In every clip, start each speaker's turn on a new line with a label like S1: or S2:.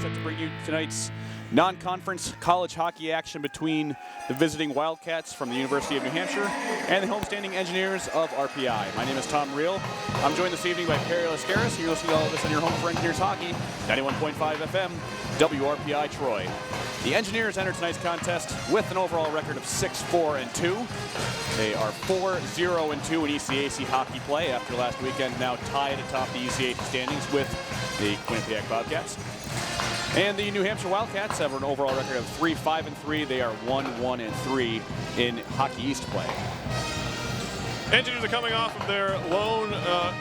S1: set to bring you tonight's non-conference college hockey action between the visiting Wildcats from the University of New Hampshire and the homestanding Engineers of RPI. My name is Tom Reel. I'm joined this evening by Perry Lascaris. You're listening to all of this on your home for Engineers Hockey, 91.5 FM, WRPI Troy. The Engineers enter tonight's contest with an overall record of 6-4-2. They are 4-0-2 in ECAC hockey play after last weekend, now tied atop the ECAC standings with the Quinnipiac Bobcats. And the New Hampshire Wildcats have an overall record of 3-5-3. They are 1-1-3 in Hockey East play.
S2: Engineers are coming off of their lone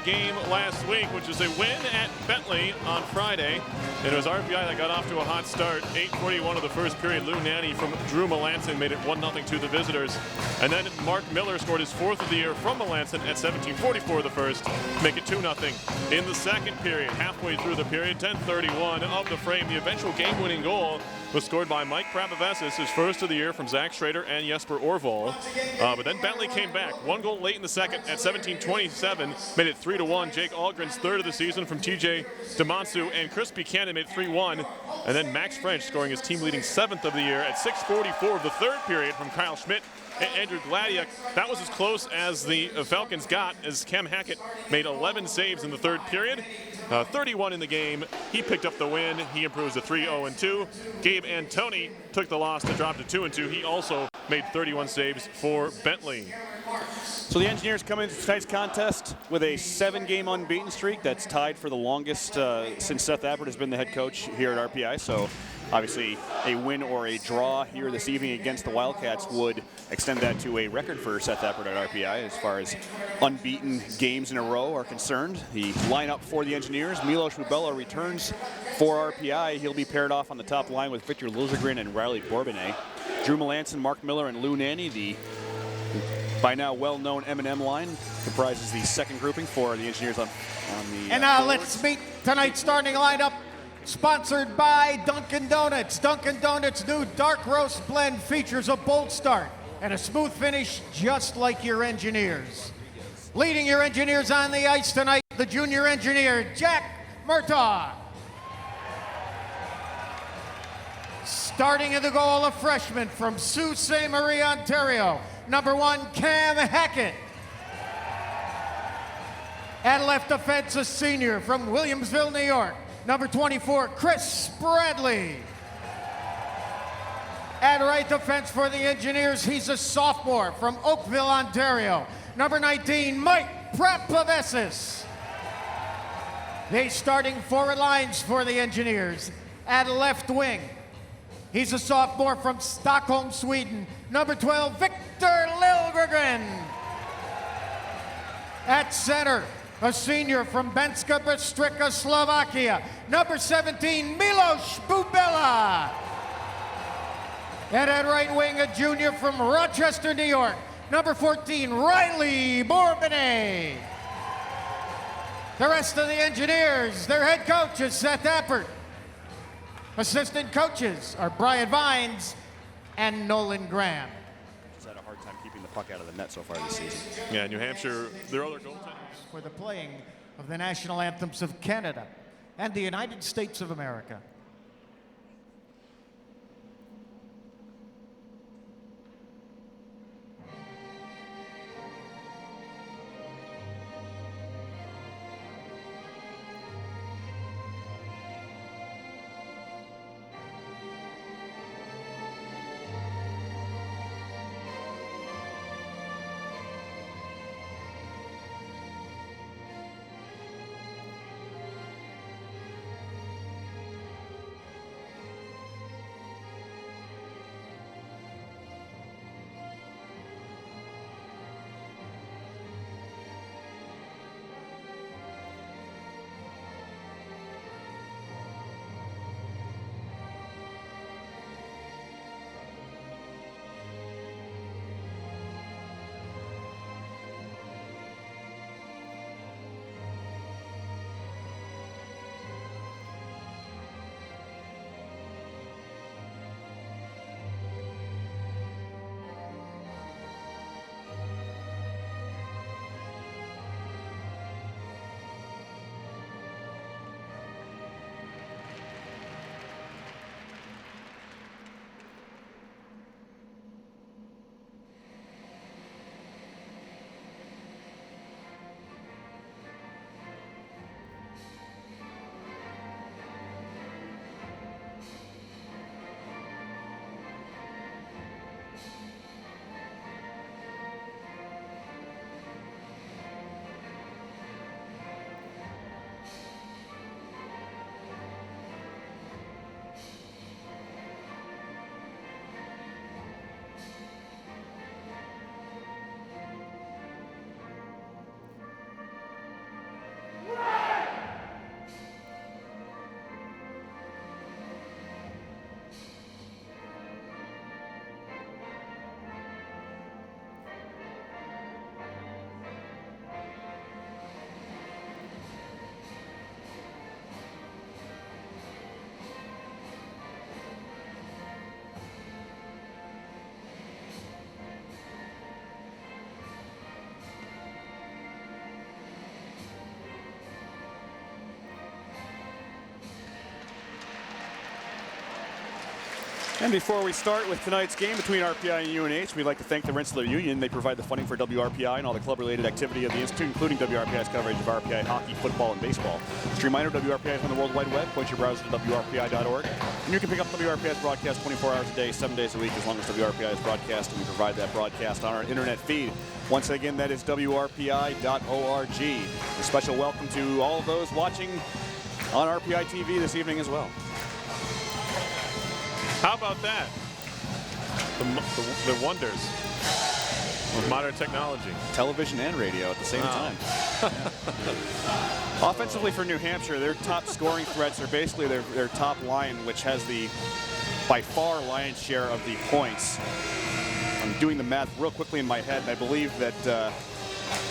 S2: game last week, which is a win at Bentley on Friday. And it was RPI that got off to a hot start. 8:41 of the first period. Lou Nanny from Drew Melanson made it 1-0 to the visitors. And then Mark Miller scored his fourth of the year from Melanson at 17:44 of the first, make it 2-0. In the second period, halfway through the period, 10:31 of the frame, the eventual game-winning goal was scored by Mike Prapavesis, his first of the year from Zach Schrader and Jesper Orval. But then Bentley came back. One goal late in the second at 17:27, made it 3-1. Jake Algren's third of the season from TJ DeMonsu, and Chris Buchanan made it 3-1. And then Max French scoring his team-leading seventh of the year at 6:44 of the third period from Kyle Schmidt and Andrew Gladiak. That was as close as the Falcons got, as Cam Hackett made 11 saves in the third period. 31 in the game. He picked up the win. He improves to 3-0-2. Gabe Antoni took the loss to drop to 2-2. He also made 31 saves for Bentley.
S1: So the Engineers come into tonight's contest with a 7-game unbeaten streak that's tied for the longest since Seth Abbott has been the head coach here at RPI. So obviously a win or a draw here this evening against the Wildcats would extend that to a record for Seth Abbott at RPI as far as unbeaten games in a row are concerned. The lineup for the Engineers: Milos Rubella returns for RPI. He'll be paired off on the top line with Victor Lilzegren and Riley Bourbonnais. Drew Melanson, Mark Miller, and Lou Nanny. The by now well-known M&M line comprises the second grouping for the Engineers on the
S3: And now
S1: forwards.
S3: let's meet tonight's starting lineup, sponsored by Dunkin' Donuts. Dunkin' Donuts' new dark roast blend features a bold start and a smooth finish just like your Engineers. Leading your Engineers on the ice tonight, the junior engineer, Jack Murtaugh. Starting in the goal, a freshman from Sault Ste. Marie, Ontario, number 1, Cam Hackett. At left defense, a senior from Williamsville, New York, number 24, Chris Bradley. At right defense for the Engineers, he's a sophomore from Oakville, Ontario, number 19, Mike Prapavesis. The starting forward lines for the Engineers. At left wing, he's a sophomore from Stockholm, Sweden, number 12, Victor Lilgren. At center, a senior from Banska Bystrica, Slovakia, number 17, Milos Bubela. And at right wing, a junior from Rochester, New York, number 14, Riley Bourbonnais. The rest of the Engineers, their head coach is Seth Abbott. Assistant coaches are Brian Vines and Nolan Graham.
S1: He's had a hard time keeping the puck out of the net so far this season.
S2: Yeah, New Hampshire, their other goaltenders.
S3: For the playing of the national anthems of Canada and the United States of America.
S1: And before we start with tonight's game between RPI and UNH, we'd like to thank the Rensselaer Union. They provide the funding for WRPI and all the club-related activity of the Institute, including WRPI's coverage of RPI hockey, football, and baseball. Stream minor WRPI is on the World Wide Web. Point your browser to WRPI.org. And you can pick up WRPI's broadcast 24 hours a day, 7 days a week, as long as WRPI is broadcast, and we provide that broadcast on our internet feed. Once again, that is WRPI.org. A special welcome to all of those watching on RPI TV this evening as well.
S2: How about that? The wonders of modern technology.
S1: Television and radio at the same time. Offensively for New Hampshire, their top scoring threats are basically their top line, which has the by far lion's share of the points. I'm doing the math real quickly in my head, and I believe that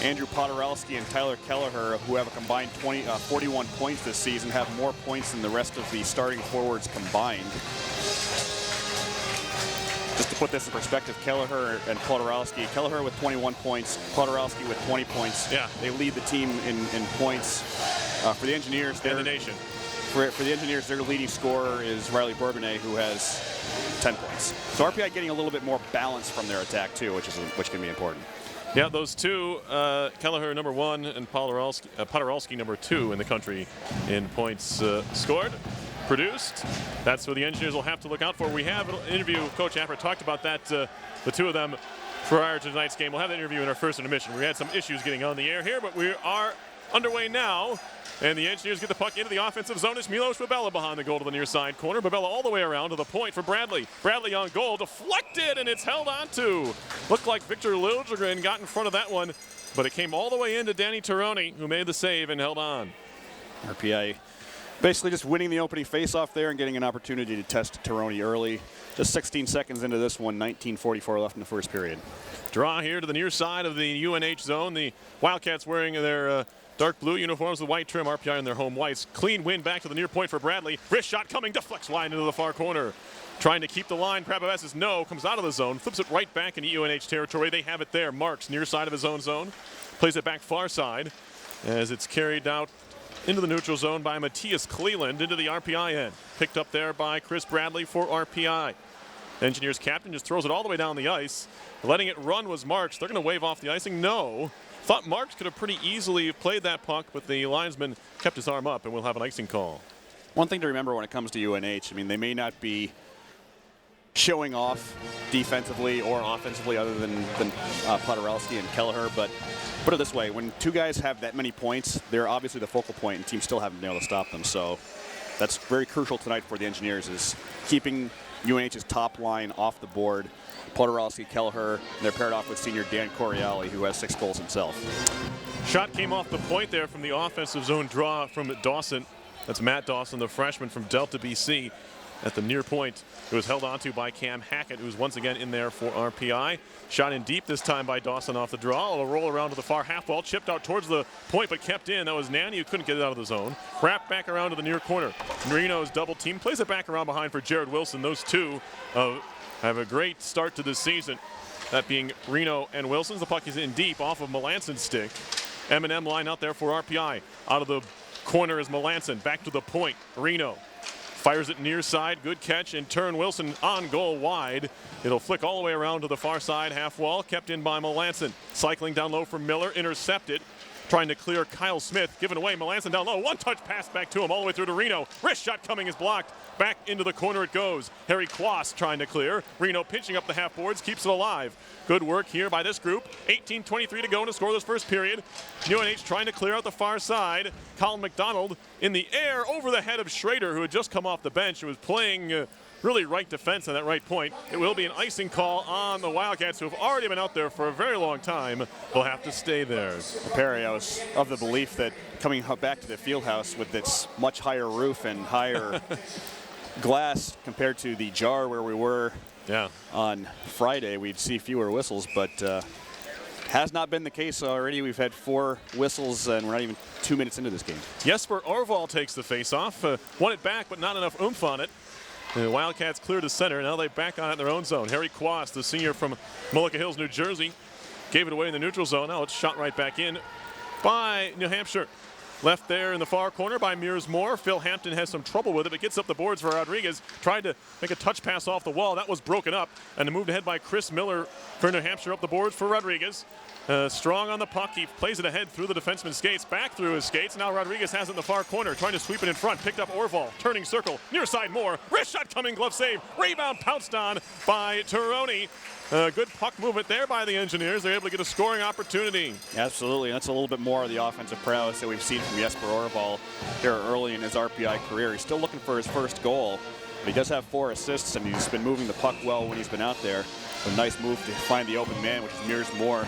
S1: Andrew Podorowski and Tyler Kelleher, who have a combined 41 points this season, have more points than the rest of the starting forwards combined. Just to put this in perspective, Kelleher and Podorowski. Kelleher with 21 points, Podorowski with 20 points.
S2: Yeah.
S1: They lead the team in points. For the Engineers,
S2: in the nation.
S1: For the Engineers, their leading scorer is Riley Bourbonnais, who has 10 points. So RPI getting a little bit more balance from their attack too, which can be important.
S2: Yeah, those two, Kelleher number 1 and Podorowski number 2 in the country in points scored. Produced. That's what the Engineers will have to look out for. We have an interview with Coach Appert. Talked about that, the two of them prior to tonight's game. We'll have that interview in our first intermission. We had some issues getting on the air here, but we are underway now. And the Engineers get the puck into the offensive zone. It's Milos Babella behind the goal to the near side corner. Babella all the way around to the point for Bradley. Bradley on goal, deflected, and it's held on to. Looked like Victor Liljegren got in front of that one, but it came all the way into Danny Taroni, who made the save and held on.
S1: RPI basically just winning the opening faceoff there and getting an opportunity to test Taroni early. Just 16 seconds into this one, 19:44 left in the first period.
S2: Draw here to the near side of the UNH zone. The Wildcats wearing their dark blue uniforms with white trim, RPI in their home whites. Clean win back to the near point for Bradley. Wrist shot coming, deflects wide into the far corner. Trying to keep the line, Prabhavas says no, comes out of the zone, flips it right back into UNH territory. They have it there. Marks near side of his own zone, plays it back far side as it's carried out into the neutral zone by Matthias Cleland into the RPI end. Picked up there by Chris Bradley for RPI. Engineers captain just throws it all the way down the ice. Letting it run was Marks. They're going to wave off the icing. No. Thought Marks could have pretty easily played that puck, but the linesman kept his arm up, and we'll have an icing call.
S1: One thing to remember when it comes to UNH, I mean, they may not be showing off defensively or offensively other than Podorowski and Kelleher, but put it this way, when two guys have that many points, they're obviously the focal point, and teams still haven't been able to stop them. So that's very crucial tonight for the Engineers, is keeping UNH's top line off the board. Podorowski, Kelleher, and they're paired off with senior Dan Coriali, who has 6 goals himself.
S2: Shot came off the point there from the offensive zone draw from Dawson. That's Matt Dawson, the freshman from Delta, BC. At the near point, it was held onto by Cam Hackett, who's once again in there for RPI. Shot in deep this time by Dawson off the draw. A roll around to the far half wall, chipped out towards the point, but kept in. That was Nanny, who couldn't get it out of the zone. Wrapped back around to the near corner. Marino's double team, plays it back around behind for Jared Wilson. Those two have a great start to this season. That being Reno and Wilson's. The puck is in deep off of Melanson's stick. M&M line out there for RPI. Out of the corner is Melanson. Back to the point. Reno fires it near side. Good catch. And turn Wilson on goal wide. It'll flick all the way around to the far side half wall. Kept in by Melanson. Cycling down low for Miller. Intercepted. Trying to clear Kyle Smith. Given away. Melanson down low. One touch pass back to him all the way through to Reno. Wrist shot coming is blocked. Back into the corner it goes. Harry Quast trying to clear. Reno pinching up the half boards. Keeps it alive. Good work here by this group. 18:23 to go in to score this first period. UNH trying to clear out the far side. Colin McDonald in the air over the head of Schrader, who had just come off the bench and was playing really right defense on that right point. It will be an icing call on the Wildcats, who have already been out there for a very long time. They'll have to stay there.
S1: Perry, I was of the belief that coming back to the field house with its much higher roof and higher glass compared to the jar where we were on Friday, we'd see fewer whistles, but has not been the case already. We've had 4 whistles, and we're not even 2 minutes into this game.
S2: Jesper Orval takes the faceoff. Won it back, but not enough oomph on it. The Wildcats clear to center. Now they back on it in their own zone. Harry Quast, the senior from Mullica Hills, New Jersey, gave it away in the neutral zone. Now it's shot right back in by New Hampshire. Left there in the far corner by Mears Moore. Phil Hampton has some trouble with it, but gets up the boards for Rodriguez. Tried to make a touch pass off the wall. That was broken up. And moved ahead by Chris Miller for New Hampshire up the boards for Rodriguez. Strong on the puck. He plays it ahead through the defenseman's skates, back through his skates. Now Rodriguez has it in the far corner, trying to sweep it in front. Picked up Orval, turning circle, near side Moore. Wrist shot coming, glove save. Rebound pounced on by Tironi. Good puck movement there by the Engineers. They're able to get a scoring opportunity.
S1: Absolutely. That's a little bit more of the offensive prowess that we've seen from Jesper Orval here early in his RPI career. He's still looking for his first goal, but he does have 4 assists, and he's been moving the puck well when he's been out there. A nice move to find the open man, which is Mears Moore.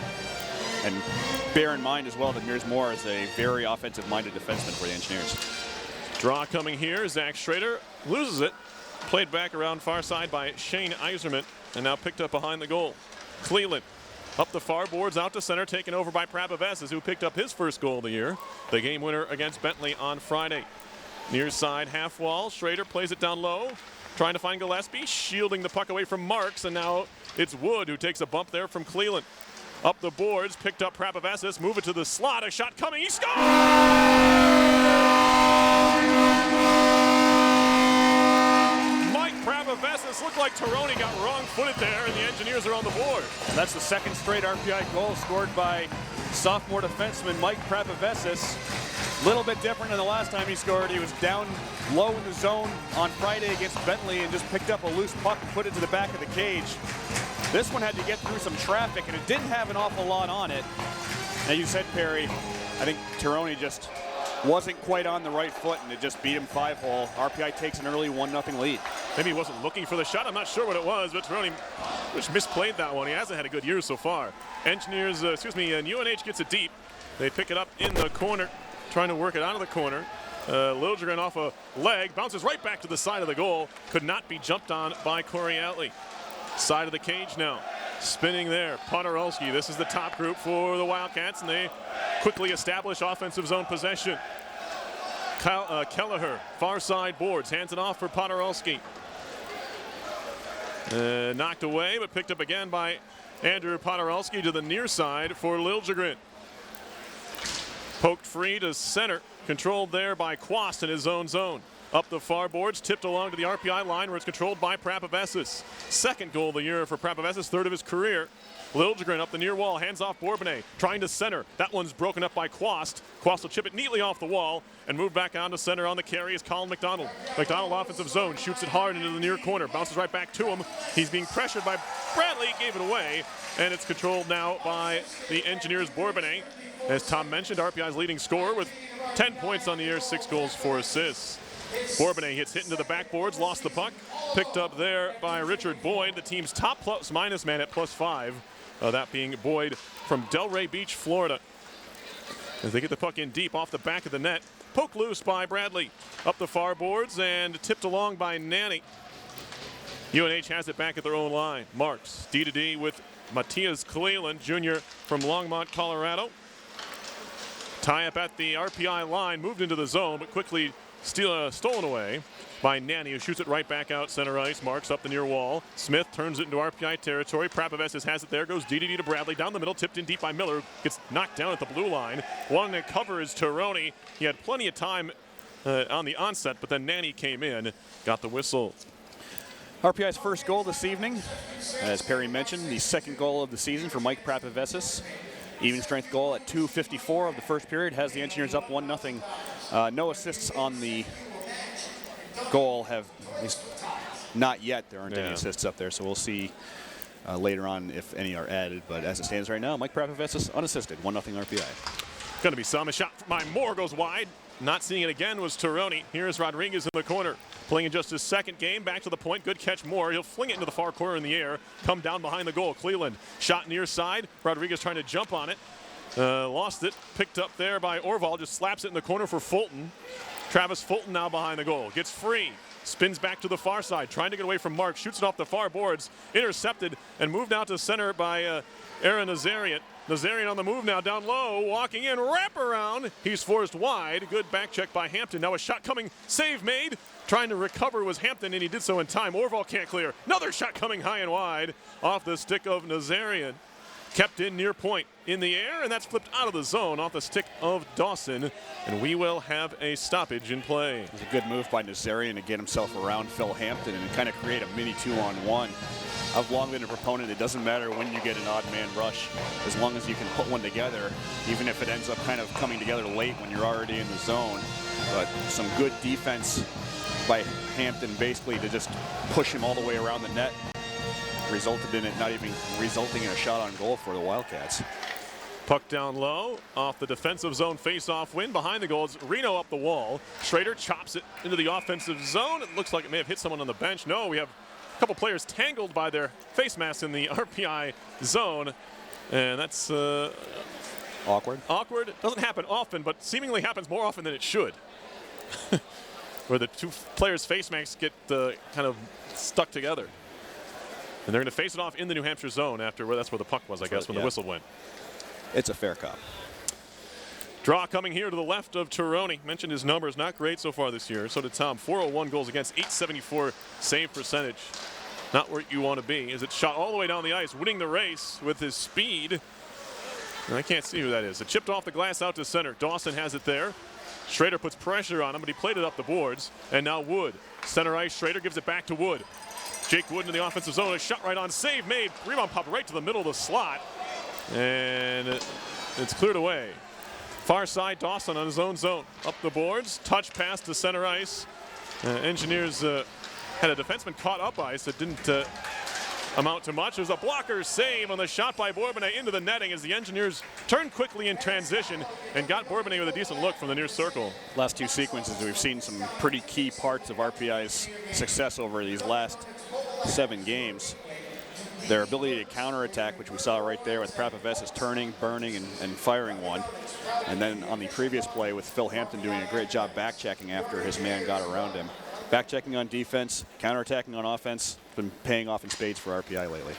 S1: And bear in mind as well that Mears Moore is a very offensive-minded defenseman for the Engineers.
S2: Draw coming here. Zach Schrader loses it. Played back around far side by Shane Eiserman, and now picked up behind the goal. Cleveland up the far boards, out to center, taken over by Prapavesis, who picked up his first goal of the year. The game winner against Bentley on Friday. Near side half wall. Schrader plays it down low, trying to find Gillespie, shielding the puck away from Marks, and now it's Wood who takes a bump there from Cleveland. Up the boards, picked up Prapavesis, move it to the slot, a shot coming, he scores! Mike Prapavesis looked like Tironi got wrong-footed there, and the Engineers are on the board.
S1: And that's the second straight RPI goal scored by sophomore defenseman Mike Prapavesis. A little bit different than the last time he scored. He was down low in the zone on Friday against Bentley and just picked up a loose puck and put it to the back of the cage. This one had to get through some traffic, and it didn't have an awful lot on it. As you said, Perry, I think Tironi just wasn't quite on the right foot, and it just beat him 5-hole. RPI takes an early 1-0 lead.
S2: Maybe he wasn't looking for the shot. I'm not sure what it was, but Tironi just misplayed that one. He hasn't had a good year so far. Engineers, and UNH gets it deep. They pick it up in the corner, trying to work it out of the corner. Liljegren off a leg, bounces right back to the side of the goal. Could not be jumped on by Corey Outley. Side of the cage now. Spinning there, Podorowski. This is the top group for the Wildcats, and they quickly establish offensive zone possession. Kelleher, far side boards, hands it off for Podorowski. Knocked away, but picked up again by Andrew Podorowski to the near side for Liljegren. Poked free to center, controlled there by Quast in his own zone. Up the far boards, tipped along to the RPI line where it's controlled by Prapavesis. Second goal of the year for Prapavesis, third of his career. Liljegren up the near wall, hands off Bourbonnais, trying to center. That one's broken up by Quast. Quast will chip it neatly off the wall and move back on to center on the carry is Colin McDonald. McDonald offensive zone, shoots it hard into the near corner, bounces right back to him. He's being pressured by Bradley, gave it away, and it's controlled now by the Engineers' Bourbonnais. As Tom mentioned, RPI's leading scorer with 10 points on the year, 6 goals, 4 assists. Bourbonnais hits hit into the backboards, lost the puck. Picked up there by Richard Boyd, the team's top plus-minus man at +5. That being Boyd from Delray Beach, Florida. As they get the puck in deep off the back of the net. Poked loose by Bradley. Up the far boards and tipped along by Nanny. UNH has it back at their own line. Marks, D-to-D with Matthias Cleland, Jr. from Longmont, Colorado. Tie up at the RPI line, moved into the zone, but quickly stolen away by Nanny, who shoots it right back out center ice. Marks up the near wall. Smith turns it into RPI territory. Prapavesis has it there. Goes DDD to Bradley. Down the middle, tipped in deep by Miller. Gets knocked down at the blue line. Wanting to cover is Tironi. He had plenty of time on the onset, but then Nanny came in, got the whistle.
S1: RPI's first goal this evening, as Perry mentioned, the second goal of the season for Mike Prapavesis. Even strength goal at 2:54 of the first period has the Engineers up 1-0. No assists on the goal, have at least not yet. There aren't any assists up there, so we'll see later on if any are added. But as it stands right now, Mike Prapavesis unassisted, 1-0 RPI.
S2: Going to be some. A shot by Moore goes wide. Not seeing it again was Tironi. Here's Rodriguez in the corner. Playing in just his second game. Back to the point. Good catch, Moore. He'll fling it into the far corner in the air. Come down behind the goal. Cleland. Shot near side. Rodriguez trying to jump on it. Lost it. Picked up there by Orval. Just slaps it in the corner for Fulton. Travis Fulton now behind the goal. Gets free. Spins back to the far side. Trying to get away from Mark. Shoots it off the far boards. Intercepted and moved out to center by Aaron Nazarian. Nazarian on the move now, down low, walking in, wrap around. He's forced wide. Good back check by Hampton. Now a shot coming, save made. Trying to recover was Hampton, and he did so in time. Orval can't clear. Another shot coming high and wide off the stick of Nazarian. kept in near point in the air, and that's flipped out of the zone off the stick of Dawson, and we will have a stoppage in play.
S1: It was a good move by Nazarian to get himself around Phil Hampton and kind of create a mini 2-on-1. I've long been a proponent. It doesn't matter when you get an odd man rush, as long as you can put one together, even if it ends up kind of coming together late when you're already in the zone. But some good defense by Hampton basically to just push him all the way around the net resulted in it not even resulting in a shot on goal for the Wildcats.
S2: Puck down low off the defensive zone face-off win. Behind the goals, Reno up the wall. Schrader chops it into the offensive zone. It looks like it may have hit someone on the bench. No, we have a couple players tangled by their face masks in the RPI zone. And that's
S1: Awkward.
S2: Awkward. Doesn't happen often, but seemingly happens more often than it should. Where the two players' face masks get kind of stuck together. And they're going to face it off in the New Hampshire zone after that's where the puck was, I guess, when the whistle went.
S1: It's a fair cop.
S2: Draw coming here to the left of Tironi. Mentioned his numbers, not great so far this year. So did Tom. 401 goals against, 874 save percentage. Not where you want to be. As it's shot all the way down the ice, winning the race with his speed. And I can't see who that is. It chipped off the glass out to center. Dawson has it there. Schrader puts pressure on him, but he played it up the boards. And now Wood. Center ice, Schrader gives it back to Wood. Jake Wood in the offensive zone. A shot right on, save made. Rebound popped right to the middle of the slot. And it's cleared away. Far side, Dawson on his own zone. Up the boards, touch pass to center ice. Engineers had a defenseman caught up ice that didn't amount to much. It was a blocker save on the shot by Bourbonnais into the netting as the Engineers turned quickly in transition and got Bourbonnais with a decent look from the near circle.
S1: Last two sequences, we've seen some pretty key parts of RPI's success over these last 7 games. Their ability to counterattack, which we saw right there with Prapavesas turning, burning, and firing one. And then on the previous play with Phil Hampton doing a great job back-checking after his man got around him. Back-checking on defense, counterattacking on offense, been paying off in spades for RPI lately.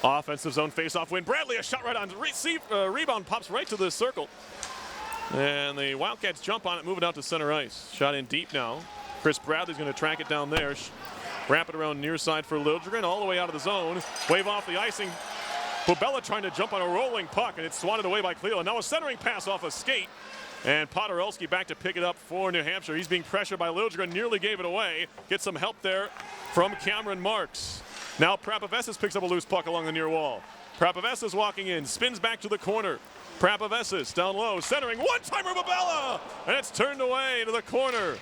S2: Offensive zone face-off win. Bradley, a shot right on. Rebound pops right to the circle. And the Wildcats jump on it, move it out to center ice. Shot in deep now. Chris Bradley's going to track it down there. Wrap it around near side for Liljegren, all the way out of the zone. Wave off the icing. Bubella trying to jump on a rolling puck, and it's swatted away by Cleland. Now a centering pass off a skate. And Podorelski back to pick it up for New Hampshire. He's being pressured by Liljegren, nearly gave it away. Gets some help there from Cameron Marks. Now Prapavesas picks up a loose puck along the near wall. Prapavesas walking in, spins back to the corner. Prapavesas down low, centering, one-timer Bubella! And it's turned away to the corner.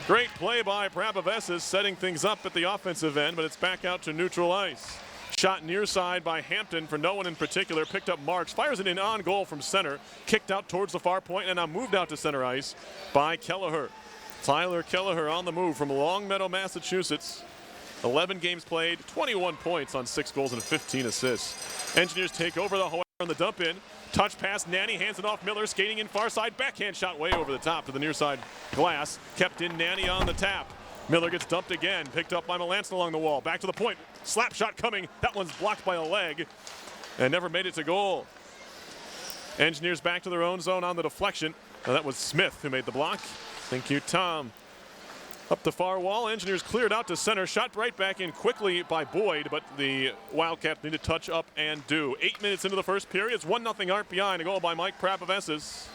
S2: Great play by Prapavesas, setting things up at the offensive end, but it's back out to neutral ice. Shot near side by Hampton for no one in particular. Picked up Marks, fires it in on goal from center. Kicked out towards the far point and now moved out to center ice by Kelleher. Tyler Kelleher on the move from Longmeadow, Massachusetts. 11 games played, 21 points on 6 goals and 15 assists. Engineers take over the on the dump in. Touch pass, Nanny hands it off Miller, skating in far side. Backhand shot way over the top to the near side glass. Kept in Nanny on the tap. Miller gets dumped again, picked up by Melanson along the wall. Back to the point, slap shot coming. That one's blocked by a leg and never made it to goal. Engineers back to their own zone on the deflection. Now that was Smith who made the block. Thank you, Tom. Up the far wall, Engineers cleared out to center. Shot right back in quickly by Boyd, but the Wildcats need to touch up and do. 8 minutes into the first period, it's 1-0 RPI and a goal by Mike Prapavesas.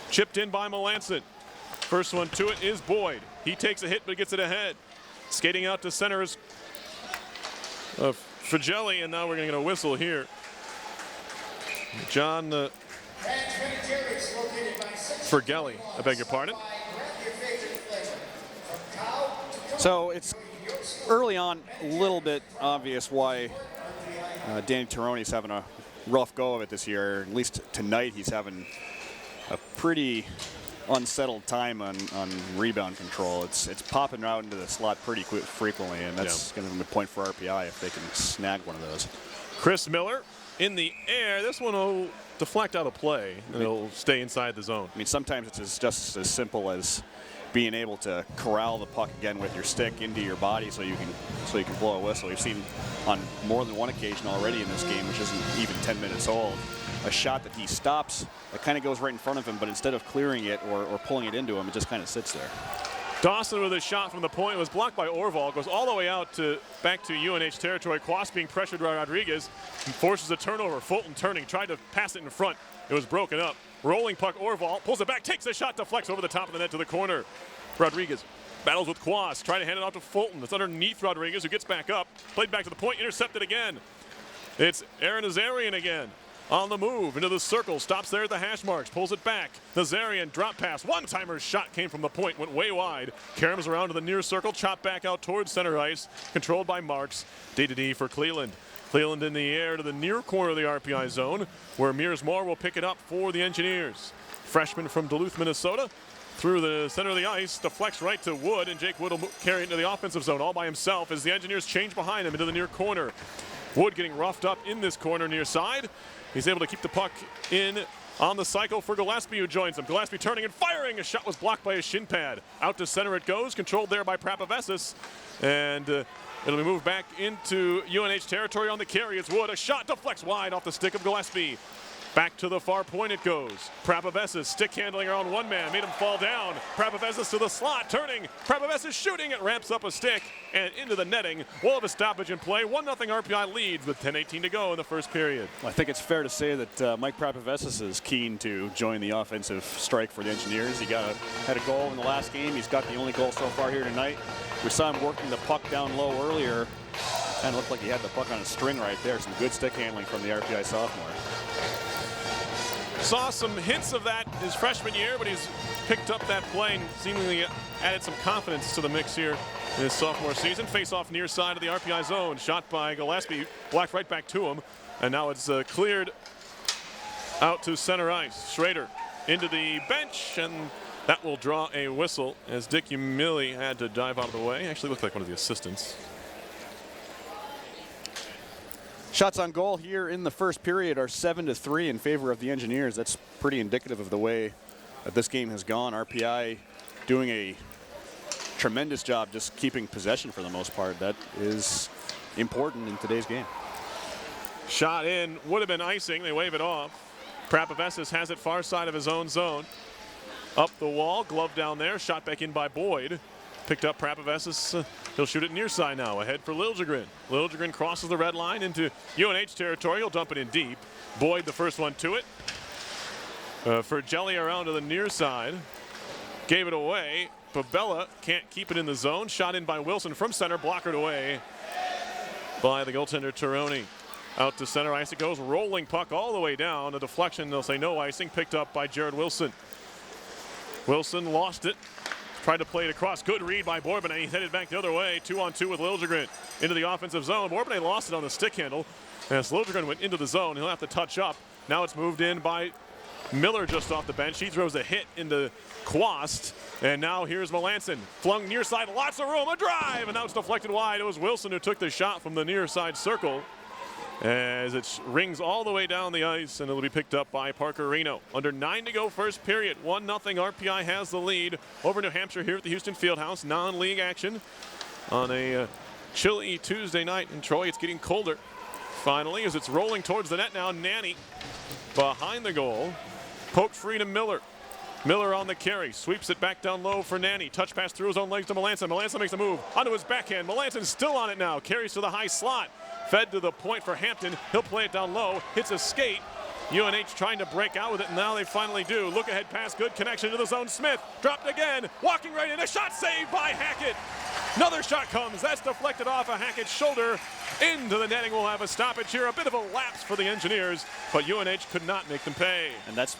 S2: Chipped in by Melanson. First one to it is Boyd. He takes a hit but gets it ahead. Skating out to center is Frigelli, and now we're going to get a whistle here. John Frigelli, I beg your pardon.
S1: So it's early on a little bit obvious why Danny Tironi's having a rough go of it this year. At least tonight he's having a pretty unsettled time on rebound control. It's popping out into the slot pretty frequently, and that's going to be a point for RPI if they can snag one of those.
S2: Chris Miller in the air. This one will deflect out of play, and it'll stay inside the zone.
S1: I mean, sometimes it's just as simple as being able to corral the puck again with your stick into your body so you can blow a whistle. We've seen on more than one occasion already in this game, which isn't even 10 minutes old, a shot that he stops that kind of goes right in front of him, but instead of clearing it or pulling it into him, it just kind of sits there.
S2: Dawson with a shot from the point was blocked by Orval, goes all the way out to back to UNH territory. Quast being pressured by Rodriguez, forces a turnover. Fulton turning, tried to pass it in front. It was broken up. Rolling puck, Orval pulls it back, takes a shot, deflects over the top of the net to the corner. Rodriguez battles with Quast, trying to hand it off to Fulton. It's underneath Rodriguez, who gets back up, played back to the point, intercepted again. It's Aaron Nazarian again. On the move, into the circle, stops there at the hash marks, pulls it back. Nazarian, drop pass, one-timer's shot came from the point, went way wide. Caroms around to the near circle, chopped back out towards center ice, controlled by Marks. D-to-D for Cleland. Cleland in the air to the near corner of the RPI zone, where Mears Moore will pick it up for the Engineers. Freshman from Duluth, Minnesota, through the center of the ice, deflects right to Wood, and Jake Wood will carry it into the offensive zone all by himself as the Engineers change behind him into the near corner. Wood getting roughed up in this corner near side. He's able to keep the puck in on the cycle for Gillespie, who joins him. Gillespie turning and firing. A shot was blocked by a shin pad. Out to center it goes, controlled there by Prapavesis. And it'll be moved back into UNH territory on the carry. It's Wood. A shot deflects wide off the stick of Gillespie. Back to the far point it goes. Prapavesis stick handling around one man, made him fall down. Prapavesis to the slot, turning. Prapavesis shooting, it ramps up a stick and into the netting. We'll have a stoppage in play. 1-0 RPI leads with 10:18 to go in the first period.
S1: I think it's fair to say that Mike Prapavesis is keen to join the offensive strike for the Engineers. He had a goal in the last game. He's got the only goal so far here tonight. We saw him working the puck down low earlier. Kind of looked like he had the puck on a string right there. Some good stick handling from the RPI sophomore.
S2: Saw some hints of that his freshman year, but he's picked up that play and seemingly added some confidence to the mix here in his sophomore season. Face off near side of the RPI zone. Shot by Gillespie, blocked right back to him. And now it's cleared out to center ice. Schrader into the bench, and that will draw a whistle as Dick Umili had to dive out of the way. Actually looked like one of the assistants.
S1: Shots on goal here in the first period are 7-3 in favor of the Engineers. That's pretty indicative of the way that this game has gone. RPI doing a tremendous job just keeping possession for the most part. That is important in today's game.
S2: Shot in, would have been icing. They wave it off. Prapavesis has it far side of his own zone. Up the wall, glove down there, shot back in by Boyd. Picked up Prapavesis. He'll shoot it near side now. Ahead for Liljegren. Liljegren crosses the red line into UNH territory. He'll dump it in deep. Boyd the first one to it. For Jelly around to the near side. Gave it away. Babella can't keep it in the zone. Shot in by Wilson from center. Blockered away by the goaltender Tironi. Out to center ice it goes. Rolling puck all the way down. A deflection. They'll say no icing. Picked up by Jared Wilson. Wilson lost it. Tried to play it across. Good read by Bourbonnais. He's headed back the other way. 2-on-2 with Liljegren into the offensive zone. Bourbonnais lost it on the stick handle. As Liljegren went into the zone, he'll have to touch up. Now it's moved in by Miller just off the bench. He throws a hit into Quast. And now here's Melanson. Flung near side. Lots of room. A drive. And now it's deflected wide. It was Wilson who took the shot from the near side circle. As it rings all the way down the ice, and it'll be picked up by Parker Reno. Under 9 to go first period. 1-0 RPI has the lead over New Hampshire here at the Houston Fieldhouse. Non-league action on a chilly Tuesday night in Troy. It's getting colder finally as it's rolling towards the net now. Nanny behind the goal. Poked free to Miller. Miller on the carry, sweeps it back down low for Nanny. Touch pass through his own legs to Melanson. Melanson makes a move onto his backhand. Melanson's still on it now. Carries to the high slot. Fed to the point for Hampton. He'll play it down low. Hits a skate. UNH trying to break out with it, and now they finally do. Look ahead pass, good connection to the zone. Smith dropped again. Walking right in. A shot saved by Hackett. Another shot comes. That's deflected off of Hackett's shoulder. Into the netting. We'll have a stoppage here. A bit of a lapse for the Engineers, but UNH could not make them pay.
S1: And that's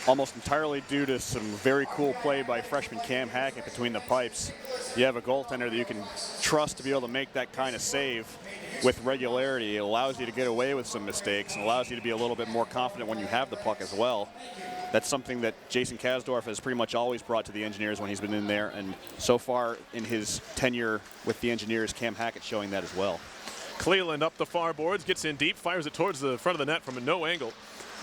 S1: almost entirely due to some very cool play by freshman Cam Hackett between the pipes. You have a goaltender that you can trust to be able to make that kind of save with regularity. It allows you to get away with some mistakes and allows you to be a little bit more confident when you have the puck as well. That's something that Jason Kasdorf has pretty much always brought to the Engineers when he's been in there, and so far in his tenure with the Engineers, Cam Hackett showing that as well.
S2: Cleland up the far boards, gets in deep, fires it towards the front of the net from a no angle.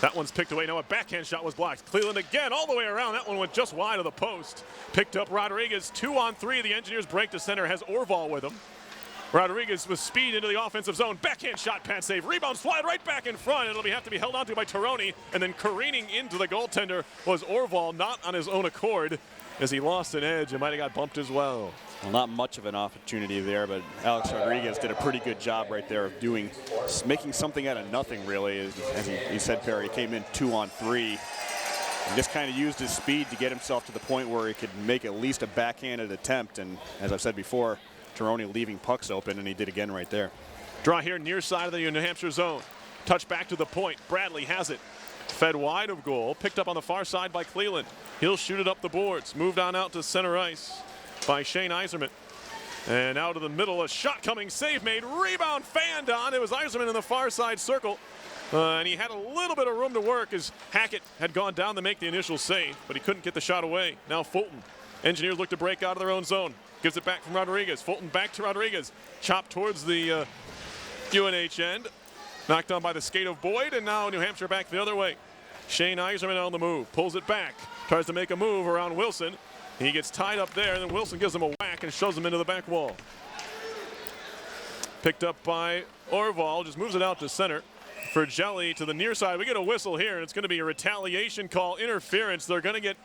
S2: That one's picked away. Now a backhand shot was blocked. Cleland again all the way around. That one went just wide of the post. Picked up Rodriguez. 2-on-3. The Engineers break to center. Has Orval with him. Rodriguez with speed into the offensive zone. Backhand shot, pad save. Rebound slide right back in front. It'll have to be held onto by Tironi. And then careening into the goaltender was Orval, not on his own accord. as he lost an edge and might have got bumped as well.
S1: Well, not much of an opportunity there, but Alex Rodriguez did a pretty good job right there of making something out of nothing, really. As he said, Perry, he came in 2-on-3 and just kind of used his speed to get himself to the point where he could make at least a backhanded attempt. And as I've said before, Tirone leaving pucks open, and he did again right there.
S2: Draw here near side of the New Hampshire zone. Touch back to the point. Bradley has it. Fed wide of goal. Picked up on the far side by Cleland. He'll shoot it up the boards. Moved on out to center ice by Shane Yzerman. And out of the middle, a shot coming, save made, rebound fanned on. It was Yzerman in the far side circle. And he had a little bit of room to work as Hackett had gone down to make the initial save, but he couldn't get the shot away. Now Fulton. Engineers look to break out of their own zone. Gives it back from Rodriguez. Fulton back to Rodriguez. Chopped towards the UNH end. Knocked on by the skate of Boyd, and now New Hampshire back the other way. Shane Yzerman on the move. Pulls it back. Tries to make a move around Wilson. He gets tied up there, and then Wilson gives him a whack and shoves him into the back wall. Picked up by Orval, just moves it out to center. For Jelly to the near side. We get a whistle here, and it's going to be a retaliation call, interference. They're going to get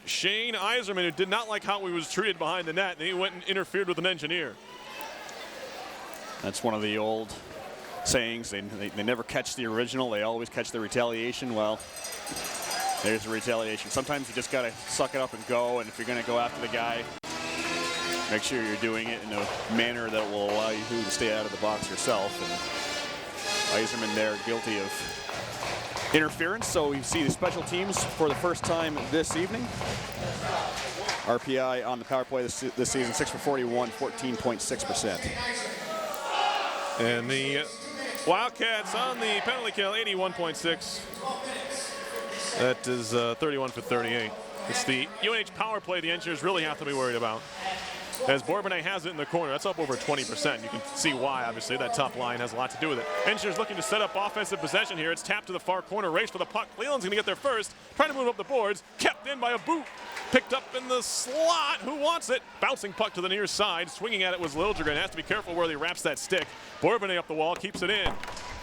S2: Shane Yzerman, who did not like how he was treated behind the net, and he went and interfered with an engineer.
S1: That's one of the old sayings. They never catch the original. They always catch the retaliation. Well, there's the retaliation. Sometimes you just got to suck it up and go, and if you're going to go after the guy, make sure you're doing it in a manner that will allow you to stay out of the box yourself. And Yzerman there guilty of interference. So we see the special teams for the first time this evening. RPI on the power play this season, 6 for 41, 14.6%.
S2: And the Wildcats on the penalty kill, 81.6. That is 31 for 38. It's the UNH power play the Engineers really have to be worried about. As Bourbonnais has it in the corner, that's up over 20%. You can see why, obviously. That top line has a lot to do with it. Engineers looking to set up offensive possession here. It's tapped to the far corner, race for the puck. Cleland's going to get there first, trying to move up the boards. Kept in by a boot. Picked up in the slot. Who wants it? Bouncing puck to the near side. Swinging at it was Liljegren. Has to be careful where he wraps that stick. Bourbonnais up the wall, keeps it in.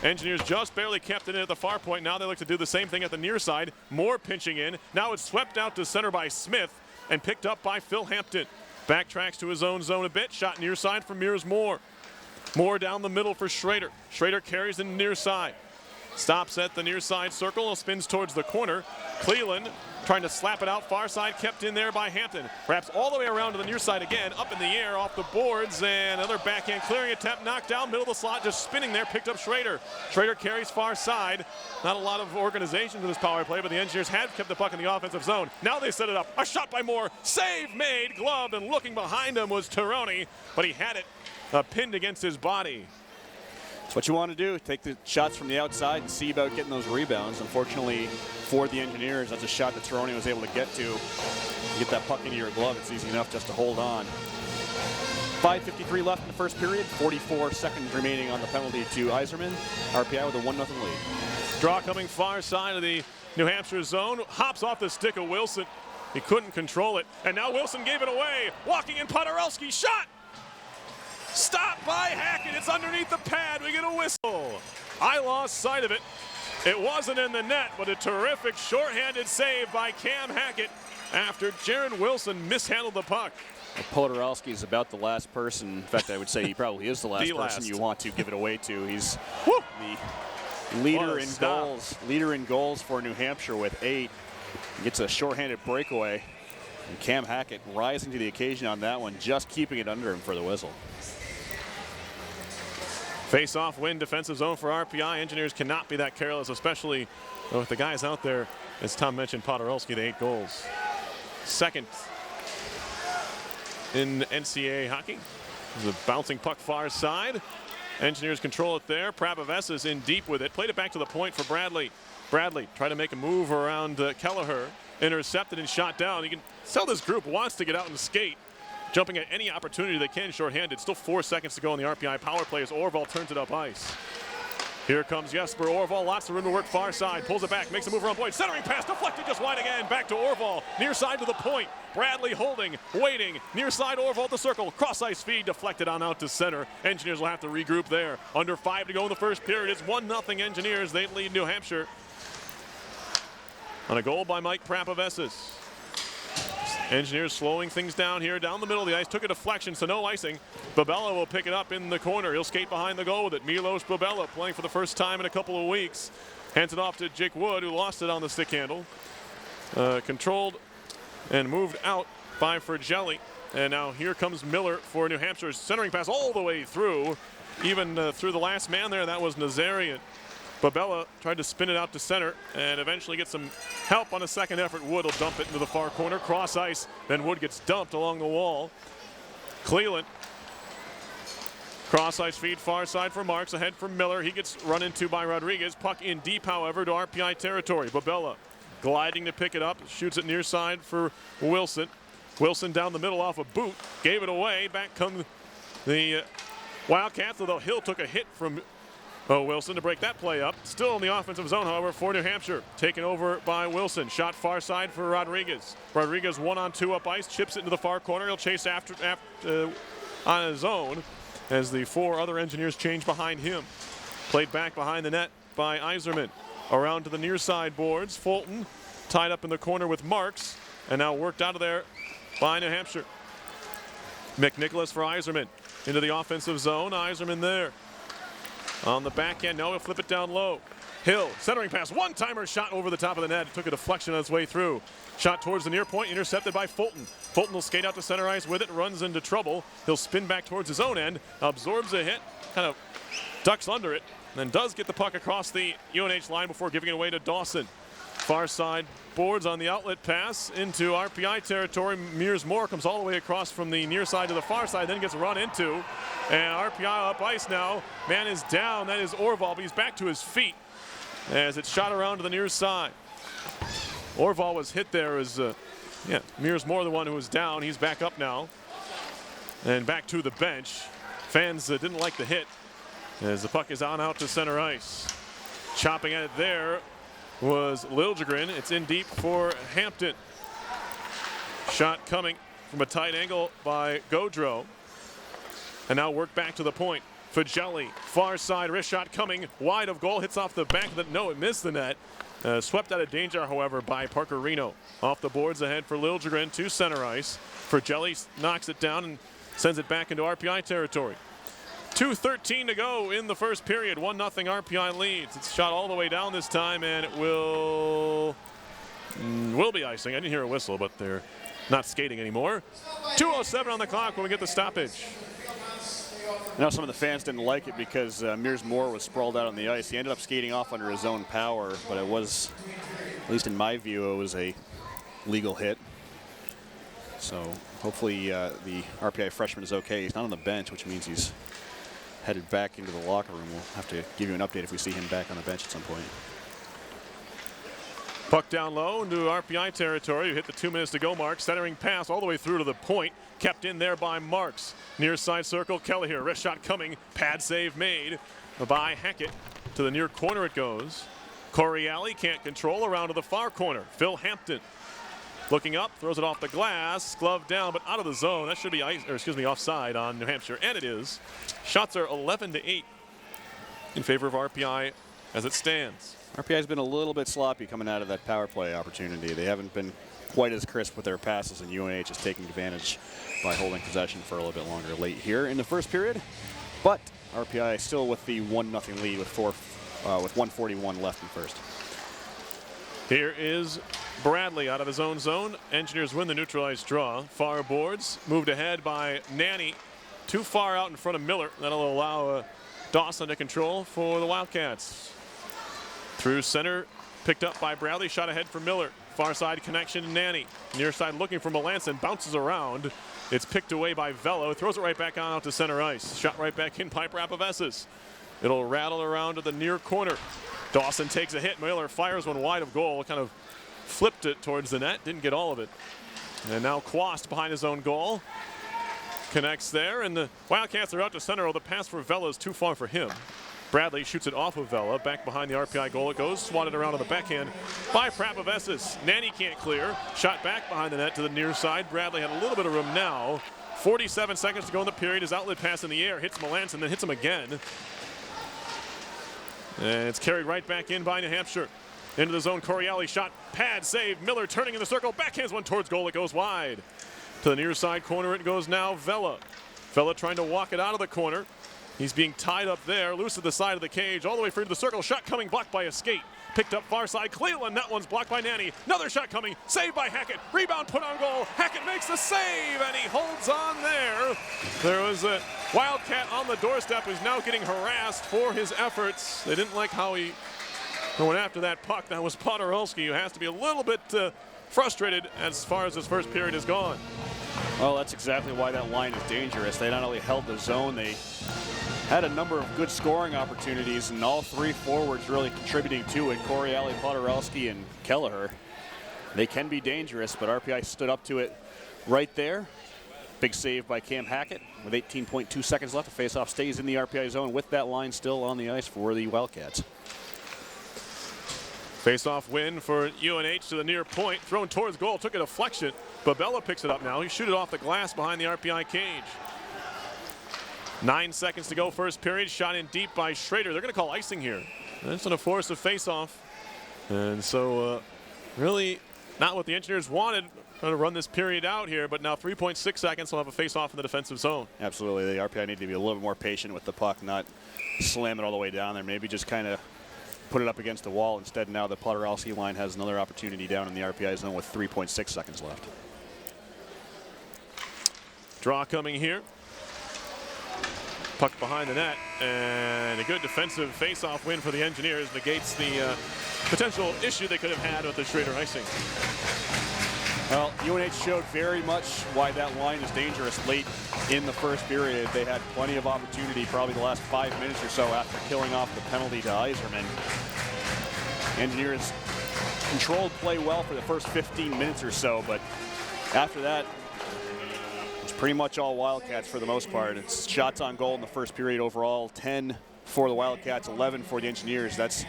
S2: Engineers just barely kept it in at the far point. Now they look to do the same thing at the near side. More pinching in. Now it's swept out to center by Smith and picked up by Phil Hampton. Backtracks to his own zone a bit. Shot near side from Mears Moore. Moore down the middle for Schrader. Schrader carries in near side. Stops at the near side circle and spins towards the corner. Cleland trying to slap it out far side, kept in there by Hampton. Wraps all the way around to the near side again, up in the air off the boards, and another backhand clearing attempt, knocked down, middle of the slot, just spinning there, picked up Schrader. Schrader carries far side. Not a lot of organization for this power play, but the Engineers had kept the puck in the offensive zone. Now they set it up. A shot by Moore, save made, gloved, and looking behind him was Tirone, but he had it pinned against his body.
S1: It's what you want to do, take the shots from the outside and see about getting those rebounds. Unfortunately for the Engineers, that's a shot that Tirone was able to get to. You get that puck into your glove, it's easy enough just to hold on. 5:53 left in the first period, 44 seconds remaining on the penalty to Yzerman. RPI with a 1-0 lead.
S2: Draw coming far side of the New Hampshire zone, hops off the stick of Wilson. He couldn't control it, and now Wilson gave it away. Walking in, Podorowski, shot! Stopped by Hackett. It's underneath the pad. We get a whistle. I lost sight of it. It wasn't in the net, but a terrific shorthanded save by Cam Hackett after Jaron Wilson mishandled the puck.
S1: Podorowski is about the last person. In fact, I would say he probably is the last person you want to give it away to. He's the leader in goals. Leader in goals for New Hampshire with 8. He gets a shorthanded breakaway. And Cam Hackett rising to the occasion on that one, just keeping it under him for the whistle.
S2: Face-off win, defensive zone for RPI. Engineers cannot be that careless, especially with the guys out there, as Tom mentioned, Podorowski, the 8 goals. Second in NCAA hockey. There's a bouncing puck far side. Engineers control it there. Prabhavesas in deep with it. Played it back to the point for Bradley. Bradley tried to make a move around Kelleher. Intercepted and shot down. You can tell this group wants to get out and skate. Jumping at any opportunity they can, shorthanded. Still 4 seconds to go in the RPI power play as Orval turns it up ice. Here comes Jesper Orval, lots of room to work far side. Pulls it back, makes a move around Boyd. Centering pass, deflected just wide again. Back to Orval, near side to the point. Bradley holding, waiting. Near side Orval at the circle. Cross ice feed, deflected on out to center. Engineers will have to regroup there. Under 5 to go in the first period. It's 1-0 Engineers. They lead New Hampshire. On a goal by Mike Prabhavesas. Engineers slowing things down here, down the middle of the ice. Took a deflection, so no icing. Babella will pick it up in the corner. He'll skate behind the goal with it. Milos Babella playing for the first time in a couple of weeks. Hands it off to Jake Wood, who lost it on the stick handle. Controlled and moved out by Fratelli. And now here comes Miller for New Hampshire's centering pass all the way through. Even through the last man there, that was Nazarian. Babella tried to spin it out to center and eventually get some help on a second effort. Wood will dump it into the far corner, cross ice, then Wood gets dumped along the wall. Cleland, cross ice feed, far side for Marks, ahead for Miller. He gets run into by Rodriguez. Puck in deep, however, to RPI territory. Babella gliding to pick it up, shoots it near side for Wilson. Wilson down the middle off a boot, gave it away. Back come the Wildcats, although Hill took a hit from Wilson to break that play up. Still in the offensive zone, however, for New Hampshire. Taken over by Wilson. Shot far side for Rodriguez. Rodriguez 1-on-2 up ice, chips it into the far corner. He'll chase after on his own as the 4 other Engineers change behind him. Played back behind the net by Yzerman. Around to the near side boards. Fulton tied up in the corner with Marks and now worked out of there by New Hampshire. McNicholas for Yzerman. Into the offensive zone. Yzerman there. On the back end, no, he'll flip it down low. Hill, centering pass, one-timer shot over the top of the net. It took a deflection on its way through. Shot towards the near point, intercepted by Fulton. Fulton will skate out to center ice with it, runs into trouble. He'll spin back towards his own end, absorbs a hit, kind of ducks under it, and then does get the puck across the UNH line before giving it away to Dawson. Far side boards on the outlet pass into RPI territory. Mears Moore comes all the way across from the near side to the far side, then gets run into. And RPI up ice now. Man is down. That is Orval, but he's back to his feet as it's shot around to the near side. Orval was hit there as Mears Moore, the one who was down. He's back up now and back to the bench. Fans didn't like the hit as the puck is on out to center ice. Chopping at it there was Liljegren. It's in deep for Hampton. Shot coming from a tight angle by Gaudreau. And now work back to the point. Fagelli, far side wrist shot coming wide of goal, hits off the back of the, no, it missed the net. Swept out of danger, however, by Parker Reno. Off the boards ahead for Liljegren to center ice. Fagelli knocks it down and sends it back into RPI territory. 2:13 to go in the first period. 1-0 RPI leads. It's shot all the way down this time, and it will be icing. I didn't hear a whistle, but they're not skating anymore. 2:07 on the clock when we get the stoppage.
S1: I know some of the fans didn't like it because Mears Moore was sprawled out on the ice. He ended up skating off under his own power, but it was, at least in my view, it was a legal hit. So hopefully the RPI freshman is okay. He's not on the bench, which means he's headed back into the locker room. We'll have to give you an update if we see him back on the bench at some point.
S2: Puck down low into RPI territory. You hit the 2 minutes to go mark. Centering pass all the way through to the point. Kept in there by Marks. Near side circle, Kelly here. Wrist shot coming. Pad save made by Hackett. To the near corner it goes. Correale can't control, around to the far corner. Phil Hampton looking up, throws it off the glass, glove down, but out of the zone. That should be offside on New Hampshire, and it is. Shots are 11-8 in favor of RPI as it stands.
S1: RPI has been a little bit sloppy coming out of that power play opportunity. They haven't been quite as crisp with their passes, and UNH is taking advantage by holding possession for a little bit longer late here in the first period. But RPI still with the 1-0 lead with 1:41 left in first.
S2: Here is Bradley out of his own zone. Engineers win the neutralized draw. Far boards moved ahead by Nanny. Too far out in front of Miller. That'll allow Dawson to control for the Wildcats. Through center, picked up by Bradley. Shot ahead for Miller. Far side connection to Nanny. Near side looking for Melanson. Bounces around. It's picked away by Velo. Throws it right back on out to center ice. Shot right back in by Rapavesis. It'll rattle around to the near corner. Dawson takes a hit. Miller fires one wide of goal. Kind of flipped it towards the net. Didn't get all of it. And now Quast behind his own goal. Connects there. And the Wildcats are out to center. Oh, the pass for Vela is too far for him. Bradley shoots it off of Vela. Back behind the RPI goal it goes. Swatted around on the backhand by Prapavesis. Nanny can't clear. Shot back behind the net to the near side. Bradley had a little bit of room now. 47 seconds to go in the period. His outlet pass in the air. Hits Melanson, then hits him again. And it's carried right back in by New Hampshire. Into the zone, Correale shot, pad, save. Miller turning in the circle, backhands one towards goal. It goes wide. To the near side corner it goes now, Vela. Vela trying to walk it out of the corner. He's being tied up there, loose at the side of the cage, all the way free to the circle. Shot coming, blocked by a skate. Picked up far side, Cleveland. That one's blocked by Nanny. Another shot coming, saved by Hackett. Rebound put on goal. Hackett makes the save, and he holds on there. There was a Wildcat on the doorstep who's now getting harassed for his efforts. They didn't like how he went after that puck. That was Podorowski, who has to be a little bit frustrated as far as this first period is gone.
S1: Well, that's exactly why that line is dangerous. They not only held the zone, they had a number of good scoring opportunities, and all three forwards really contributing to it. Correale, Podorowski, and Kelleher. They can be dangerous, but RPI stood up to it right there. Big save by Cam Hackett with 18.2 seconds left. The faceoff stays in the RPI zone with that line still on the ice for the Wildcats.
S2: Face-off win for UNH to the near point. Thrown towards goal, took a deflection. Babella picks it up now. He shoot it off the glass behind the RPI cage. 9 seconds to go, first period. Shot in deep by Schrader. They're going to call icing here. That's going to force a face-off. And so really not what the Engineers wanted. Trying to run this period out here, but now 3.6 seconds. We'll have a face-off in the defensive zone.
S1: Absolutely. The RPI need to be a little bit more patient with the puck, not slam it all the way down there. Maybe just kind of put it up against the wall. Instead, now the Podorowski line has another opportunity down in the RPI zone with 3.6 seconds left.
S2: Draw coming here. Puck behind the net, and a good defensive face-off win for the Engineers negates the potential issue they could have had with the Schrader icing.
S1: Well, UNH showed very much why that line is dangerous late in the first period. They had plenty of opportunity, probably the last 5 minutes or so after killing off the penalty to Iserman. Engineers controlled play well for the first 15 minutes or so, but after that, it's pretty much all Wildcats for the most part. It's shots on goal in the first period overall, 10 for the Wildcats, 11 for the Engineers. That's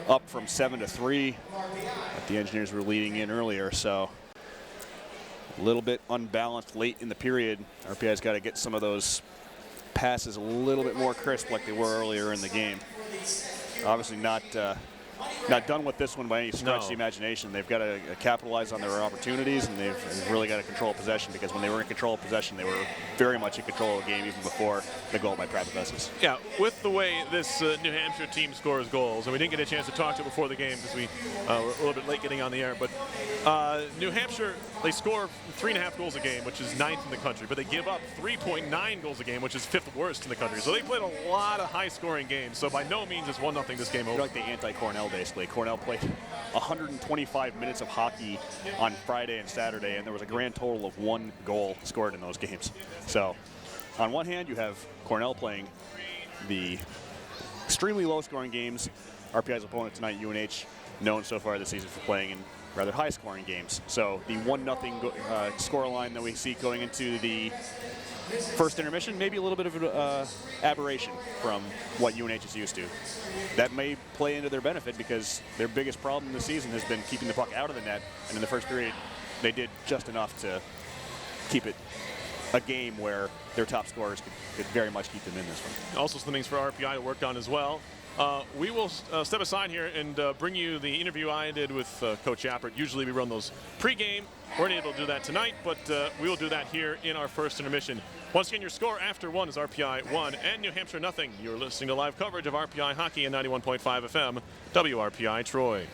S1: up from 7-3, but the Engineers were leading in earlier, so a little bit unbalanced late in the period. RPI's got to get some of those passes a little bit more crisp like they were earlier in the game. Obviously not done with this one by any stretch of the imagination. They've got to capitalize on their opportunities, and they've really got to control possession, because when they were in control of possession, they were very much in control of the game even before the goal by Pravovessis.
S2: Yeah, with the way this New Hampshire team scores goals, and we didn't get a chance to talk to it before the game because we were a little bit late getting on the air, but New Hampshire, they score 3.5 goals a game, which is 9th in the country, but they give up 3.9 goals a game, which is 5th worst in the country. So they played a lot of high-scoring games. So by no means is 1-0 this game over.
S1: They're like the anti-Cornell, basically. Cornell played 125 minutes of hockey on Friday and Saturday, and there was a grand total of 1 goal scored in those games. So on one hand, you have Cornell playing the extremely low-scoring games. RPI's opponent tonight, UNH, known so far this season for playing in rather high-scoring games. So the 1-0 scoreline that we see going into the first intermission, maybe a little bit of an aberration from what UNH is used to. That may play into their benefit, because their biggest problem this season has been keeping the puck out of the net, and in the first period, they did just enough to keep it a game where their top scorers could very much keep them in this one.
S2: Also some things for RPI to work on as well. We will step aside here and bring you the interview I did with Coach Appert. Usually we run those pregame. We're not able to do that tonight, but we will do that here in our first intermission. Once again, your score after 1 is RPI 1 and New Hampshire nothing. You're listening to live coverage of RPI hockey and 91.5 FM, WRPI Troy.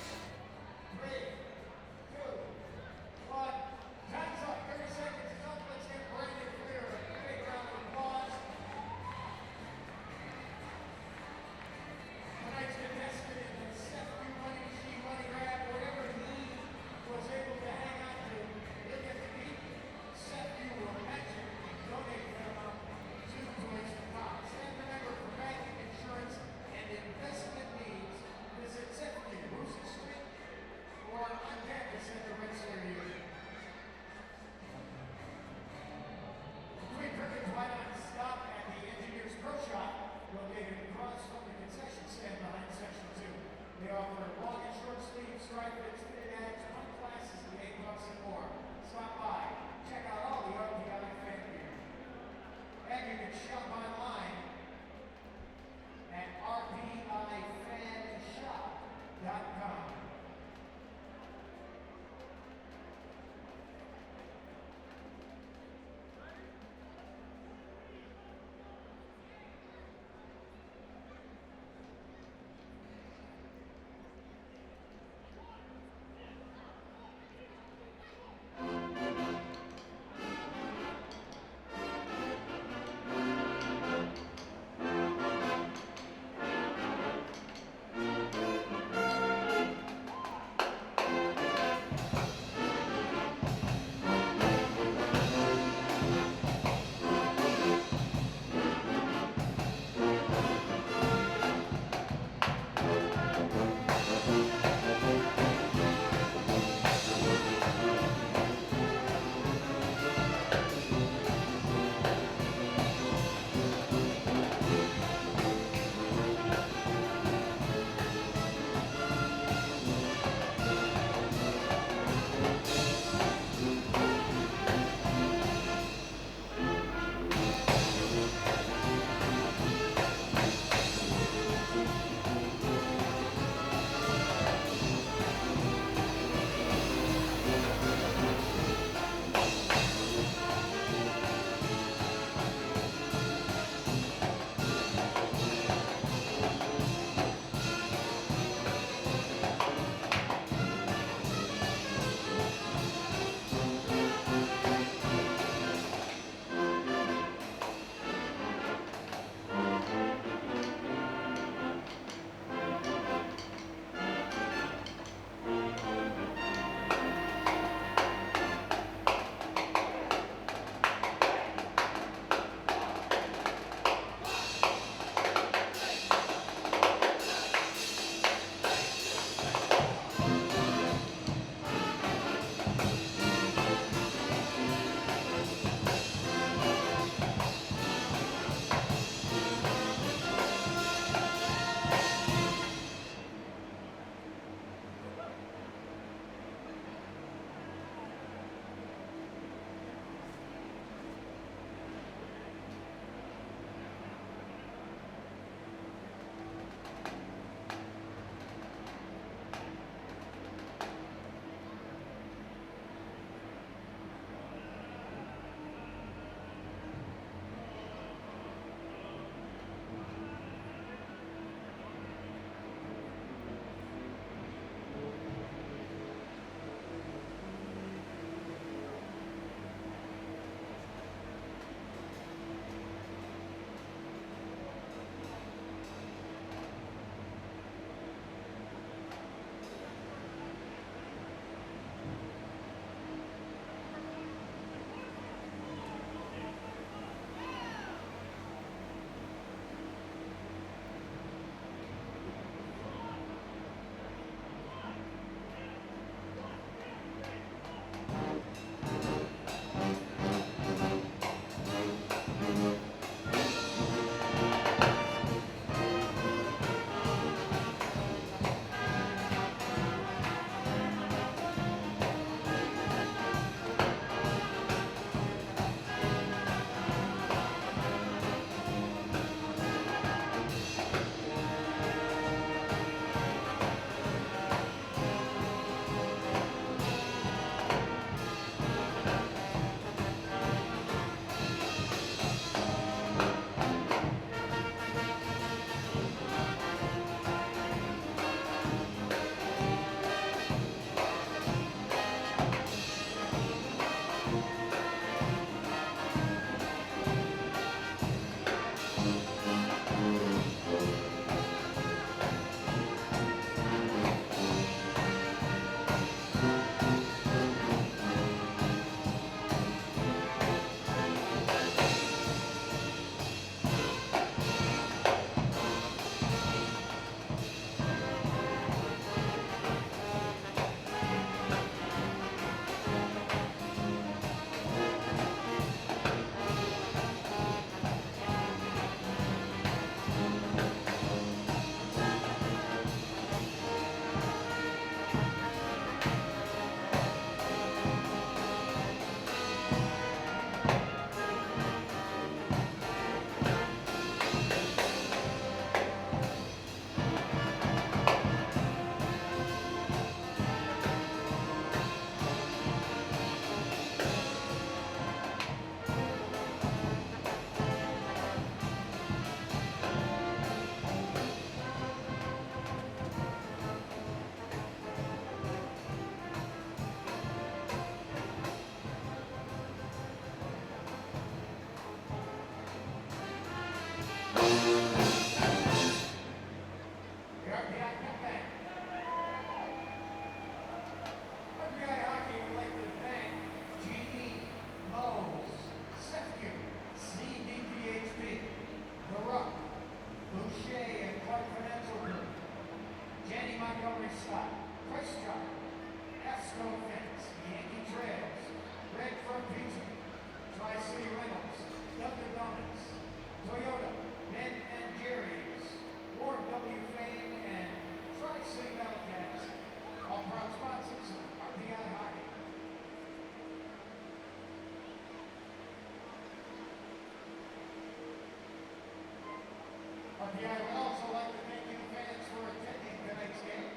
S3: RPI would also like to thank you fans for attending tonight's game.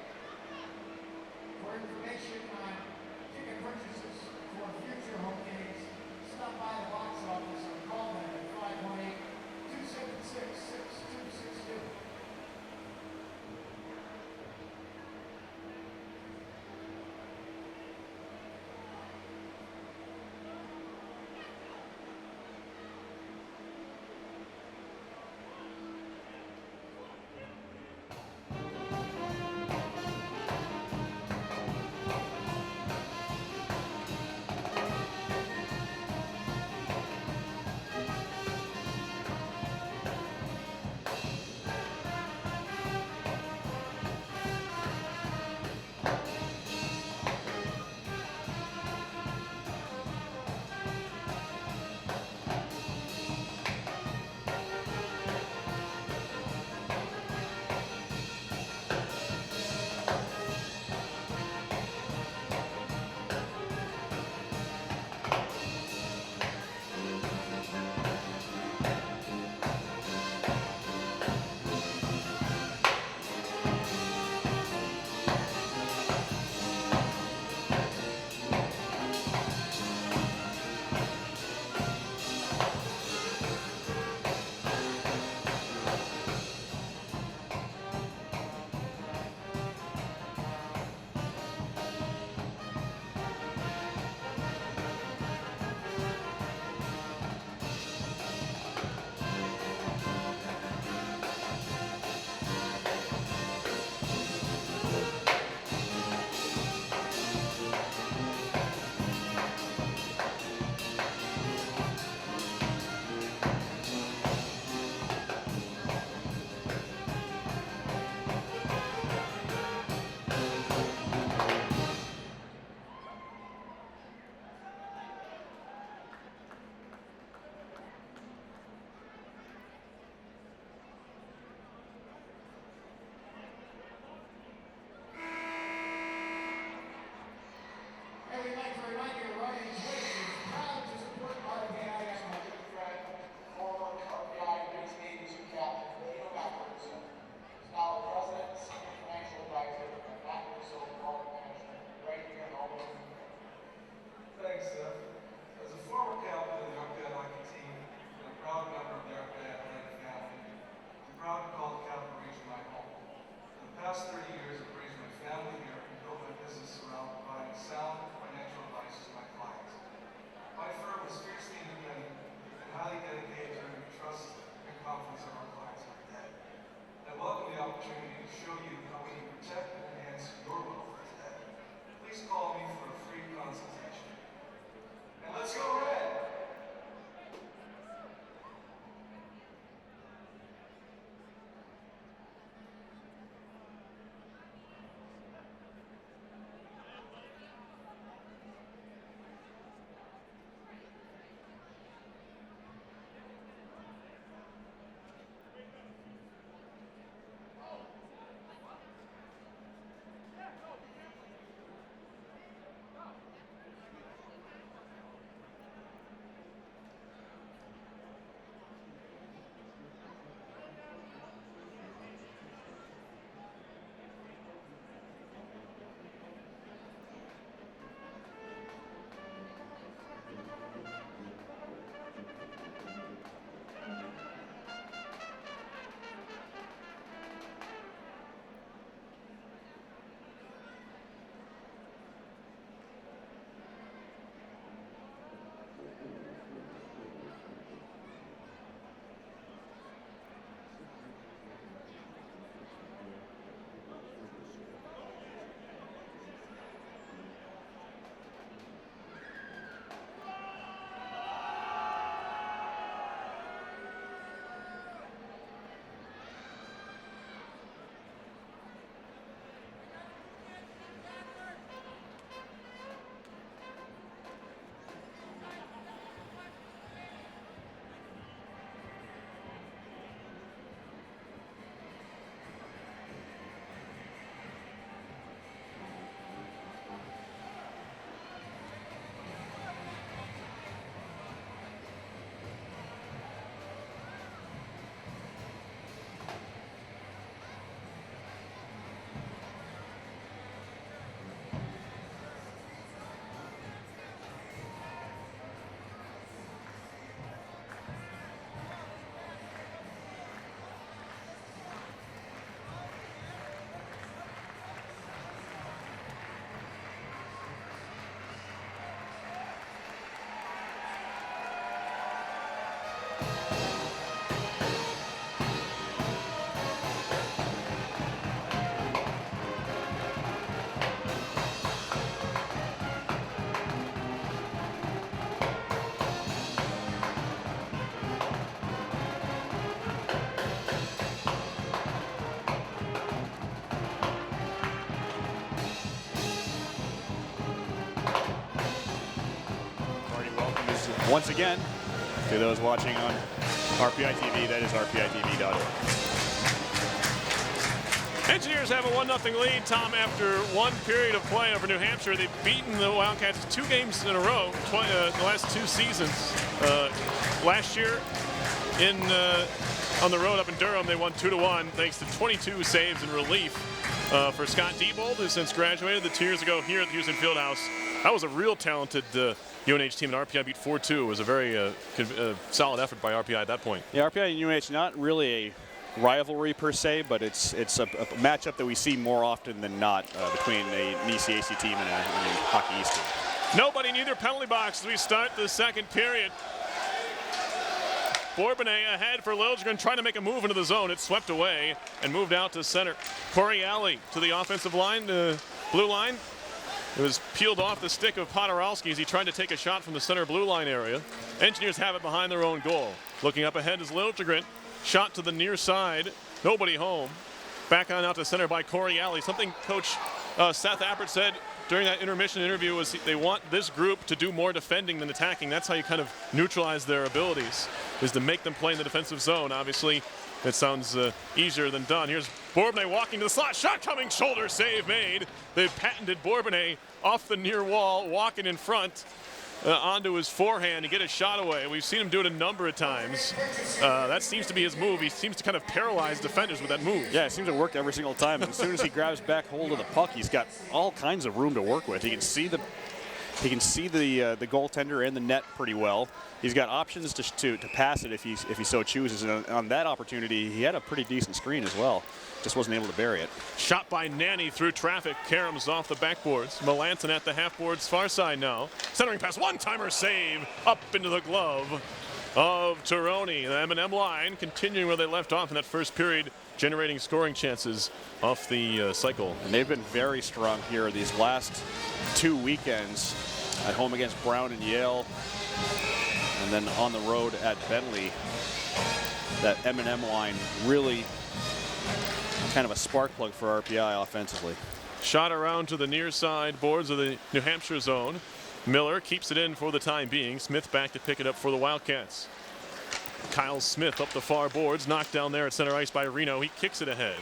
S3: For information on ticket purchases for future home games, stop by the box office or call them at 518-276-6262.
S1: Once again, to those watching on RPI TV, that is rpitv.org.
S2: Engineers have a 1-0 lead, Tom, after one period of play over New Hampshire. They've beaten the Wildcats 2 games in a row, the last 2 seasons. Last year, on the road up in Durham, they won 2-1 thanks to 22 saves in relief for Scott Diebold, who since graduated 2 years ago here at the Houston Fieldhouse. That was a real talented UNH team, and RPI beat 4-2. It was a very solid effort by RPI at that point.
S1: Yeah, RPI and UNH, not really a rivalry per se, but it's a matchup that we see more often than not between an ECAC team and a Hockey East team.
S2: Nobody in either penalty box as we start the second period. Bourbonnais ahead for Liljegren, trying to make a move into the zone. It's swept away and moved out to center. Corey Alley to the offensive line, blue line. It was peeled off the stick of Podorowski as he tried to take a shot from the center blue line area. Engineers have it behind their own goal. Looking up ahead is Liljegren. Shot to the near side. Nobody home. Back on out to center by Corey Alley. Something Coach Seth Appert said during that intermission interview was they want this group to do more defending than attacking. That's how you kind of neutralize their abilities, is to make them play in the defensive zone. Obviously, it sounds easier than done. Here's Bourbonnais walking to the slot. Shot coming, shoulder save made. They've patented Bourbonnais off the near wall, walking in front onto his forehand to get a shot away. We've seen him do it a number of times. That seems to be his move. He seems to kind of paralyze defenders with that move.
S1: Yeah, it seems to work every single time. And as soon as he grabs back hold of the puck, he's got all kinds of room to work with. He can see the goaltender and the net pretty well. He's got options to pass it if he so chooses. And on that opportunity, he had a pretty decent screen as well. Just wasn't able to bury it.
S2: Shot by Nanny through traffic. Karams off the backboards. Melanson at the half-boards far side now. Centering pass, one-timer save up into the glove of Tironi. The M&M line continuing where they left off in that first period, generating scoring chances off the cycle.
S1: And they've been very strong here these last 2 weekends, at home against Brown and Yale, and then on the road at Bentley. That M&M line really kind of a spark plug for RPI offensively.
S2: Shot around to the near side boards of the New Hampshire zone. Miller keeps it in for the time being. Smith back to pick it up for the Wildcats. Kyle Smith up the far boards, knocked down there at center ice by Reno. He kicks it ahead.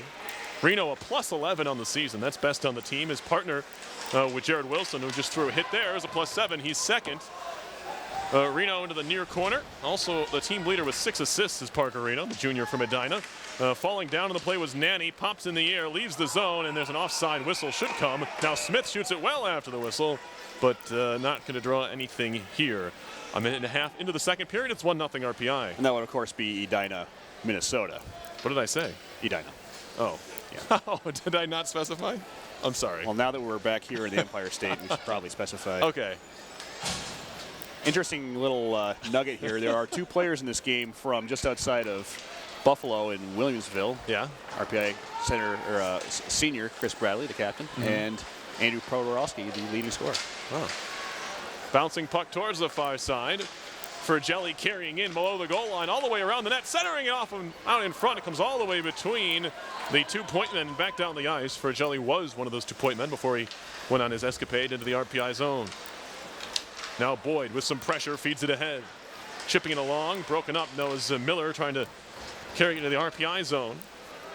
S2: Reno a +11 on the season. That's best on the team. His partner with Jared Wilson, who just threw a hit there, is a +7. He's second. Reno into the near corner. Also the team leader with 6 assists is Parker Reno, the junior from Edina. Falling down on the play was Nanny. Pops in the air, leaves the zone, and there's an offside whistle should come. Now Smith shoots it well after the whistle, but not going to draw anything here. A minute and a half into the second period, it's 1-0 RPI.
S1: And that would, of course, be Edina, Minnesota.
S2: What did I say?
S1: Edina.
S2: Oh.
S1: Yeah.
S2: Oh, did I not specify? I'm sorry.
S1: Well, now that we're back here in the Empire State, we should probably specify.
S2: Okay.
S1: Interesting little nugget here. There are 2 players in this game from just outside of Buffalo and Williamsville.
S2: Yeah.
S1: RPI center or senior Chris Bradley, the captain, and Andrew Podorowski, the leading scorer.
S2: Oh. Bouncing puck towards the far side. For Jelly carrying in below the goal line, all the way around the net, centering it off and out in front. It comes all the way between the 2-point men and back down the ice. For Jelly was one of those 2-point men before he went on his escapade into the RPI zone. Now Boyd with some pressure feeds it ahead. Chipping it along, broken up. Knows Miller trying to carry it into the RPI zone.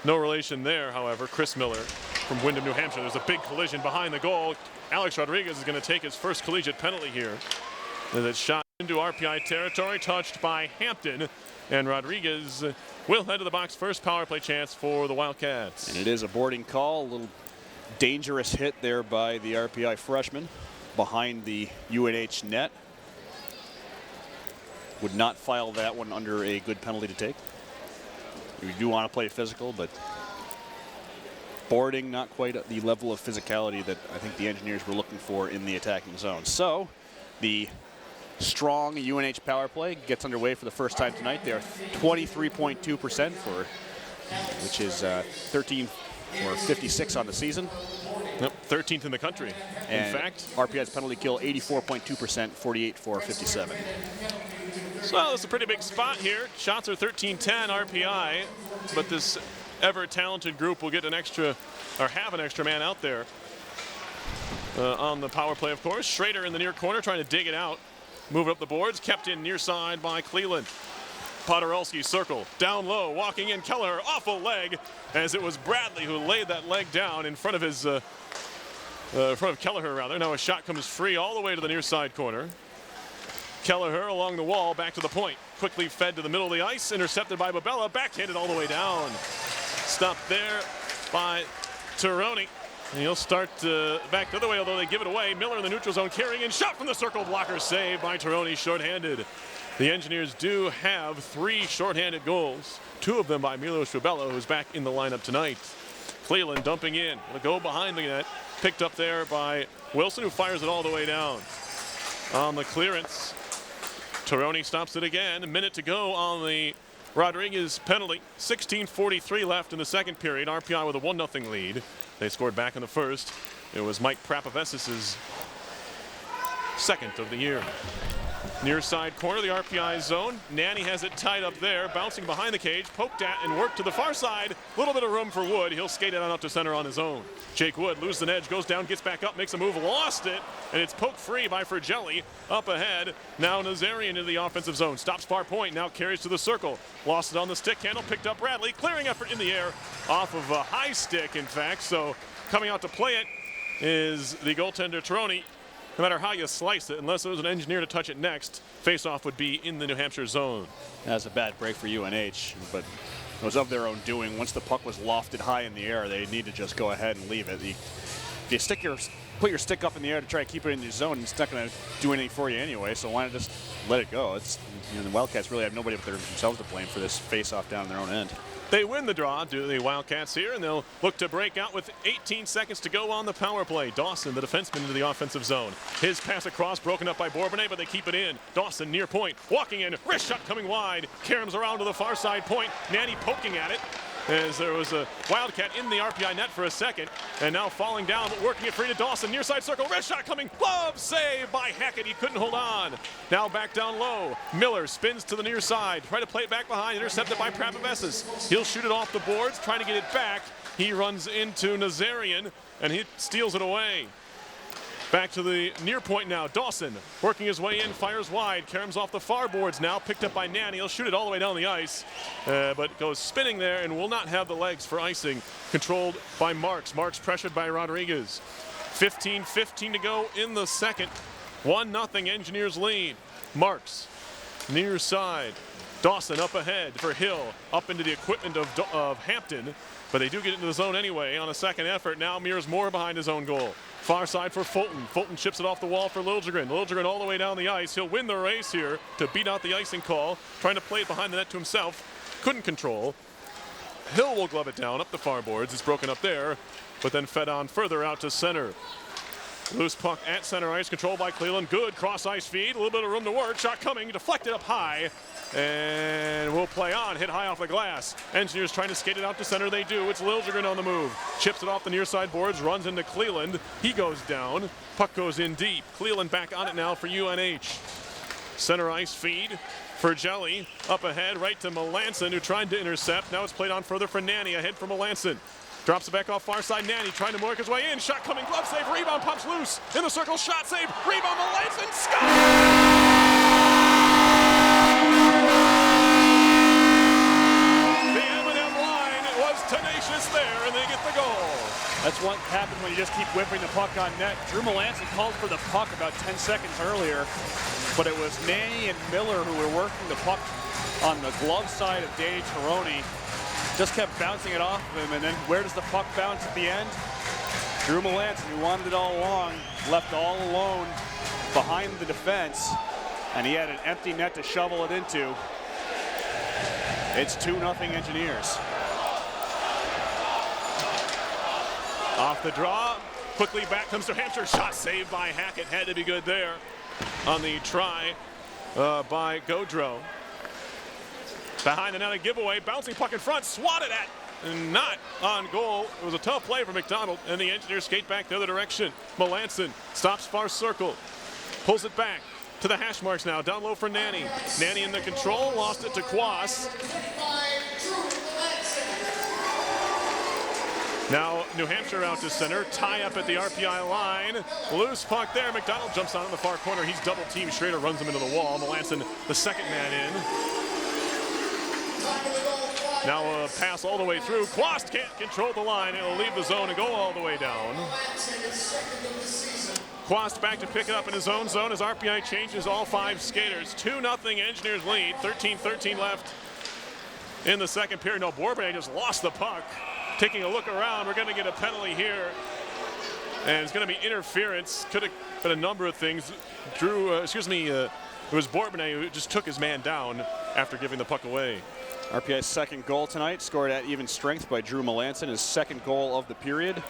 S2: No relation there, however. Chris Miller from Windham, New Hampshire. There's a big collision behind the goal. Alex Rodriguez is going to take his first collegiate penalty here. And it's shot into RPI territory, touched by Hampton. And Rodriguez will head to the box. First power play chance for the Wildcats.
S1: And it is a boarding call. A little dangerous hit there by the RPI freshman behind the UNH net. Would not file that one under a good penalty to take. You do want to play physical, but boarding not quite at the level of physicality that I think the Engineers were looking for in the attacking zone. So the strong UNH power play gets underway for the first time tonight. They are 23.2% for, which is 13 or 56 on the season.
S2: Yep, 13th in the country.
S1: And
S2: in fact,
S1: RPI's penalty kill 84.2%, 48 for 57.
S2: So it's a pretty big spot here. Shots are 13-10 RPI, but this ever-talented group will get an extra, or have an extra man out there on the power play, of course. Schrader in the near corner trying to dig it out. Move it up the boards, kept in near side by Cleland. Podorowski circle, down low, walking in Kelleher, awful leg, as it was Bradley who laid that leg down in front of his, in front of Kelleher rather. Now a shot comes free all the way to the near side corner. Kelleher along the wall, back to the point. Quickly fed to the middle of the ice, intercepted by Bobella, backhanded all the way down. Stopped there by Tironi. And he'll start back the other way, although they give it away. Miller in the neutral zone carrying in, shot from the circle, blocker saved by Tironi, shorthanded. The Engineers do have 3 shorthanded goals, 2 of them by Milos Fubello, who's back in the lineup tonight. Cleland dumping in, will go behind the net, picked up there by Wilson, who fires it all the way down. On the clearance, Tironi stops it again. A minute to go on the Rodriguez penalty. 16:43 left in the second period. RPI with a 1-0 lead. They scored back in the first. It was Mike Prapavesis's second of the year. Near side corner, the RPI zone. Nanny has it tied up there, bouncing behind the cage, poked at and worked to the far side. A little bit of room for Wood. He'll skate it on up to center on his own. Jake Wood loses an edge, goes down, gets back up, makes a move, lost it, and it's poked free by Fergelli. Up ahead, now Nazarian into the offensive zone. Stops far point, now carries to the circle. Lost it on the stick handle, picked up Bradley. Clearing effort in the air, off of a high stick, in fact. So coming out to play it is the goaltender Tironi. No matter how you slice it, unless it was an Engineer to touch it next, face-off would be in the New Hampshire zone.
S1: That's a bad break for UNH, but it was of their own doing. Once the puck was lofted high in the air, they need to just go ahead and leave it. If you put your stick up in the air to try to keep it in your zone, it's not going to do anything for you anyway, so why not just let it go? The Wildcats really have nobody but themselves to blame for this face-off down their own end.
S2: They win the draw, do the Wildcats here, and they'll look to break out with 18 seconds to go on the power play. Dawson, the defenseman, into the offensive zone. His pass across, broken up by Bourbonnais, but they keep it in. Dawson near point, walking in, wrist shot coming wide. Karam's around to the far side point. Nanny poking at it, as there was a Wildcat in the RPI net for a second, and now falling down, but working it free to Dawson. Near side circle, wrist shot coming, glove save by Hackett. He couldn't hold on. Now back down low. Miller spins to the near side, try to play it back behind, intercepted by Prapavesis. He'll shoot it off the boards, trying to get it back. He runs into Nazarian, and he steals it away. Back to the near point now. Dawson working his way in, fires wide. Karam's off the far boards now, picked up by Nanny. He'll shoot it all the way down the ice, but goes spinning there and will not have the legs for icing. Controlled by Marks. Marks pressured by Rodriguez. 15:15 to go in the second. 1-0 Engineers lead. Marks near side. Dawson up ahead for Hill, up into the equipment of Hampton, but they do get into the zone anyway on a second effort. Now mirrors more behind his own goal. Far side for Fulton. Fulton chips it off the wall for Liljegren. Liljegren all the way down the ice. He'll win the race here to beat out the icing call. Trying to play it behind the net to himself. Couldn't control. Hill will glove it down up the far boards. It's broken up there, but then fed on further out to center. Loose puck at center ice, controlled by Cleland. Good cross ice feed, a little bit of room to work. Shot coming, deflected up high, and will play on, hit high off the glass. Engineers trying to skate it out to center, they do. It's Liljegren on the move. Chips it off the near side boards, runs into Cleland. He goes down, puck goes in deep. Cleland back on it now for UNH. Center ice feed for Jelly, up ahead, right to Melanson, who tried to intercept. Now it's played on further for Nanny, ahead for Melanson. Drops it back off far side. Nanny trying to work his way in. Shot coming, glove save, rebound, pops loose. In the circle, shot save, rebound, Melanson, score! The M&M line was tenacious there, and they get the goal.
S1: That's what happens when you just keep whipping the puck on net. Drew Melanson called for the puck about 10 seconds earlier, but it was Nanny and Miller who were working the puck on the glove side of Danny Tironi. Just kept bouncing it off of him, and then where does the puck bounce at the end? Drew Melanson, who wanted it all along, left all alone behind the defense, and he had an empty net to shovel it into. It's 2-0 Engineers.
S2: Off the draw, quickly back comes to Hampshire. Shot saved by Hackett, had to be good there on the try by Gaudreau. Behind the net, a giveaway, bouncing puck in front, swatted at, and not on goal. It was a tough play for McDonald, and the Engineers skate back the other direction. Melanson stops far circle, pulls it back to the hash marks now, down low for Nanny. Nanny in the control, lost it to Quas. Now New Hampshire out to center, tie up at the RPI line. Loose puck there. McDonald jumps on in the far corner. He's double teamed. Schrader runs him into the wall. Melanson, the second man in. Now a pass all the way through. Quast can't control the line. It'll leave the zone and go all the way down. Quast back to pick it up in his own zone as RPI changes all 5 skaters. 2-0 Engineers lead. 13-13 left in the second period. No, Bourbonnais just lost the puck. Taking a look around, we're going to get a penalty here. And it's going to be interference. Could have been a number of things. It was Bourbonnais who just took his man down after giving the puck away.
S1: RPI's second goal tonight, scored at even strength by Drew Melanson, his second goal of the period,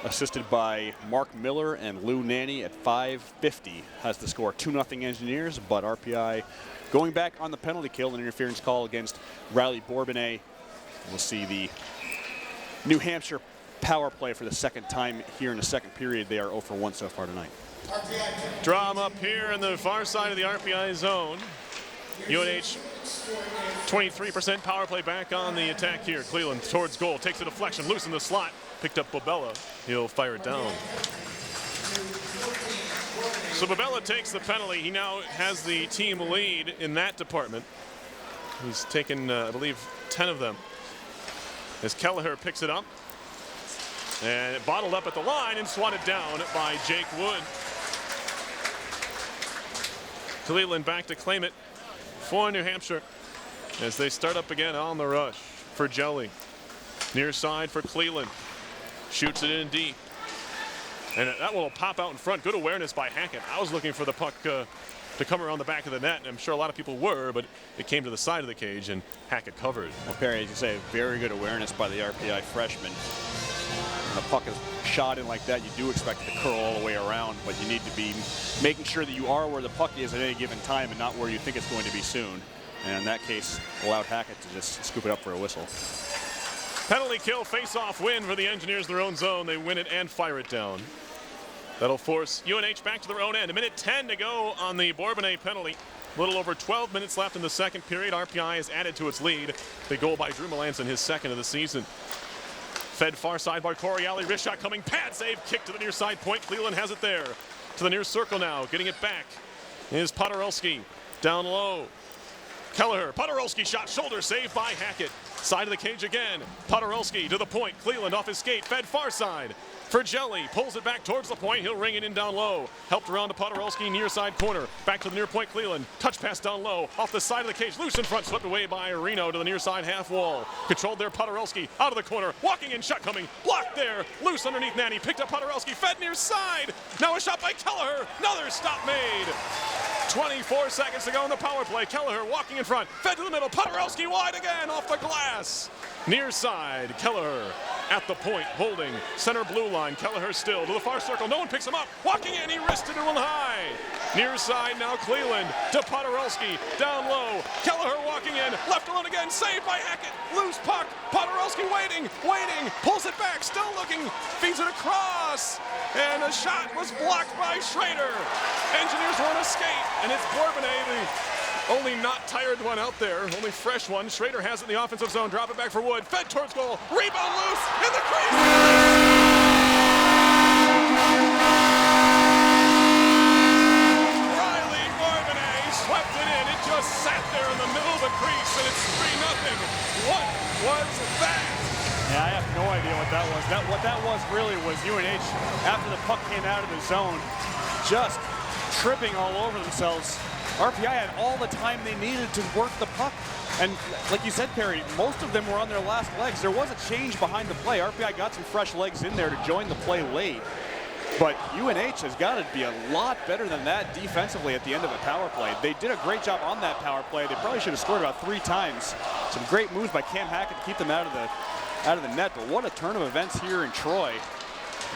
S1: assisted by Mark Miller and Lou Nanny at 5:50 has the score. 2-0 Engineers, but RPI going back on the penalty kill, an interference call against Riley Bourbonnais. We'll see the New Hampshire power play for the second time here in the second period. They are 0 for 1 so far tonight.
S2: Draw up here in the far side of the RPI zone. UNH 23% power play back on the attack here. Cleland towards goal, takes a deflection, loose in the slot, picked up Bobella. He'll fire it down. So Bobella takes the penalty. He now has the team lead in that department. He's taken, I believe, 10 of them. As Kelleher picks it up. And it bottled up at the line and swatted down by Jake Wood. Cleveland back to claim it for New Hampshire as they start up again on the rush for Jelly. Near side for Cleveland. Shoots it in deep. And that will pop out in front. Good awareness by Hackett. I was looking for the puck to come around the back of the net, and I'm sure a lot of people were, but it came to the side of the cage, and Hackett covered.
S1: Well, Perry, as you say, very good awareness by the RPI freshman. When the puck is shot in like that, you do expect it to curl all the way around, but you need to be making sure that you are where the puck is at any given time and not where you think it's going to be soon. And in that case, allowed Hackett to just scoop it up for a whistle.
S2: Penalty kill, face-off win for the Engineers in their own zone. They win it and fire it down. That'll force UNH back to their own end. 1:10 to go on the Bourbonnais penalty. A little over 12 minutes left in the second period. RPI has added to its lead. The goal by Drew Melanson, his second of the season. Fed far side by Coriali. Wrist shot coming. Pad save. Kick to the near side point. Cleveland has it there. To the near circle now. Getting it back is Podorowski. Down low. Kelleher. Podorowski shot. Shoulder save by Hackett. Side of the cage again. Podorowski to the point. Cleveland off his skate. Fed far side for Jelly. Pulls it back towards the point. He'll ring it in down low. Helped around to Podorowski near side corner. Back to the near point. Cleveland. Touch pass down low. Off the side of the cage. Loose in front. Swept away by Reno to the near side half wall. Controlled there. Podorowski out of the corner. Walking in. Shot coming. Blocked there. Loose underneath Nanny. Picked up Podorowski. Fed near side. Now a shot by Kelleher. Another stop made. 24 seconds to go in the power play. Kelleher walking in front. Fed to the middle. Podorowski wide again off the glass. Near side. Kelleher at the point. Holding. Center blue line. Kelleher still to the far circle. No one picks him up. Walking in. He wristed it one high. Near side now Cleveland to Podorowski. Down low. Kelleher walking in. Left alone again. Saved by Hackett. Loose puck. Podorowski waiting. Pulls it back. Still looking. Feeds it across. And a shot was blocked by Schrader. Engineers want to skate. And it's Bourbonnais, the only not tired one out there. Only fresh one. Schrader has it in the offensive zone. Drop it back for Wood. Fed towards goal. Rebound loose in the crease. Riley Bourbonnais swept it in. It just sat there in the middle of the crease, and it's 3-0. What was that?
S1: Yeah, I have no idea what that was. What that was really was UNH, after the puck came out of the zone, just tripping all over themselves. RPI had all the time they needed to work the puck. And like you said, Perry, most of them were on their last legs. There was a change behind the play. RPI got some fresh legs in there to join the play late. But UNH has got to be a lot better than that defensively at the end of a power play. They did a great job on that power play. They probably should have scored about 3 times. Some great moves by Cam Hackett to keep them out of the net. But what a turn of events here in Troy.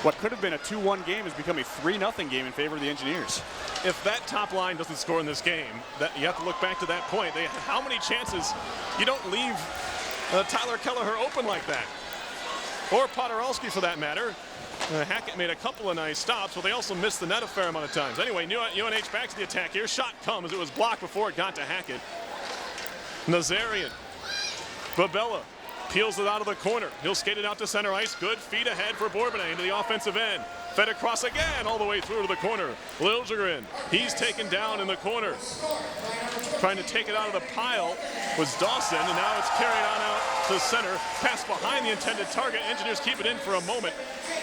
S1: What could have been a 2-1 game has become a 3-0 game in favor of the Engineers.
S2: If that top line doesn't score in this game, you have to look back to that point. They had how many chances? You don't leave Tyler Kelleher open like that. Or Podorowski for that matter. Hackett made a couple of nice stops, but they also missed the net a fair amount of times. Anyway, UNH back to the attack here. Shot comes. It was blocked before it got to Hackett. Nazarian. Bobella peels it out of the corner. He'll skate it out to center ice. Good feet ahead for Bourbonnais into the offensive end. Fed across again, all the way through to the corner. Liljegren, he's taken down in the corner. Trying to take it out of the pile was Dawson, and now it's carried on out to center. Pass behind the intended target. Engineers keep it in for a moment.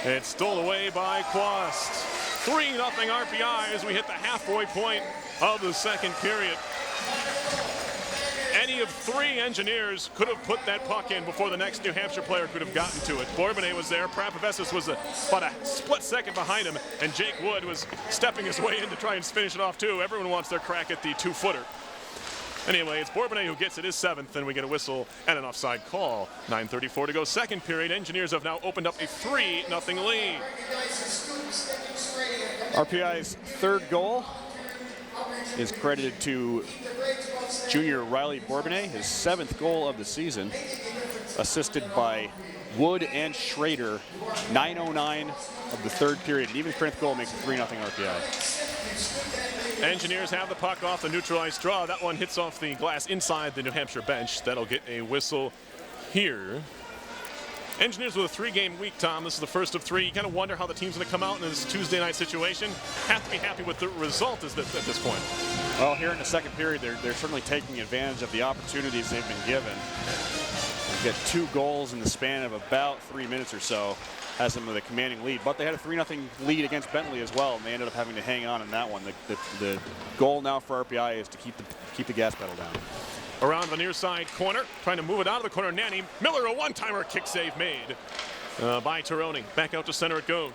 S2: It's stolen away by Quast. 3-0 RPI as we hit the halfway point of the second period. Any of 3 Engineers could have put that puck in before the next New Hampshire player could have gotten to it. Bourbonnais was there. Prapavesis was about a split second behind him, and Jake Wood was stepping his way in to try and finish it off too. Everyone wants their crack at the 2-footer. Anyway, it's Bourbonnais who gets it, his 7th, and we get a whistle and an offside call. 9:34 to go, second period. Engineers have now opened up a 3-0 lead.
S1: RPI's third goal is credited to junior Riley Bourbonnais, his 7th goal of the season, assisted by Wood and Schrader. 9:09 of the third period. An even strength goal makes it 3-0 RPI.
S2: Engineers have the puck off the neutralized draw. That one hits off the glass inside the New Hampshire bench. That'll get a whistle here. Engineers with a 3-game week, Tom. This is the first of 3. You kind of wonder how the team's going to come out in this Tuesday night situation. Have to be happy with the result at this point.
S1: Well, here in the second period, they're certainly taking advantage of the opportunities they've been given. They get 2 goals in the span of about 3 minutes or so. Has them with a commanding lead, but they had a 3-0 lead against Bentley as well, and they ended up having to hang on in that one. The goal now for RPI is to keep the gas pedal down.
S2: Around the near side corner, trying to move it out of the corner. Nanny Miller, a one-timer kick save made by Tironi. Back out to center it goes.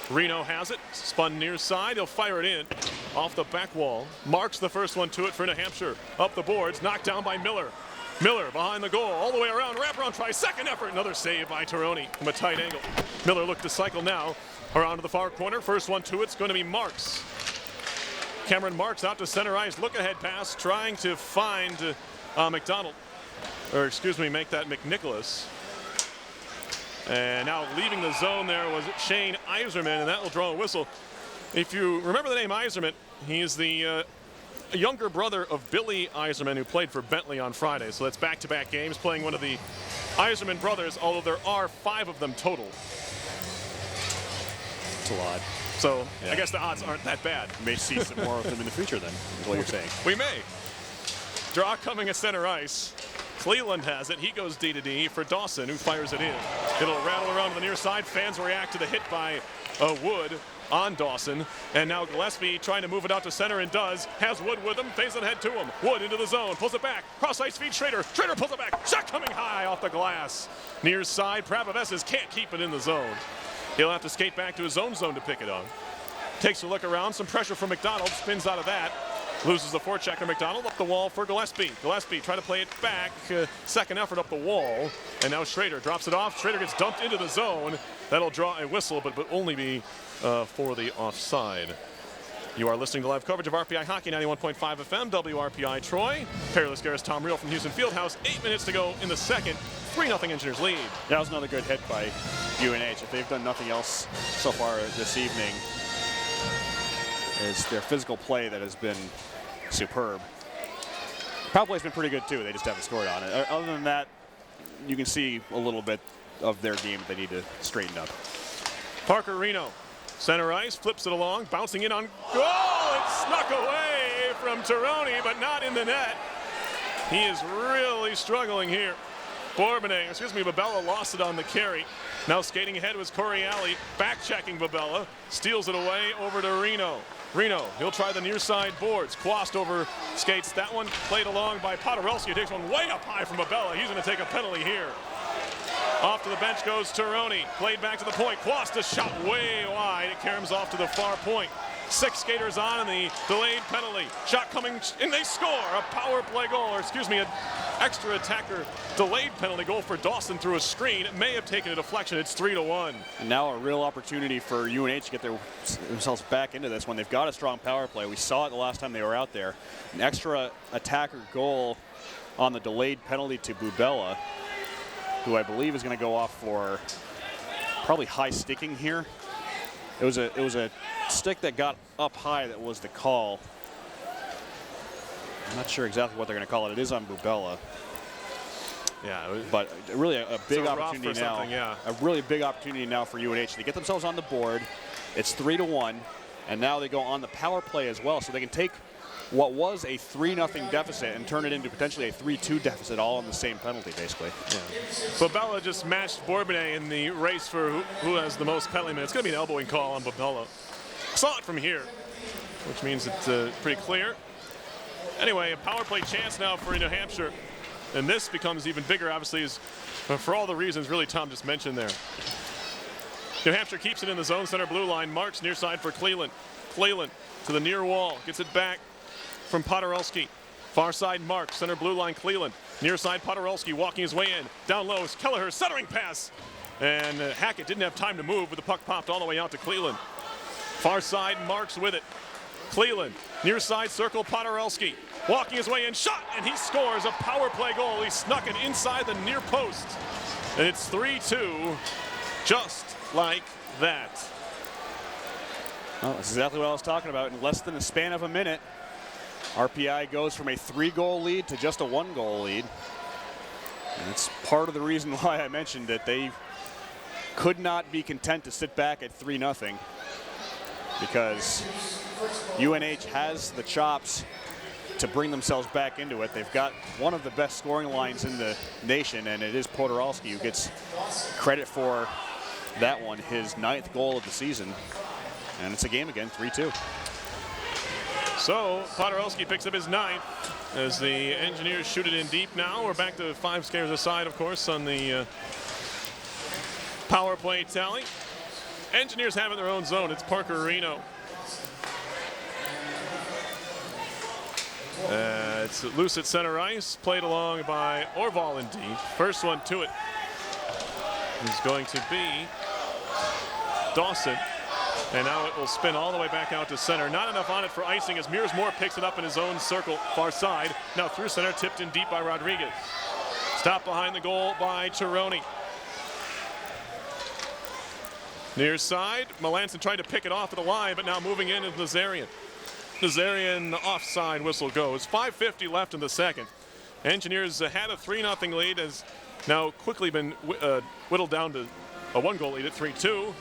S2: Reno has it, spun near side. He'll fire it in off the back wall. Marks the first one to it for New Hampshire. Up the boards, knocked down by Miller. Miller behind the goal, all the way around, wraparound try, second effort, another save by Tironi from a tight angle. Miller looked to cycle now, around to the far corner, first one to it's going to be Marks. Cameron Marks out to center ice, look ahead pass, trying to find McDonald, or excuse me, make that McNicholas. And now leaving the zone there was Shane Iserman, and that will draw a whistle. If you remember the name Iserman, he is the a younger brother of Billy Iserman, who played for Bentley on Friday. So that's back-to-back games, playing one of the Iserman brothers, although there are 5 of them total.
S1: It's a lot.
S2: So yeah. I guess the odds aren't that bad.
S1: We may see some more of them in the future then, is what you're saying.
S2: We may. Draw coming at center ice. Cleveland has it. He goes D to D for Dawson, who fires it in. It'll rattle around to the near side. Fans react to the hit by Wood on Dawson, and now Gillespie trying to move it out to center, and does. Has Wood with him, face it head to him. Wood into the zone, pulls it back, cross ice feed Schrader. Schrader pulls it back, shot coming high off the glass. Near side, Prapavesis can't keep it in the zone. He'll have to skate back to his own zone to pick it up. Takes a look around, some pressure from McDonald, spins out of that. Loses the forechecker. McDonald up the wall for Gillespie. Gillespie trying to play it back. Second effort up the wall. And now Schrader drops it off. Schrader gets dumped into the zone. That'll draw a whistle, but only be for the offside. You are listening to live coverage of RPI Hockey, 91.5 FM, WRPI Troy. Perry Lascaris, Tom Reel from Houston Fieldhouse. 8 minutes to go in the second. 3-0 Engineers lead.
S1: That was another good hit by UNH. If they've done nothing else so far this evening, it's their physical play that has been superb. Power play's been pretty good too. They just haven't scored on it. Other than that, you can see a little bit of their game they need to straighten up.
S2: Parker Reno, center ice, flips it along, bouncing in on goal. It snuck away from Tironi, but not in the net. He is really struggling here. Babella lost it on the carry. Now skating ahead was Coriali, back-checking Babella, steals it away over to Reno. Reno, he'll try the near side boards. Quast over skates that one, played along by Podorelski, takes one way up high from Babella. He's going to take a penalty here. Off to the bench goes Tironi, played back to the point. Quast a shot way wide. It caroms off to the far point. 6 skaters on, and the delayed penalty. Shot coming, and they score a power play goal, or excuse me, an extra attacker delayed penalty goal for Dawson through a screen. It may have taken a deflection. It's 3-1.
S1: And now a real opportunity for UNH to get themselves back into this one. They've got a strong power play. We saw it the last time they were out there. An extra attacker goal on the delayed penalty to Bubella, who I believe is going to go off for probably high sticking here. It was a stick that got up high that was the call. I'm not sure exactly what they're going to call it. It is on Bubella.
S2: Yeah.
S1: But really a big opportunity now.
S2: Yeah.
S1: A really big opportunity now for UNH. They get themselves on the board. It's 3-1, and now they go on the power play as well, so they can take what was a 3-0 deficit and turn it into potentially a 3-2 deficit, all on the same penalty, basically.
S2: Yeah. Babella just matched Bourbonnais in the race for who has the most penalty minutes. It's going to be an elbowing call on Babella. Saw it from here, which means it's pretty clear. Anyway, a power play chance now for New Hampshire. And this becomes even bigger, obviously, for all the reasons really Tom just mentioned there. New Hampshire keeps it in the zone center blue line. Marks near side for Cleland. Cleland to the near wall. Gets it back from Podorowski. Far side Marks, center blue line Cleland. Near side Podorowski walking his way in. Down low is Kelleher, centering pass. And Hackett didn't have time to move, but the puck popped all the way out to Cleland. Far side Marks with it. Cleland, near side circle Podorowski. Walking his way in, shot, and he scores a power play goal. He snuck it inside the near post. And it's 3-2, just like that.
S1: Well, that's exactly what I was talking about. In less than a span of a minute, RPI goes from a 3-goal lead to just a 1-goal lead. And it's part of the reason why I mentioned that they could not be content to sit back at 3-0, because UNH has the chops to bring themselves back into it. They've got one of the best scoring lines in the nation, and it is Podorowski who gets credit for that one, his 9th goal of the season. And it's a game again, 3-2.
S2: So Podorowski picks up his 9th as the Engineers shoot it in deep now. We're back to 5 scares aside, of course, on the power play tally. Engineers have it in their own zone. It's Parker Reno. It's loose at center ice, played along by Orval indeed. First one to it is going to be Dawson. And now it will spin all the way back out to center. Not enough on it for icing as Mearsmore picks it up in his own circle, far side. Now through center, tipped in deep by Rodriguez. Stopped behind the goal by Tironi. Near side, Melanson tried to pick it off at the line, but now moving in is Nazarian. Nazarian offside whistle goes. 5:50 left in the second. Engineers had a 3-0 lead, has now quickly been whittled down to a 1-goal lead at 3-2.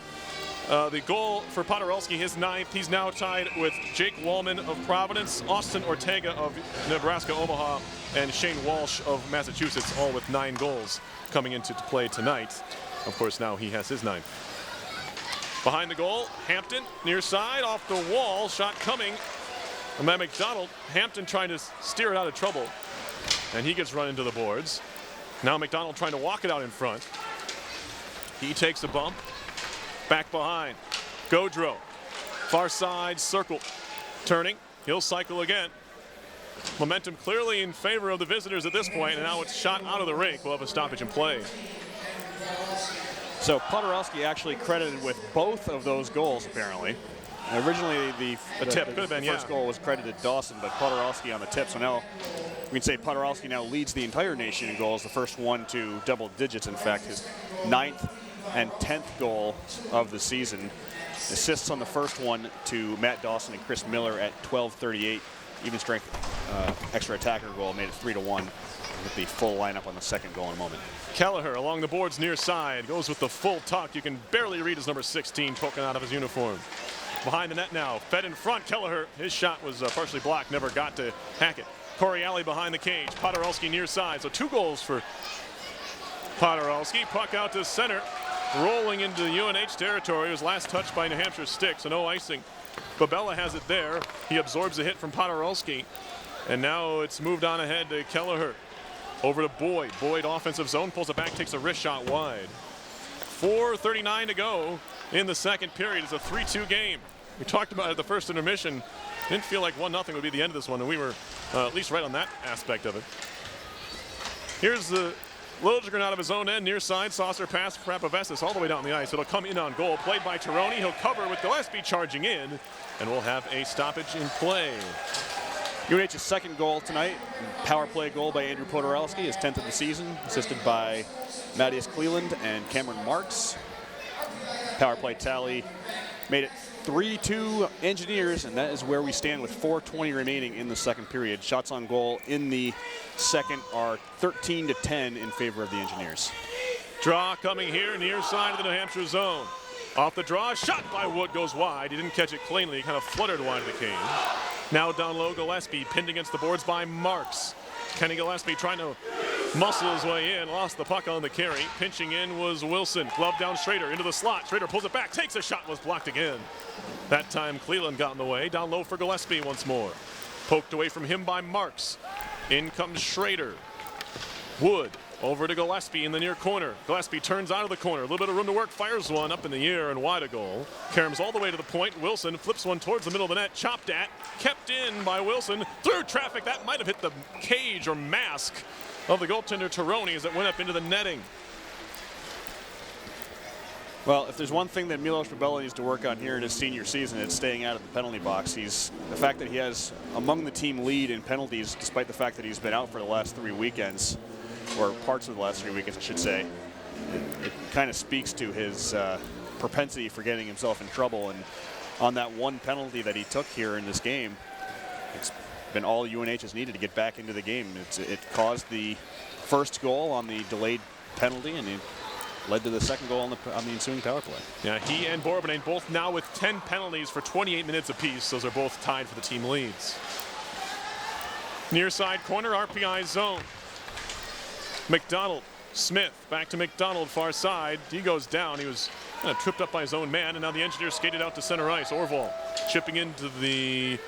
S2: The goal for Podorowski, his 9th. He's now tied with Jake Wallman of Providence, Austin Ortega of Nebraska Omaha, and Shane Walsh of Massachusetts, all with 9 goals coming into play tonight. Of course, now he has his 9th. Behind the goal, Hampton, near side, off the wall, shot coming from Matt McDonald. Hampton trying to steer it out of trouble, and he gets run into the boards. Now McDonald trying to walk it out in front. He takes a bump. Back behind, Gaudreau, far side circle, turning, he'll cycle again. Momentum clearly in favor of the visitors at this point, and now it's shot out of the rink. We'll have a stoppage in play.
S1: So Podorowski actually credited with both of those goals, apparently. Originally, the
S2: tip could have been,
S1: first goal was credited Dawson, but Podorowski on the tip. So now we can say Podorowski now leads the entire nation in goals, the first one to double digits, in fact, his 9th and 10th goal of the season. Assists on the first one to Matt Dawson and Chris Miller at 12:38. Even strength extra attacker goal made it 3-1. With the full lineup on the second goal in a moment.
S2: Kelleher along the boards near side, goes with the full tuck. You can barely read his number 16 poking out of his uniform. Behind the net now, fed in front, Kelleher, his shot was partially blocked, never got to Hackett. Correale behind the cage, Podorowski near side, so 2 goals for Podorowski. Puck out to center, rolling into UNH territory. It was last touched by New Hampshire's stick, so no icing. Babella has it there. He absorbs a hit from Podorowski, and now it's moved on ahead to Kelleher. Over to Boyd. Boyd offensive zone, pulls it back, takes a wrist shot wide. 4:39 to go in the second period. It's a 3-2 game. We talked about it at the first intermission. Didn't feel like 1-0 would be the end of this one, and we were at least right on that aspect of it. Here's the Liljegren out of his own end, near side, saucer pass for Apovesis all the way down the ice. It'll come in on goal, played by Tironi. He'll cover with Gillespie charging in, and we'll have a stoppage in play.
S1: UNH's second goal tonight, power play goal by Andrew Podorowski, his 10th of the season, assisted by Matthias Cleland and Cameron Marks. Power play tally Made it 3-2 Engineers, and that is where we stand with 4:20 remaining in the second period. Shots on goal in the second are 13-10 in favor of the Engineers.
S2: Draw coming here, near side of the New Hampshire zone. Off the draw, shot by Wood goes wide. He didn't catch it cleanly. He kind of fluttered wide of the cage. Now down low, Gillespie pinned against the boards by Marks. Kenny Gillespie trying to muscle his way in, lost the puck on the carry. Pinching in was Wilson. Glove down Schrader into the slot. Schrader pulls it back, takes a shot, was blocked again. That time Cleland got in the way. Down low for Gillespie once more. Poked away from him by Marks. In comes Schrader. Wood over to Gillespie in the near corner. Gillespie turns out of the corner. A little bit of room to work. Fires one up in the air and wide a goal. Caroms all the way to the point. Wilson flips one towards the middle of the net. Chopped at. Kept in by Wilson. Through traffic. That might have hit the cage or mask of the goaltender Tironi as it went up into the netting.
S1: Well, if there's one thing that Milos Bubella needs to work on here in his senior season, it's staying out of the penalty box. The fact that he has among the team lead in penalties, despite the fact that he's been out for the last 3 weekends, or parts of the last 3 weekends, I should say. It kind of speaks to his propensity for getting himself in trouble. And on that one penalty that he took here in this game, it's been all UNH has needed to get back into the game. It caused the first goal on the delayed penalty, and it led to the second goal on the ensuing power play.
S2: Yeah, he and Bourbonnais both now with 10 penalties for 28 minutes apiece. Those are both tied for the team leads. Near side corner, RPI zone. McDonald, Smith, back to McDonald, far side. He goes down. He was kind of tripped up by his own man, and now the Engineers skated out to center ice. Orval chipping into the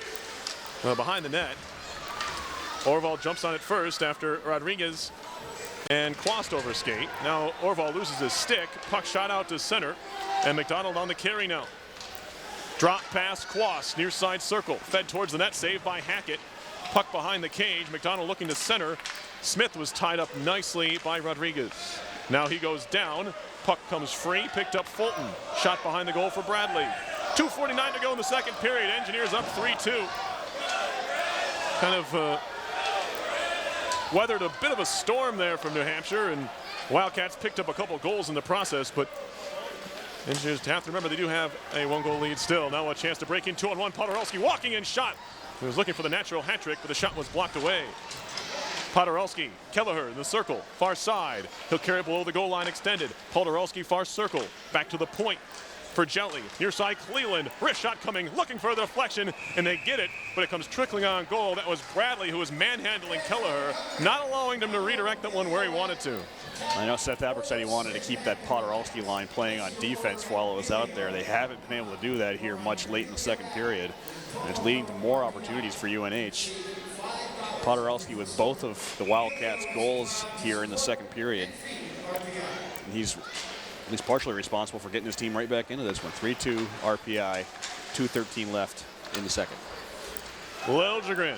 S2: behind the net. Orval jumps on it first after Rodriguez and Quast over skate. Now Orval loses his stick. Puck shot out to center, and McDonald on the carry now. Drop pass, Quast, near side circle. Fed towards the net, saved by Hackett. Puck behind the cage. McDonald looking to center. Smith was tied up nicely by Rodriguez. Now he goes down. Puck comes free, picked up Fulton. Shot behind the goal for Bradley. 2:49 to go in the second period. Engineers up 3-2. Kind of weathered a bit of a storm there from New Hampshire, and Wildcats picked up a couple goals in the process, but Engineers have to remember they do have a 1-goal lead still. Now a chance to break in 2-on-1. Podorowski walking in shot. He was looking for the natural hat trick, but the shot was blocked away. Podorowski, Kelleher in the circle, far side. He'll carry it below the goal line extended. Podorowski, far circle, back to the point for Jelly. Near side, Cleland, wrist shot coming, looking for the deflection, and they get it, but it comes trickling on goal. That was Bradley who was manhandling Kelleher, not allowing them to redirect that one where he wanted to.
S1: I know Seth Albert said he wanted to keep that Podorowski line playing on defense while it was out there. They haven't been able to do that here much late in the second period, and it's leading to more opportunities for UNH. Podorowski with both of the Wildcats' goals here in the second period. And he's at least partially responsible for getting his team right back into this one. 3-2 RPI, 2:13 left in the second.
S2: Liljegren,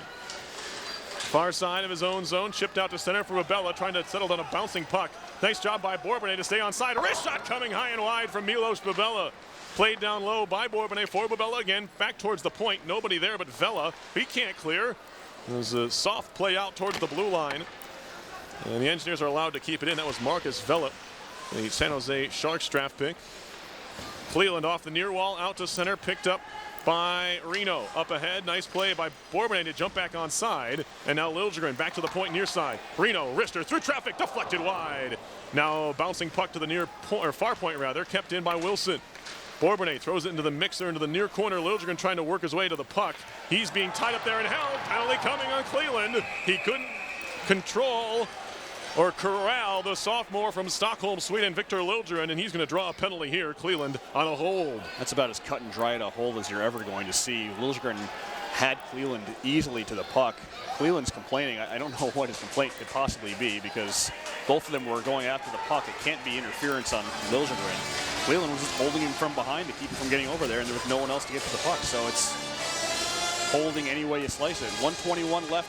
S2: far side of his own zone, chipped out to center for Bubella, trying to settle down a bouncing puck. Nice job by Bourbonnais to stay on side. Wrist shot coming high and wide from Milos Bubella. Played down low by Bourbonnais for Bubella again, back towards the point. Nobody there but Vela. He can't clear. There's a soft play out towards the blue line. And the Engineers are allowed to keep it in. That was Marcus Vela, the San Jose Sharks draft pick. Cleland off the near wall, out to center, picked up by Reno. Up ahead, nice play by Bourbonnais to jump back on side. And now Liljegren back to the point near side. Reno, wrister through traffic, deflected wide. Now bouncing puck to the near point, or far point rather, kept in by Wilson. Bourbonnais throws it into the mixer, into the near corner. Liljegren trying to work his way to the puck. He's being tied up there and held. Penalty coming on Cleland. He couldn't control or corral the sophomore from Stockholm, Sweden, Victor Liljegren, and he's going to draw a penalty here. Cleland on a hold.
S1: That's about as cut and dry a hold as you're ever going to see. Liljegren had Cleland easily to the puck. Cleland's complaining. I don't know what his complaint could possibly be, because both of them were going after the puck. It can't be interference on Liljegren. Cleland was just holding him from behind to keep him from getting over there, and there was no one else to get to the puck. So it's holding any way you slice it. 1:21 left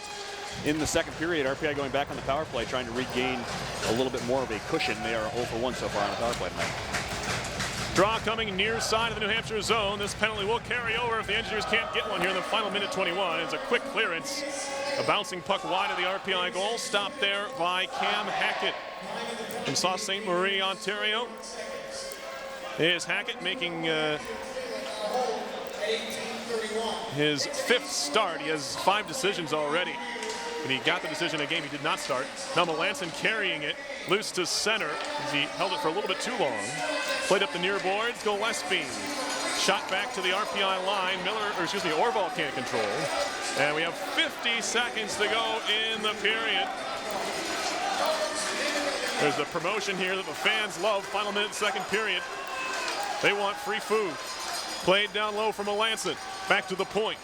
S1: in the second period. RPI going back on the power play, trying to regain a little bit more of a cushion. They are 0 for 1 so far on the power play tonight.
S2: Draw coming near side of the New Hampshire zone. This penalty will carry over if the Engineers can't get one here in the final minute 21. It's a quick clearance. A bouncing puck wide of the RPI goal. Stopped there by Cam Hackett from Sault Ste. Marie, Ontario. Here's Hackett making his 5th start. He has 5 decisions already. And he got the decision in a game he did not start. Now Melanson carrying it, loose to center as he held it for a little bit too long. Played up the near boards, Gillespie. Shot back to the RPI line. Orval can't control. And we have 50 seconds to go in the period. There's a promotion here that the fans love. Final minute, second period. They want free food. Played down low from Melanson. Back to the point.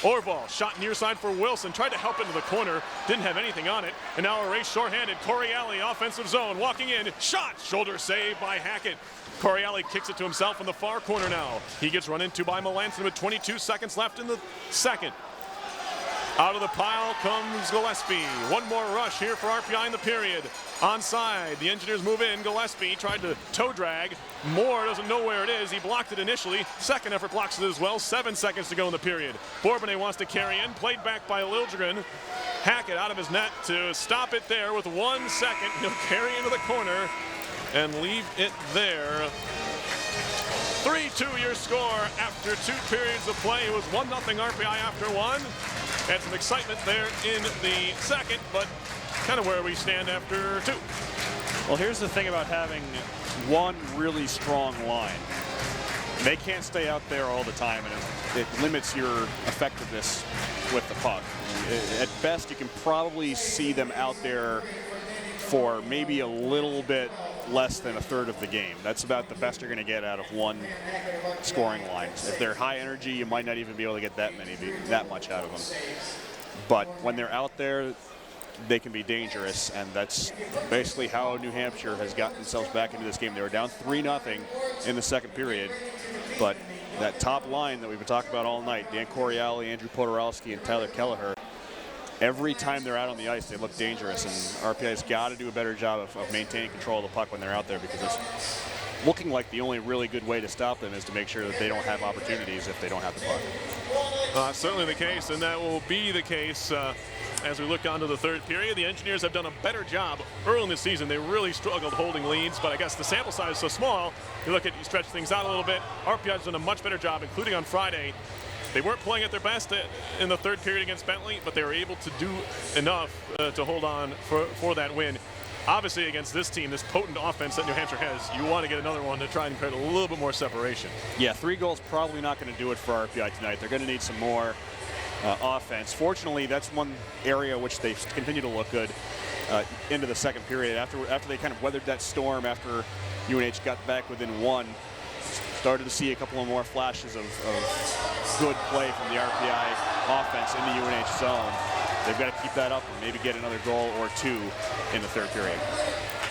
S2: Orval, shot near side for Wilson. Tried to help into the corner. Didn't have anything on it. And now a race shorthanded. Correale, offensive zone. Walking in. Shot. Shoulder save by Hackett. Correale kicks it to himself in the far corner now. He gets run into by Melanson with 22 seconds left in the second. Out of the pile comes Gillespie. One more rush here for RPI in the period. Onside, the Engineers move in. Gillespie tried to toe drag. Moore doesn't know where it is. He blocked it initially. Second effort blocks it as well. 7 seconds to go in the period. Bourbonnais wants to carry in. Played back by Liljegren. Hackett out of his net to stop it there with 1 second. He'll carry into the corner and leave it there. 3-2 your score after 2 periods of play. It was 1-0 RPI after 1. Had some excitement there in the second, but kind of where we stand after 2.
S1: Well, here's the thing about having one really strong line. They can't stay out there all the time, and it limits your effectiveness with the puck. At best, you can probably see them out there for maybe a little bit less than a third of the game. That's about the best you're going to get out of one scoring line. If they're high energy, you might not even be able to get that much out of them. But when they're out there, they can be dangerous, and that's basically how New Hampshire has gotten themselves back into this game. They were down 3-0 in the second period, but that top line that we've been talking about all night, Dan Correale, Andrew Podorowski, and Tyler Kelleher, every time they're out on the ice, they look dangerous, and RPI's got to do a better job of maintaining control of the puck when they're out there, because it's looking like the only really good way to stop them is to make sure that they don't have opportunities if they don't have the puck.
S2: Certainly the case, and that will be the case as we look on to the third period. The Engineers have done a better job early in the season. They really struggled holding leads, but I guess the sample size is so small. You stretch things out a little bit. RPI's done a much better job, including on Friday. They weren't playing at their best in the third period against Bentley, but they were able to do enough to hold on for that win. Obviously, against this team, this potent offense that New Hampshire has, you want to get another one to try and create a little bit more separation.
S1: Yeah, 3 goals probably not going to do it for RPI tonight. They're going to need some more offense. Fortunately, that's one area which they continue to look good into the second period. After they kind of weathered that storm, after UNH got back within 1, started to see a couple of more flashes of good play from the RPI offense in the UNH zone. They've got to keep that up and maybe get another goal or 2 in the third period.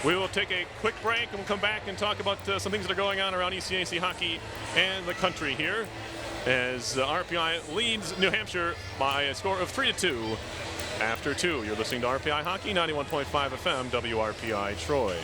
S2: We will take a quick break and we'll come back and talk about some things that are going on around ECAC hockey and the country here as RPI leads New Hampshire by a score of 3-2 after 2. You're listening to RPI Hockey, 91.5 FM, WRPI Troy.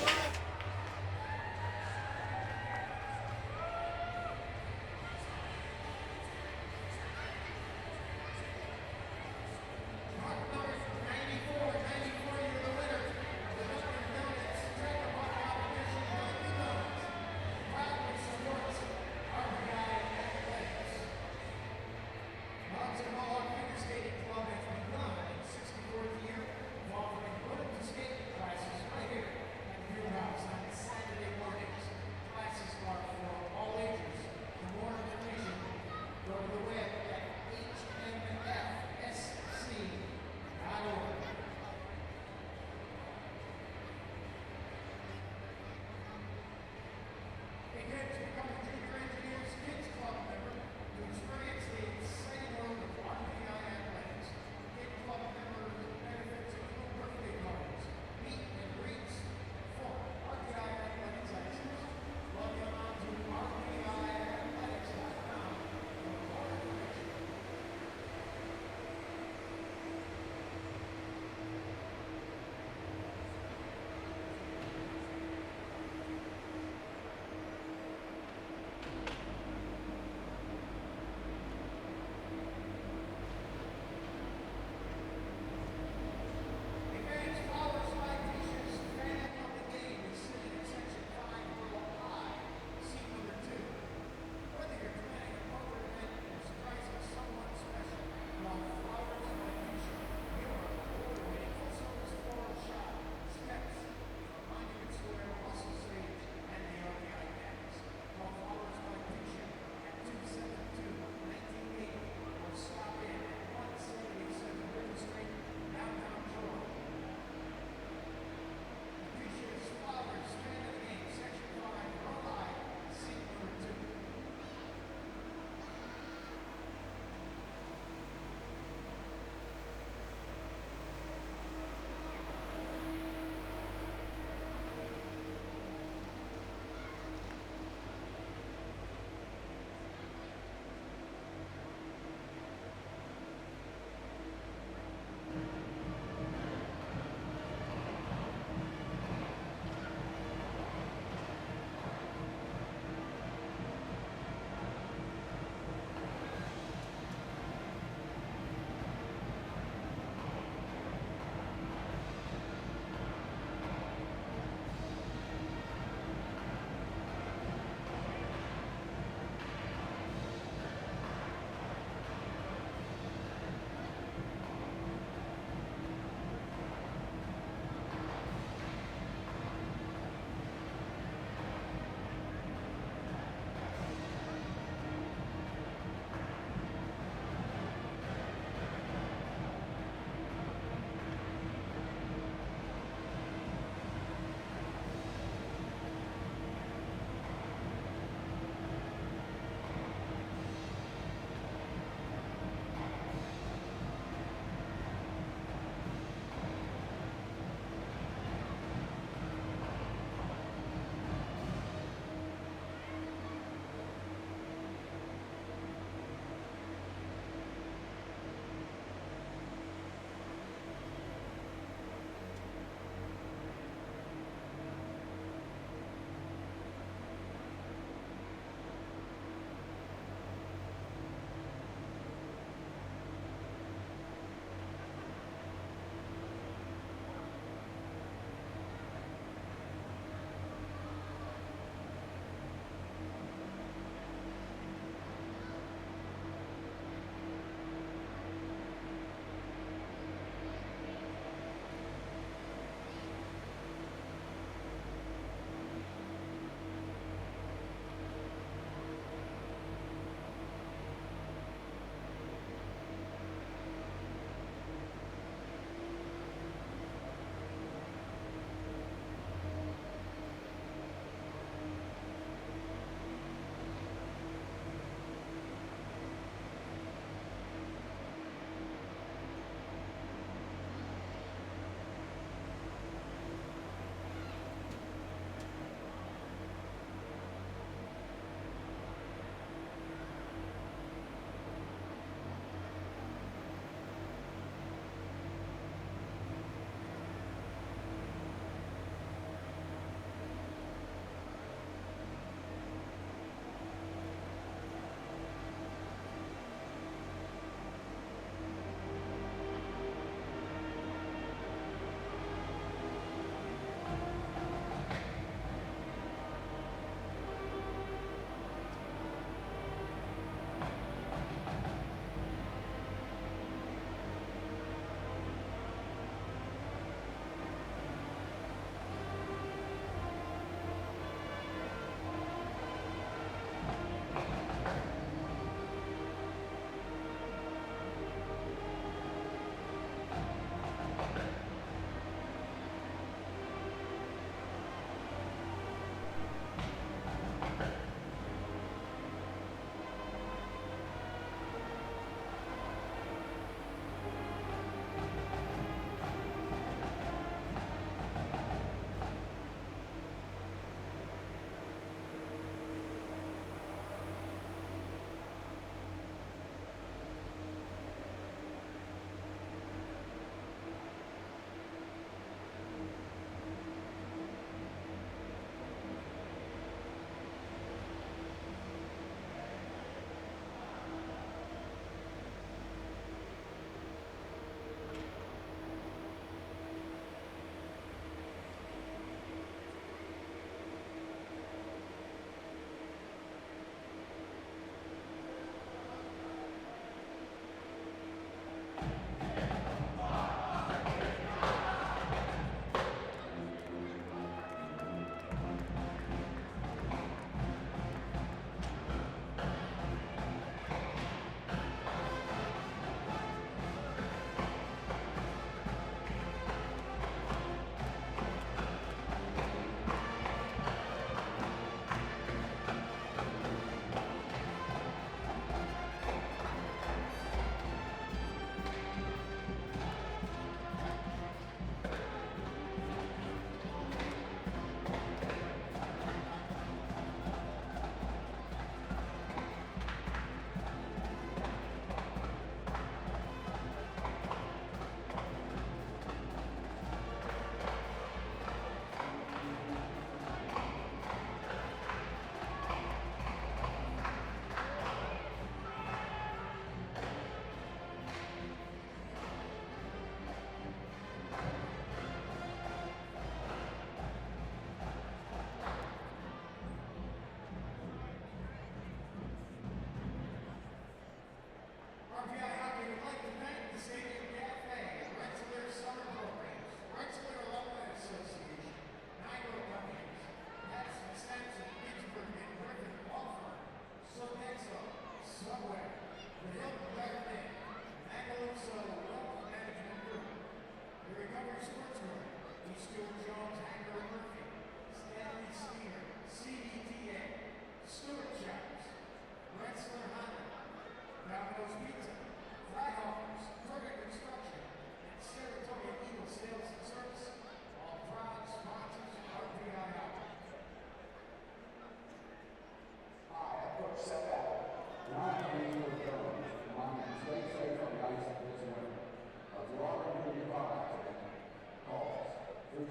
S3: The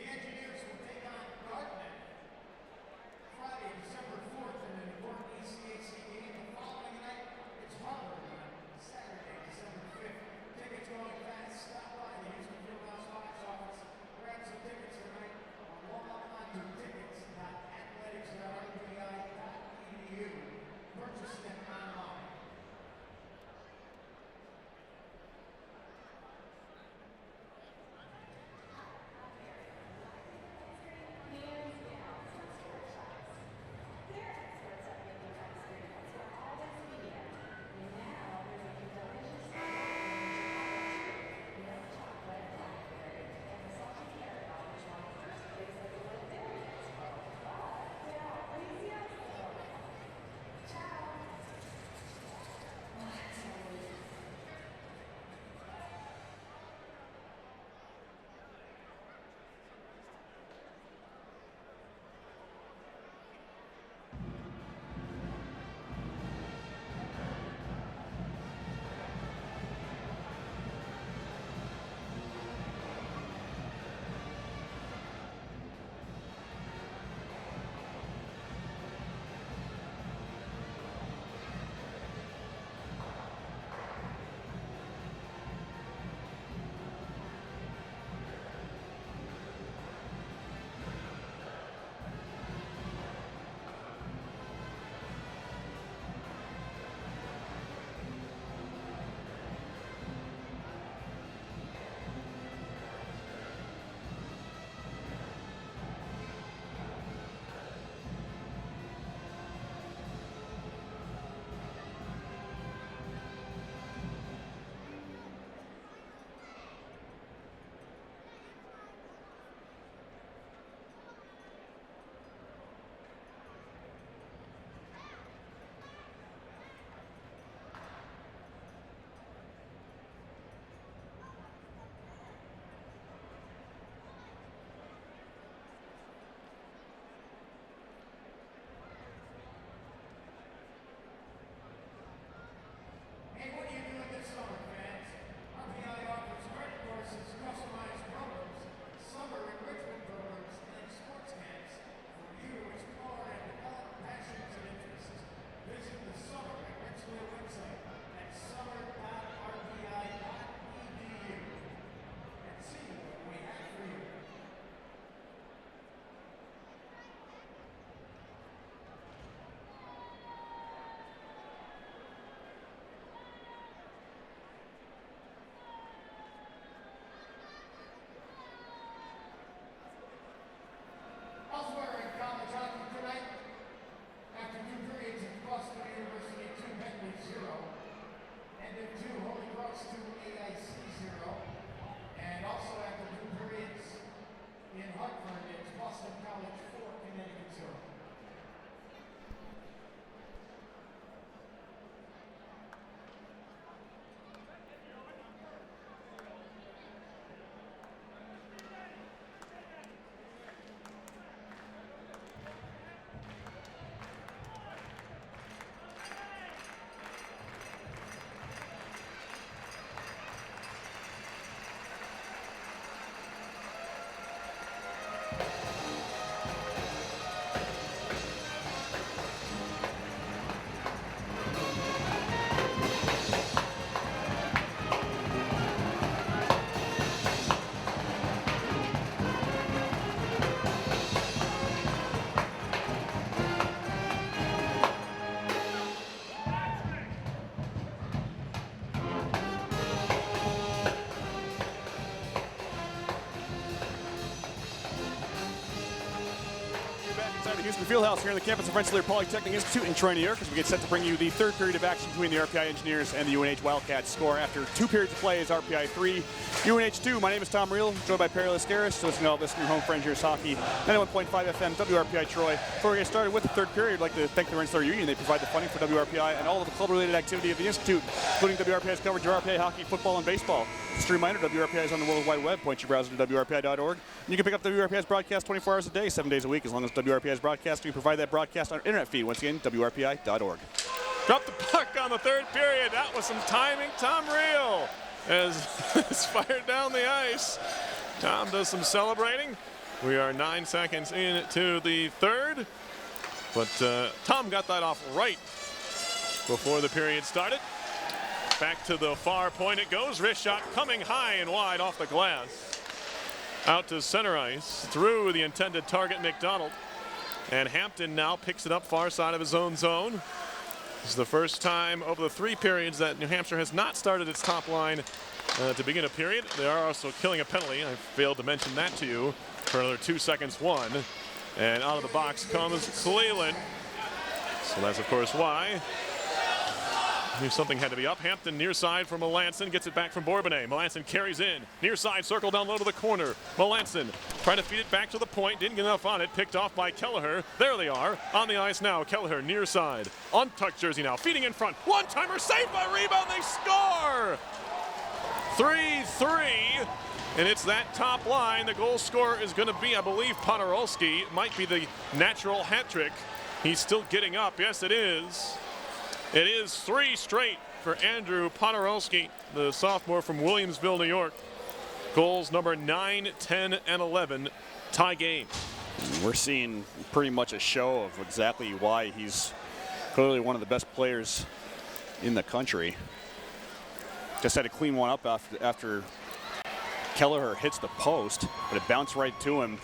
S3: Engineers will take on Dartmouth Friday, December 4th in an important ECAC game. The following night, it's Harvard on Saturday, December 5th. Tickets going fast. Stop by the Houston Fieldhouse box office. Grab some tickets tonight. Log on to tickets.athletics.rpi.com.
S1: Fieldhouse here on the campus of Rensselaer Polytechnic Institute in Troy, New York, as we get set to bring you the third period of action between the RPI Engineers and the UNH Wildcats. Score after 2 periods of play is RPI 3, UNH 2. My name is Tom Reel, joined by Perry Lascaris. So listen to all this from your home friend, Here's Hockey, 91.5 FM, WRPI Troy. Before we get started with the third period, I'd like to thank the Rensselaer Union. They provide the funding for WRPI and all of the club-related activity of the Institute, including WRPI's coverage of RPI hockey, football, and baseball. Just a reminder, WRPI is on the World Wide Web. Point your browser to WRPI.org. And you can pick up WRPI's broadcast 24 hours a day, 7 days a week, as long as WRPI's broadcast. We provide that broadcast on our internet feed. Once again, WRPI.org.
S2: Drop the puck on the third period. That was some timing. Tom Reel as it's fired down the ice. Tom does some celebrating. We are 9 seconds into the third. But Tom got that off right before the period started. Back to the far point it goes. Wrist shot coming high and wide off the glass. Out to center ice through the intended target, McDonald. And Hampton now picks it up far side of his own zone. This is the first time over the 3 periods that New Hampshire has not started its top line to begin a period. They are also killing a penalty. I failed to mention that to you for another 2 seconds, 1. And out of the box comes Cleland. So that's, of course, why. Knew something had to be up. Hampton near side for Melanson. Gets it back from Bourbonnais. Melanson carries in. Near side circle down low to the corner. Melanson trying to feed it back to the point. Didn't get enough on it. Picked off by Kelleher. There they are on the ice now. Kelleher near side. Untucked jersey now. Feeding in front. One-timer saved by rebound. They score! 3-3. And it's that top line. The goal scorer is going to be, I believe, Podorowski. Might be the natural hat trick. He's still getting up. Yes, it is. It is 3 straight for Andrew Podorowski, the sophomore from Williamsville, New York. Goals number 9, 10, and 11, tie game.
S1: We're seeing pretty much a show of exactly why he's clearly one of the best players in the country. Just had to clean one up after Kelleher hits the post, but it bounced right to him.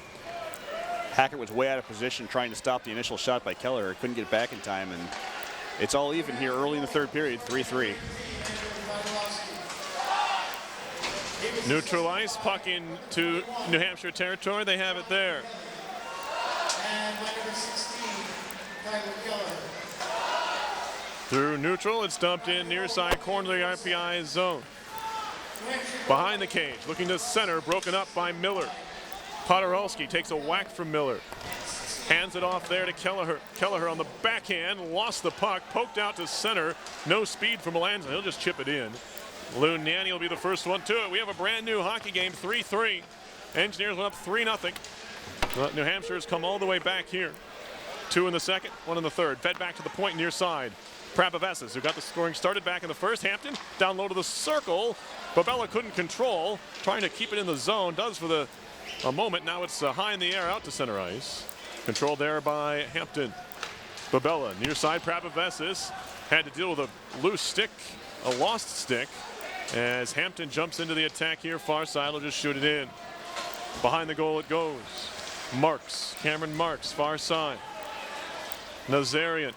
S1: Hackett was way out of position trying to stop the initial shot by Kelleher. Couldn't get it back in time, and it's all even here early in the third period, 3-3.
S2: Neutral ice, puck into New Hampshire territory. They have it there. Through neutral, it's dumped in near side corner of the RPI zone. Behind the cage, looking to center, broken up by Miller. Podorowski takes a whack from Miller. Hands it off there to Kelleher. Kelleher on the backhand, lost the puck, poked out to center. No speed from Melanson. He'll just chip it in. Lou Nanny will be the first one to it. We have a brand new hockey game, 3-3. Engineers went up 3-0. New Hampshire's come all the way back here. 2 in the second, 1 in the third. Fed back to the point near side. Prabavessis, who got the scoring started back in the first. Hampton down low to the circle. Babella couldn't control. Trying to keep it in the zone. Does for a moment. Now it's high in the air out to center ice. Controlled there by Hampton. Babella, near side, Prabavessis had to deal with a loose stick, a lost stick, as Hampton jumps into the attack here. Far side will just shoot it in. Behind the goal it goes. Marks, Cameron Marks, far side. Nazarian,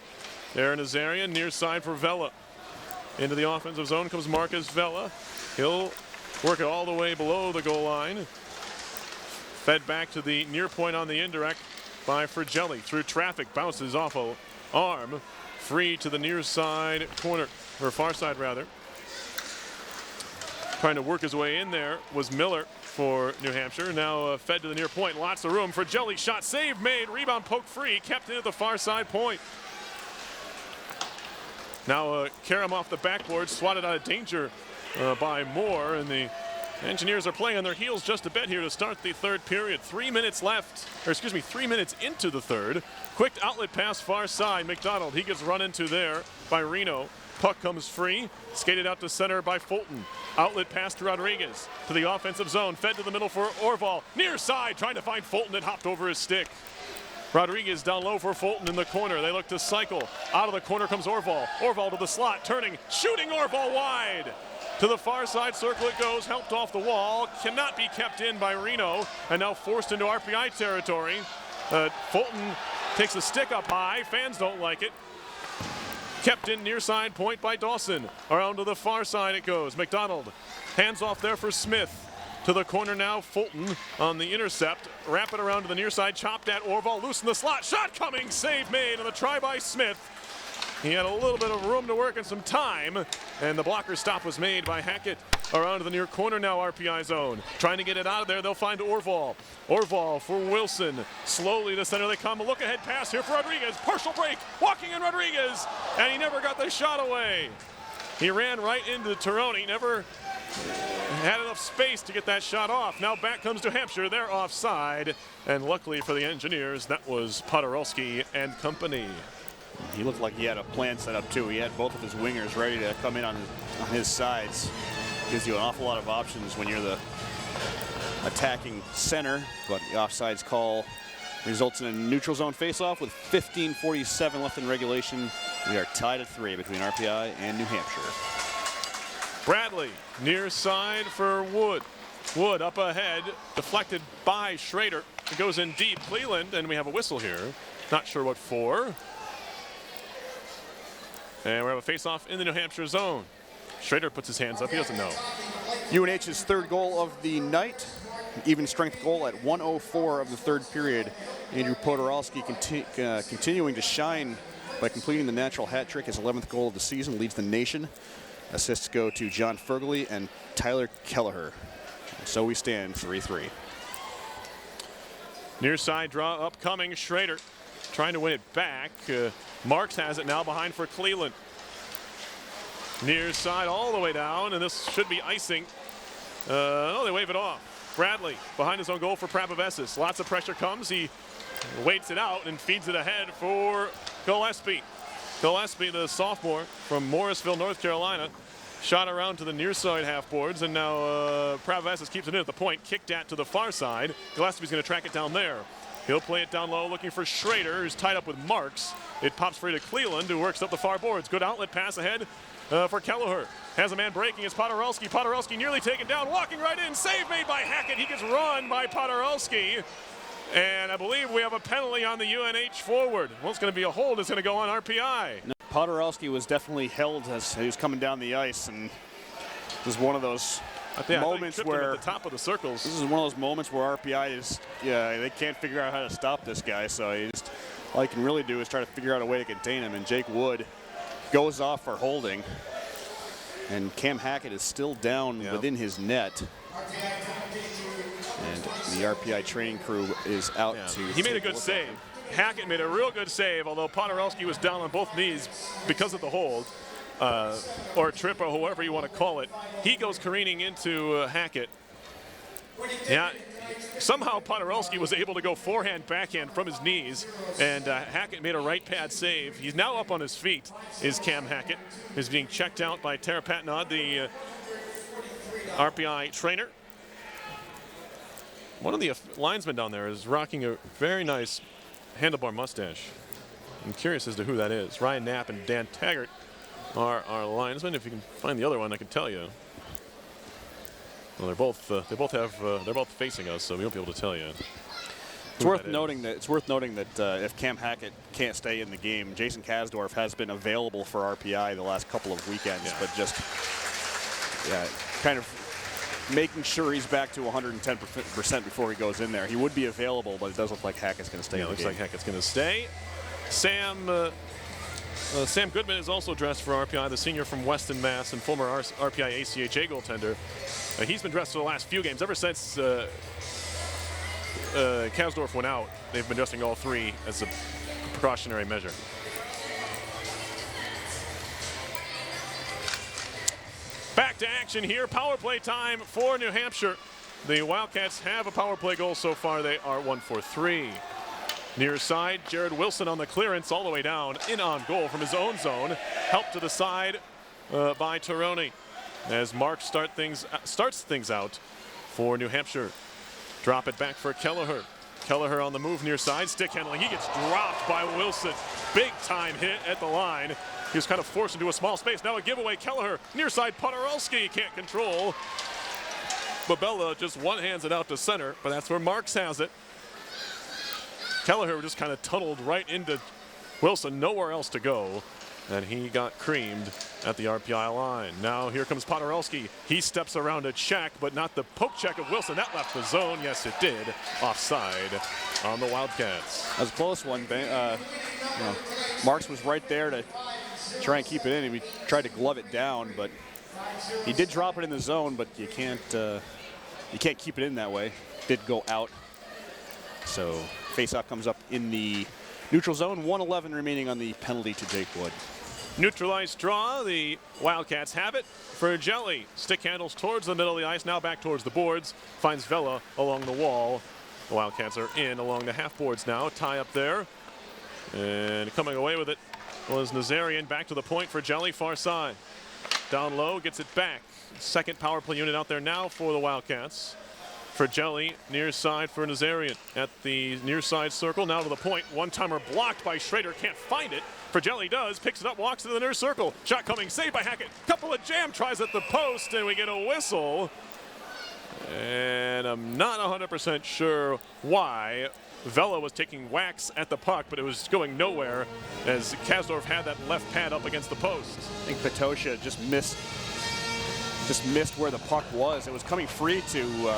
S2: there Nazarian, near side for Vela. Into the offensive zone comes Marcus Vela. He'll work it all the way below the goal line. Fed back to the near point on the indirect by Frigelli. Through traffic, bounces off a arm. Free to the near side corner, or far side rather. Trying to work his way in there was Miller for New Hampshire. Now fed to the near point, lots of room. Frigelli shot, save made, rebound poked free, kept in at the far side point. Now Karam off the backboard, swatted out of danger by Moore, and the Engineers are playing on their heels just a bit here to start the third period. 3 minutes left, or excuse me, 3 minutes into the third. Quick outlet pass far side. McDonald, he gets run into there by Reno. Puck comes free, skated out to center by Fulton. Outlet pass to Rodriguez to the offensive zone, fed to the middle for Orval. Near side, trying to find Fulton, it hopped over his stick. Rodriguez down low for Fulton in the corner. They look to cycle. Out of the corner comes Orval. Orval to the slot, turning, shooting Orval wide. To the far side circle it goes, helped off the wall, cannot be kept in by Reno, and now forced into RPI territory. Fulton takes a stick up high, fans don't like it. Kept in near side point by Dawson. Around to the far side it goes. McDonald hands off there for Smith. to the corner now. Fulton on the intercept. Wrap it around to the near side. Chopped at Orval. Loose in the slot. Shot coming. Save made on the try by Smith. He had a little bit of room to work and some time, and the blocker stop was made by Hackett. Around to the near corner now, RPI zone. Trying to get it out of there, they'll find Orval. Orval for Wilson. Slowly to center they come. A look ahead pass here for Rodriguez. Partial break, walking in Rodriguez, and he never got the shot away. He ran right into Tironi, never had enough space to get that shot off. Now back comes New Hampshire, they're offside, and luckily for the Engineers, that was Podorowski and company.
S1: He looked like he had a plan set up too. He had both of his wingers ready to come in on his sides. Gives you an awful lot of options when you're the attacking center, but the offsides call results in a neutral zone faceoff with 15:47 left in regulation. We are tied at 3 between RPI and New Hampshire.
S2: Bradley, near side for Wood. Wood up ahead, deflected by Schrader. It goes in deep, Cleland, and we have a whistle here. Not sure what for. And we have a face-off in the New Hampshire zone. Schrader puts his hands up, he doesn't know.
S1: UNH's third goal of the night, even strength goal at 1:04 of the third period. Andrew Podorowski continuing to shine by completing the natural hat trick. His 11th goal of the season, leads the nation. Assists go to John Fergley and Tyler Kelleher. So we stand 3-3.
S2: Near side draw upcoming, Schrader trying to win it back. Marks has it now behind for Cleland. Near side all the way down, and this should be icing. Oh, they wave it off. Bradley behind his own goal for Prapavesis. Lots of pressure comes. He waits it out and feeds it ahead for Gillespie. Gillespie, the sophomore from Morrisville, North Carolina. Shot around to the near side half boards, and now Prapavesis keeps it in at the point. Kicked at to the far side. Gillespie's going to track it down there. He'll play it down low, looking for Schrader, who's tied up with Marks. It pops free to Cleland, who works up the far boards. Good outlet pass ahead for Kelleher. Has a man breaking. It's Podorowski. Podorowski nearly taken down, walking right in. Save made by Hackett. He gets run by Podorowski. And I believe we have a penalty on the UNH forward. Well, it's going to be a hold. It's going to go on RPI.
S1: No, Podorowski was definitely held as he was coming down the ice, and it was one of those moments where
S2: at the top of the circles.
S1: This is one of those moments where RPI is, they can't figure out how to stop this guy. So all he can really do is try to figure out a way to contain him. And Jake Wood goes off for holding, and Cam Hackett is still down within his net. And the RPI training crew is out to.
S2: He made a good save. Hackett made a real good save, although Podorowski was down on both knees because of the hold. Or trip, or however you want to call it. He goes careening into Hackett. Yeah, somehow Podorowski was able to go forehand, backhand from his knees, and Hackett made a right pad save. He's now up on his feet, is Cam Hackett. He's being checked out by Tara Patnod, the RPI trainer. One of the linesmen down there is rocking a very nice handlebar mustache. I'm curious as to who that is. Ryan Knapp and Dan Taggart are our linesmen. If you can find the other one, I can tell you. Well, they're both facing us, so we won't be able to tell you.
S1: It's worth noting that if Cam Hackett can't stay in the game, Jason Kasdorf has been available for RPI the last couple of weekends, but just kind of making sure he's back to 110% before he goes in there. He would be available, but it does look like Hackett's going to stay.
S2: Yeah,
S1: in the
S2: looks
S1: game.
S2: like Hackett's going to stay. Sam Goodman is also dressed for RPI, the senior from Weston, Mass, and former RPI ACHA goaltender. He's been dressed for the last few games. Ever since Kasdorf went out, they've been dressing all three as a precautionary measure. Back to action here. Power play time for New Hampshire. The Wildcats have a power play goal so far. They are 1 for 3. Near side, Jared Wilson on the clearance all the way down, in on goal from his own zone. Helped to the side by Tironi as Mark starts things out for New Hampshire. Drop it back for Kelleher. Kelleher on the move near side, stick handling. He gets dropped by Wilson. Big time hit at the line. He was kind of forced into a small space. Now a giveaway. Kelleher near side. Podorowski can't control. Babella just one-hands it out to center, but that's where Marks has it. Kelleher just kind of tunneled right into Wilson, nowhere else to go. and he got creamed at the RPI line. Now here comes Podorowski. He steps around a check, but not the poke check of Wilson. That left the zone. Yes, it did. Offside on the Wildcats.
S1: That was a close one. Marks was right there to try and keep it in. He tried to glove it down, but he did drop it in the zone, but you can't keep it in that way. Did go out. So face-off comes up in the neutral zone. 1:11 remaining on the penalty to Jake Wood.
S2: Neutralized draw. The Wildcats have it. For Jelly, stick handles towards the middle of the ice, now back towards the boards. Finds Vela along the wall. The Wildcats are in along the half boards now. Tie up there. And coming away with it was Nazarian. Back to the point for Jelly, far side. Down low, gets it back. Second power play unit out there now for the Wildcats. For Jelly, near side for Nazarian. At the near side circle, now to the point. One-timer blocked by Schrader, can't find it. For Jelly does, picks it up, walks to the near circle. Shot coming, saved by Hackett. Couple of jam tries at the post, and we get a whistle. And I'm not 100% sure why. Vela was taking whacks at the puck, but it was going nowhere as Kasdorf had that left pad up against the post.
S1: I think Patosha just missed where the puck was. It was coming free to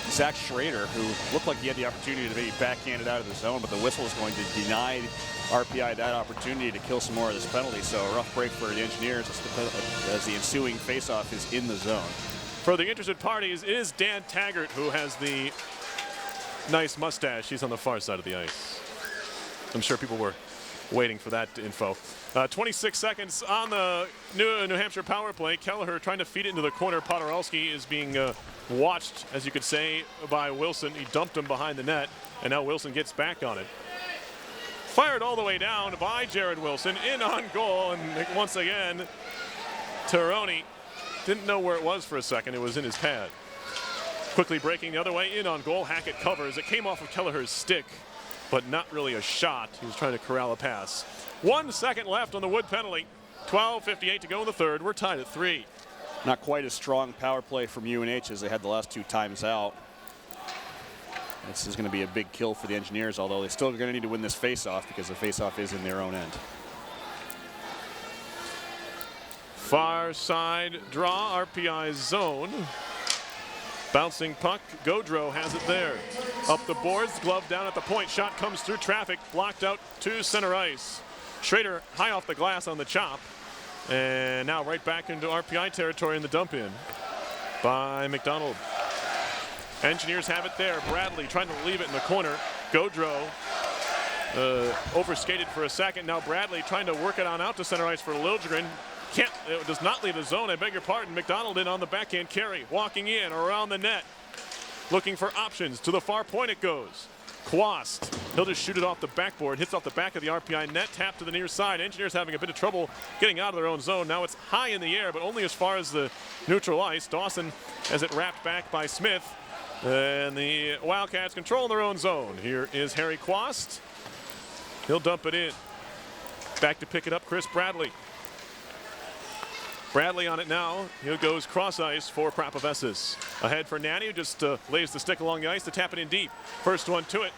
S1: Zach Schrader, who looked like he had the opportunity to maybe backhand it out of the zone, but the whistle is going to deny RPI that opportunity to kill some more of this penalty. So a rough break for the Engineers as the ensuing faceoff is in the zone.
S2: For the interested parties, it is Dan Taggart who has the nice mustache. He's on the far side of the ice. I'm sure people were waiting for that info. 26 seconds on the New Hampshire power play. Kelleher trying to feed it into the corner. Podorowski is being watched, as you could say, by Wilson. He dumped him behind the net, and now Wilson gets back on it. Fired all the way down by Jared Wilson, in on goal, and once again, Tironi didn't know where it was for a second. It was in his pad. Quickly breaking the other way, in on goal. Hackett covers. It came off of Kelleher's stick, but not really a shot. He was trying to corral a pass. 1 second left on the Wood penalty. 12:58 to go in the third. We're tied at 3.
S1: Not quite a strong power play from UNH as they had the last 2 times out. This is going to be a big kill for the Engineers, although they're still going to need to win this face-off because the face-off is in their own end.
S2: Far side draw, RPI zone. Bouncing puck, Gaudreau has it there. Up the boards, glove down at the point. Shot comes through traffic, blocked out to center ice. Schrader high off the glass on the chop. And now right back into RPI territory in the dump in by McDonald. Engineers have it there. Bradley trying to leave it in the corner. Gaudreau overskated for a second. Now Bradley trying to work it on out to center ice for Liljegren. It does not leave the zone, I beg your pardon. McDonald in on the backhand carry, walking in around the net, looking for options. To the far point it goes. Quast, he'll just shoot it off the backboard, hits off the back of the RPI net, tap to the near side. Engineers having a bit of trouble getting out of their own zone. Now it's high in the air, but only as far as the neutral ice. Dawson has it wrapped back by Smith, and the Wildcats control their own zone. Here is Harry Quast. He'll dump it in. Back to pick it up, Chris Bradley. Bradley on it now. Here goes cross ice for Prapavesis. Ahead for Nanny, who just lays the stick along the ice to tap it in deep. First one to it.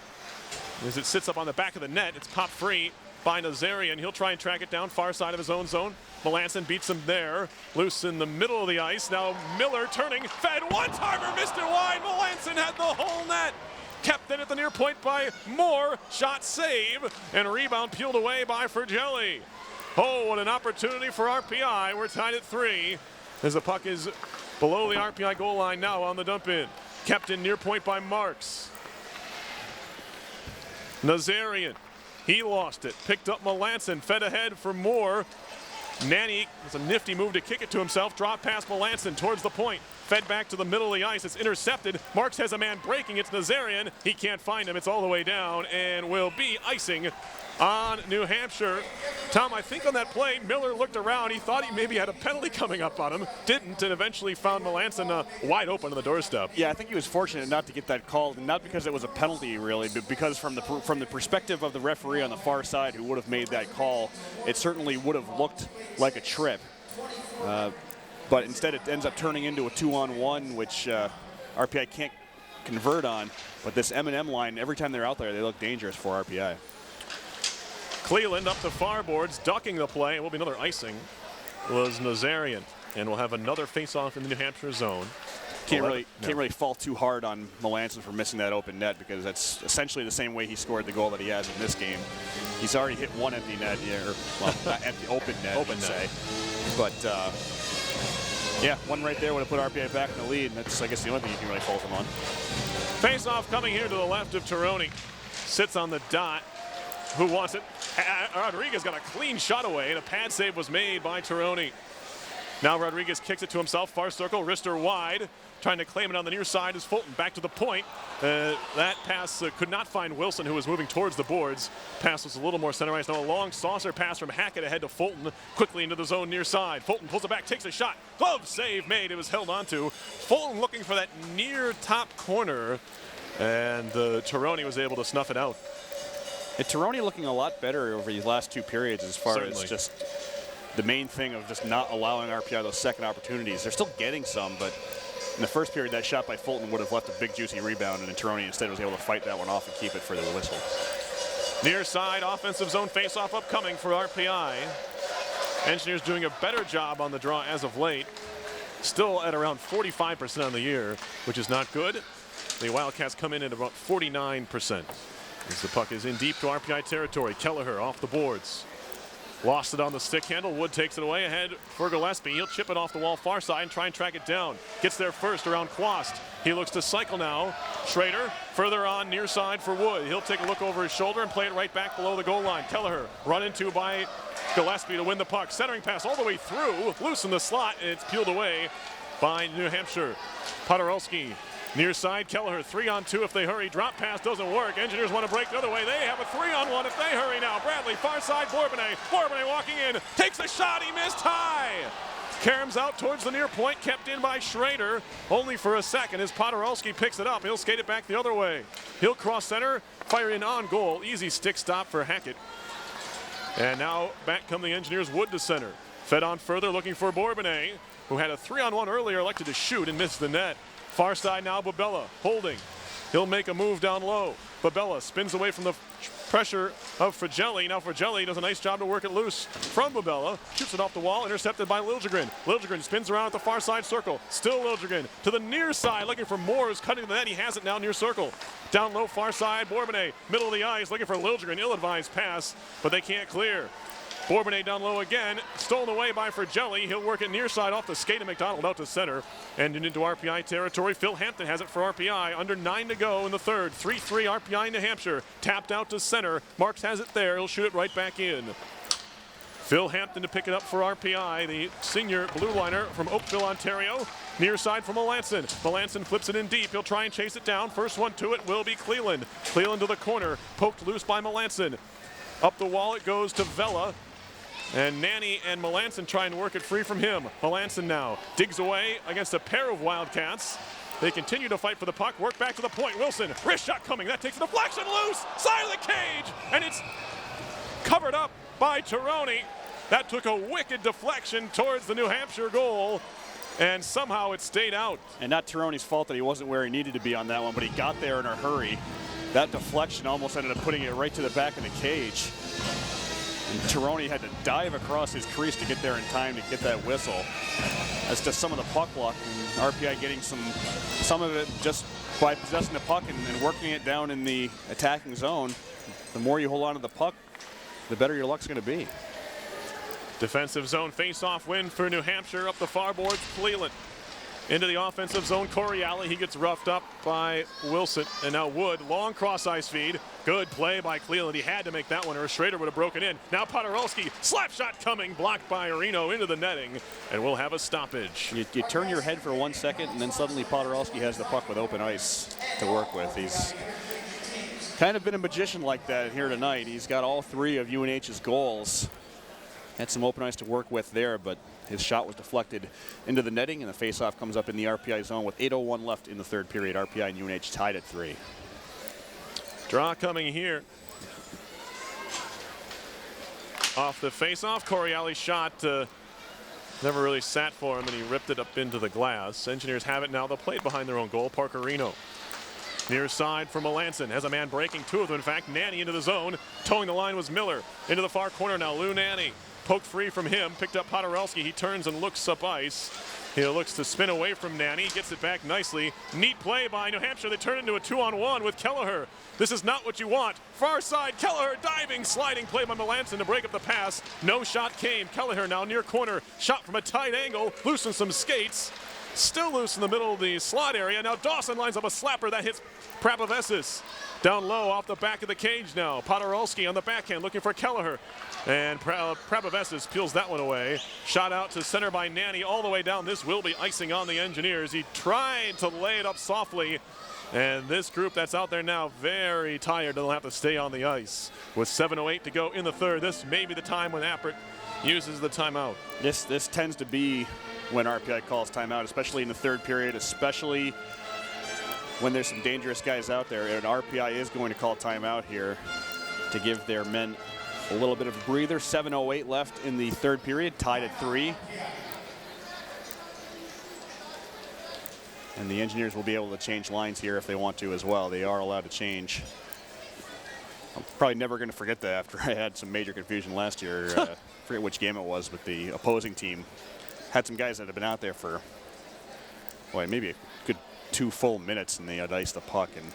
S2: As it sits up on the back of the net, it's popped free by Nazarian. He'll try and track it down far side of his own zone. Melanson beats him there. Loose in the middle of the ice. Now Miller turning, fed one-timer, missed it wide. Melanson had the whole net. Kept in at the near point by Moore. Shot save, and rebound peeled away by Fergelli. Oh, what an opportunity for RPI. We're tied at 3 as the puck is below the RPI goal line now on the dump in. Kept in near point by Marks. Nazarian, he lost it. Picked up Melanson, fed ahead for Moore. Nanny, it's a nifty move to kick it to himself. Drop past Melanson towards the point. Fed back to the middle of the ice. It's intercepted. Marks has a man breaking. It's Nazarian. He can't find him. It's all the way down and will be icing on New Hampshire. Tom, I think on that play, Miller looked around. He thought he maybe had a penalty coming up on him. Didn't, and eventually found Melanson wide open on the doorstep.
S1: Yeah, I think he was fortunate not to get that called, and not because it was a penalty, really, but because from the perspective of the referee on the far side who would have made that call, it certainly would have looked like a trip. But instead it ends up turning into a 2-on-1, which RPI can't convert on. But this M&M line, every time they're out there, they look dangerous for RPI.
S2: Cleland up the far boards, ducking the play. It will be another icing. Was Nazarian, and we'll have another face-off in the New Hampshire zone.
S1: Can't really fall too hard on Melanson for missing that open net, because that's essentially the same way he scored the goal that he has in this game. He's already hit one empty net here, well, not empty, open net, open say. But yeah, one right there would have put RPI back in the lead, and that's, I guess, the only thing you can really fault him on.
S2: Face-off coming here to the left of Tironi. Sits on the dot. Who wants it? Rodriguez got a clean shot away, and a pad save was made by Tironi. Now Rodriguez kicks it to himself, far circle, wrister wide. Trying to claim it on the near side is Fulton. Back to the point. That pass could not find Wilson, who was moving towards the boards. Pass was a little more center ice. Now a long saucer pass from Hackett ahead to Fulton. Quickly into the zone near side. Fulton pulls it back, takes a shot. Glove save made. It was held onto. Fulton looking for that near top corner. And Tironi was able to snuff it out.
S1: Tironi looking a lot better over these last two periods as far as just the main thing of just not allowing RPI those second opportunities. They're still getting some, but in the first period, that shot by Fulton would have left a big, juicy rebound, and Tironi instead was able to fight that one off and keep it for the whistle.
S2: Near side, offensive zone face-off upcoming for RPI. Engineers doing a better job on the draw as of late. Still at around 45% on the year, which is not good. The Wildcats come in at about 49%. As the puck is in deep to RPI territory. Kelleher off the boards. Lost it on the stick handle. Wood takes it away ahead for Gillespie. He'll chip it off the wall far side and try and track it down. Gets there first around Quast. He looks to cycle now. Schrader further on near side for Wood. He'll take a look over his shoulder and play it right back below the goal line. Kelleher run into by Gillespie to win the puck. Centering pass all the way through. Loose in the slot, and it's peeled away by New Hampshire. Podorowski near side, Kelleher 3-on-2 if they hurry. Drop pass doesn't work. Engineers want to break the other way. They have a 3-on-1 if they hurry now. Bradley, far side, Bourbonnais. Bourbonnais walking in, takes the shot, he missed high. Caroms out towards the near point, kept in by Schrader. Only for a second as Podorowski picks it up. He'll skate it back the other way. He'll cross center, fire in on goal. Easy stick stop for Hackett. And now back come the Engineers. Wood to center. Fed on further, looking for Bourbonnais, who had a 3-on-1 earlier, elected to shoot and missed the net. Far side now, Babella holding. He'll make a move down low. Babella spins away from the pressure of Fragelli. Now Fragelli does a nice job to work it loose from Babella. Shoots it off the wall, intercepted by Liljegren. Liljegren spins around at the far side circle. Still Liljegren to the near side, looking for Moores, cutting the net. He has it now near circle. Down low, far side, Bourbonnais, middle of the ice, looking for Liljegren. Ill-advised pass, but they can't clear. Bourbonnais down low again, stolen away by Fragelli. He'll work it near side off the skate of McDonald out to center and into RPI territory. Phil Hampton has it for RPI. Under 9 to go in the third. 3-3 RPI New Hampshire. Tapped out to center. Marks has it there. He'll shoot it right back in. Phil Hampton to pick it up for RPI, the senior blue liner from Oakville, Ontario. Near side from Melanson. Melanson flips it in deep. He'll try and chase it down. First one to it will be Cleland. Cleland to the corner. Poked loose by Melanson. Up the wall it goes to Vela. And Nanny and Melanson try and work it free from him. Melanson now digs away against a pair of Wildcats. They continue to fight for the puck, work back to the point. Wilson, wrist shot coming. That takes a deflection loose, side of the cage, and it's covered up by Tironi. That took a wicked deflection towards the New Hampshire goal, and somehow it stayed out.
S1: And not Tironi's fault that he wasn't where he needed to be on that one, but he got there in a hurry. That deflection almost ended up putting it right to the back of the cage. And Tironi had to dive across his crease to get there in time to get that whistle. That's just some of the puck luck, and RPI getting some of it just by possessing the puck and working it down in the attacking zone. The more you hold on to the puck, the better your luck's going to be.
S2: Defensive zone face-off win for New Hampshire. Up the far boards, Cleland. Into the offensive zone, Coriali. He gets roughed up by Wilson. And now Wood, long cross-ice feed. Good play by Cleland. He had to make that one, or Schrader would have broken in. Now Podorowski, slap shot coming, blocked by Areno into the netting, and we'll have a stoppage.
S1: You turn your head for 1 second, and then suddenly Podorowski has the puck with open ice to work with. He's kind of been a magician like that here tonight. He's got all 3 of UNH's goals. Had some open ice to work with there, but his shot was deflected into the netting, and the faceoff comes up in the RPI zone with 8:01 left in the third period. RPI and UNH tied at 3.
S2: Draw coming here. Off the faceoff, Coriali's shot never really sat for him, and he ripped it up into the glass. Engineers have it now. They'll play it behind their own goal. Parker Reno Near side for Melanson. Has a man breaking, two of them in fact. Nanny into the zone. Towing the line was Miller. Into the far corner now, Lou Nanny. Poked free from him, picked up Podorowski. He turns and looks up ice. He looks to spin away from Nanny, gets it back nicely. Neat play by New Hampshire. They turn into a 2-on-1 with Kelleher. This is not what you want. Far side, Kelleher diving, sliding play by Melanson to break up the pass. No shot came. Kelleher now near corner. Shot from a tight angle, loosens some skates. Still loose in the middle of the slot area. Now Dawson lines up a slapper that hits Prapavesis. Down low off the back of the cage now. Podorowski on the backhand looking for Kelleher. And Prapavesis peels that one away. Shot out to center by Nanny all the way down. This will be icing on the Engineers. He tried to lay it up softly. And this group that's out there now very tired. They'll have to stay on the ice. With 7:08 to go in the third, this may be the time when Appert uses the timeout.
S1: This tends to be when RPI calls timeout, especially in the third period, especially when there's some dangerous guys out there. And RPI is going to call timeout here to give their men a little bit of a breather. 7:08 left in the third period, tied at 3. And the Engineers will be able to change lines here if they want to as well. They are allowed to change. I'm probably never going to forget that after I had some major confusion last year. Forget which game it was, but the opposing team had some guys that had been out there for, boy, maybe a good 2 full minutes, and they had iced the puck, and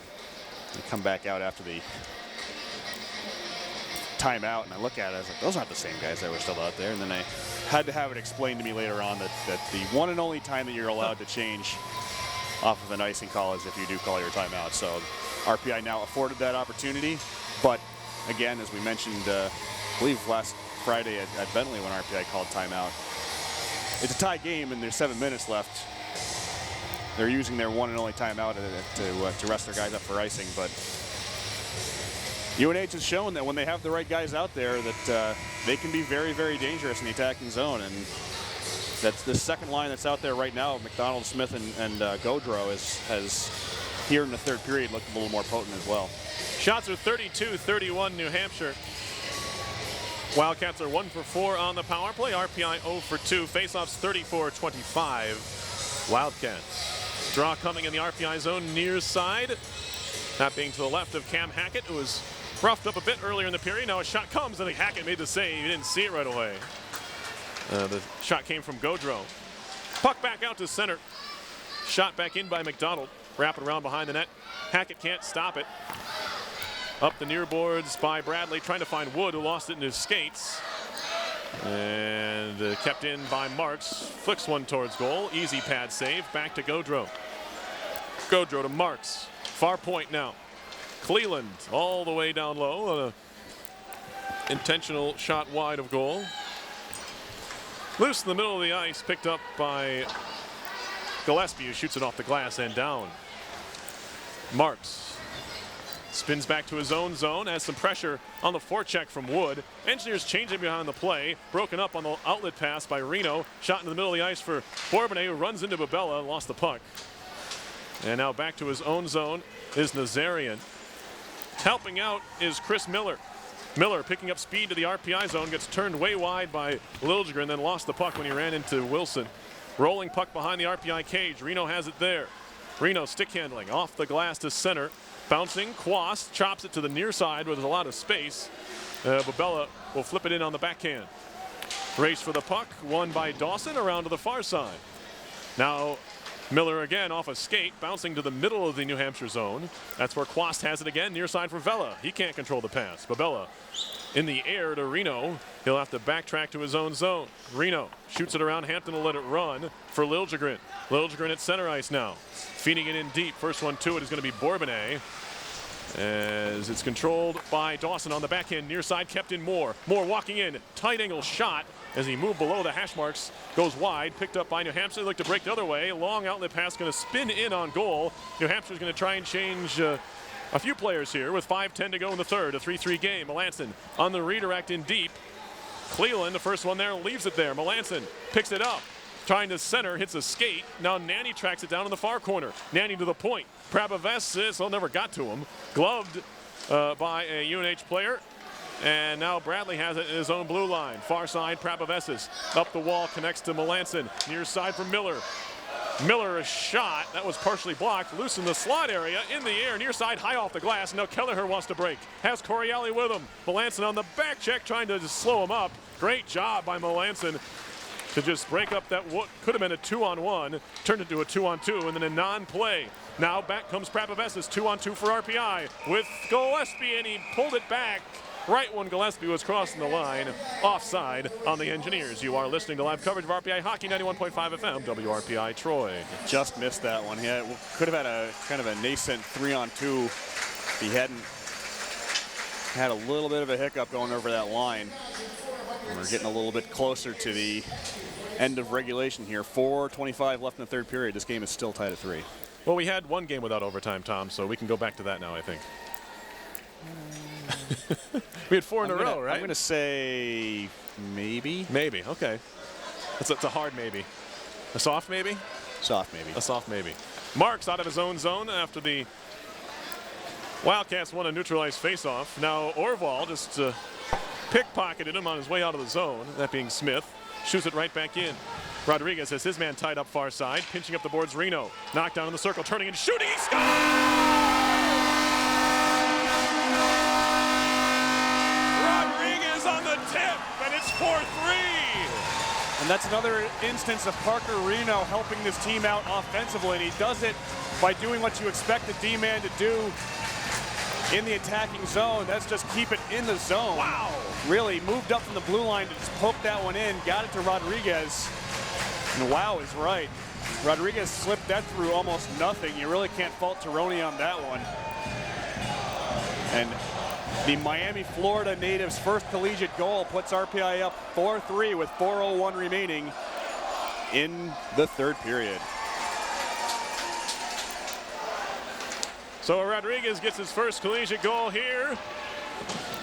S1: they come back out after the timeout, and I look at it, I was like, those aren't the same guys that were still out there. And then I had to have it explained to me later on that the one and only time that you're allowed to change off of an icing call is if you do call your timeout. So RPI now afforded that opportunity, but again, as we mentioned, I believe last Friday at Bentley when RPI called timeout, it's a tie game and there's 7 minutes left. They're using their one and only timeout to rest their guys up for icing, but UNH has shown that when they have the right guys out there that they can be very, very dangerous in the attacking zone. And that's the second line that's out there right now. McDonald, Smith, and Gaudreau has here in the third period looked a little more potent as well.
S2: Shots are 32-31 New Hampshire. Wildcats are 1 for 4 on the power play. RPI 0 for 2. Faceoffs 34-25. Wildcats. Draw coming in the RPI zone near side. That being to the left of Cam Hackett, who was roughed up a bit earlier in the period. Now a shot comes, and Hackett made the save. He didn't see it right away. The shot came from Gaudreau. Puck back out to center. Shot back in by McDonald. Wrapping around behind the net. Hackett can't stop it. Up the near boards by Bradley, trying to find Wood, who lost it in his skates. And kept in by Marks. Flicks one towards goal. Easy pad save. Back to Gaudreau. Gaudreau to Marks. Far point now. Cleland all the way down low. Intentional shot wide of goal. Loose in the middle of the ice, picked up by Gillespie, who shoots it off the glass and down. Marks spins back to his own zone, has some pressure on the forecheck from Wood. Engineers changing behind the play, broken up on the outlet pass by Reno. Shot in the middle of the ice for Bourbonnais, who runs into Babella, lost the puck. And now back to his own zone is Nazarian. Helping out is Chris Miller. Miller picking up speed to the RPI zone, gets turned way wide by Liljegren, then lost the puck when he ran into Wilson. Rolling puck behind the RPI cage. Reno has it there. Reno stick handling off the glass to center. Bouncing, Quast chops it to the near side where there's a lot of space. Babella will flip it in on the backhand. Race for the puck, won by Dawson around to the far side. Now Miller again off a skate, bouncing to the middle of the New Hampshire zone. That's where Quast has it again, near side for Vela. He can't control the pass. Babella in the air to Reno. He'll have to backtrack to his own zone. Reno shoots it around. Hampton will let it run for Liljegren. Liljegren at center ice now. Feeding it in deep. First one to it is going to be Bourbonnais. As it's controlled by Dawson on the backhand, near side, kept in Moore. Moore walking in, tight angle shot as he moved below the hash marks, goes wide, picked up by New Hampshire. They look to break the other way. Long outlet pass going to spin in on goal. New Hampshire's going to try and change a few players here with 5:10 to go in the third. A 3-3 game. Melanson on the redirect in deep. Cleland, the first one there, leaves it there. Melanson picks it up. Trying to center, hits a skate. Now Nanny tracks it down in the far corner. Nanny to the point. Prapavesis, never got to him. Gloved by a UNH player. And now Bradley has it in his own blue line. Far side, Prapavesis. Up the wall, connects to Melanson. Near side for Miller. Miller a shot. That was partially blocked. Loose in the slot area. In the air. Near side. High off the glass. Now Kelleher wants to break. Has Corielli with him. Melanson on the back check trying to just slow him up. Great job by Melanson to just break up that what could have been a 2-on-1. Turned into a 2-on-2 and then a non-play. Now back comes Prapavessis. 2-on-2 for RPI with Gillespie, and he pulled it back right when Gillespie was crossing the line. Offside on the Engineers. You are listening to live coverage of RPI Hockey, 91.5 FM, WRPI Troy.
S1: Just missed that one. He could have had a kind of a nascent 3-on-2 if he hadn't had a little bit of a hiccup going over that line. We're getting a little bit closer to the end of regulation here. 4:25 left in the third period. This game is still tied at 3.
S2: Well, we had one game without overtime, Tom, so we can go back to that now, I think. We had 4 in a row, right?
S1: I'm going to say maybe.
S2: Maybe, okay. It's a hard maybe. A soft maybe?
S1: Soft maybe.
S2: A soft maybe. Marks out of his own zone after the Wildcats won a neutralized faceoff. Now Orval just pickpocketed him on his way out of the zone, that being Smith. Shoots it right back in. Rodriguez has his man tied up far side, pinching up the boards. Reno knocked down in the circle, turning and shooting. He scores! Rodriguez on the tip, and it's 4-3.
S1: And that's another instance of Parker Reno helping this team out offensively, and he does it by doing what you expect a D-man to do in the attacking zone. That's just keep it in the zone.
S2: Wow.
S1: Really moved up from the blue line to just poke that one in, got it to Rodriguez. And wow is right. Rodriguez slipped that through almost nothing. You really can't fault Tironi on that one. And the Miami, Florida natives' first collegiate goal puts RPI up 4-3 with 4:01 remaining in the third period.
S2: So Rodriguez gets his first collegiate goal here.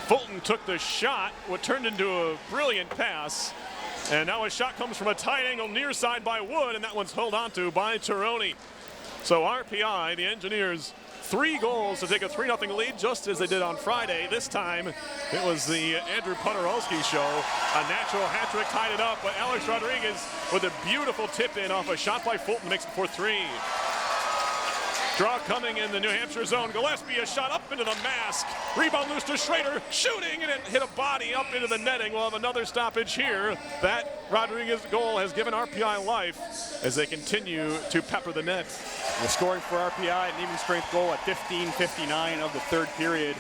S2: Fulton took the shot, what turned into a brilliant pass. And now a shot comes from a tight angle near side by Wood, and that one's held onto by Tironi. So RPI, the Engineers, 3 goals to take a 3-0 lead, just as they did on Friday. This time, it was the Andrew Podorowski show. A natural hat trick tied it up, but Alex Rodriguez with a beautiful tip in off a shot by Fulton makes it 4-3. Draw coming in the New Hampshire zone. Gillespie, a shot up into the mask. Rebound loose to Schrader, shooting, and it hit a body up into the netting. We'll have another stoppage here. That Rodriguez goal has given RPI life as they continue to pepper the net.
S1: The scoring for RPI, an even strength goal at 15:59 of the third period.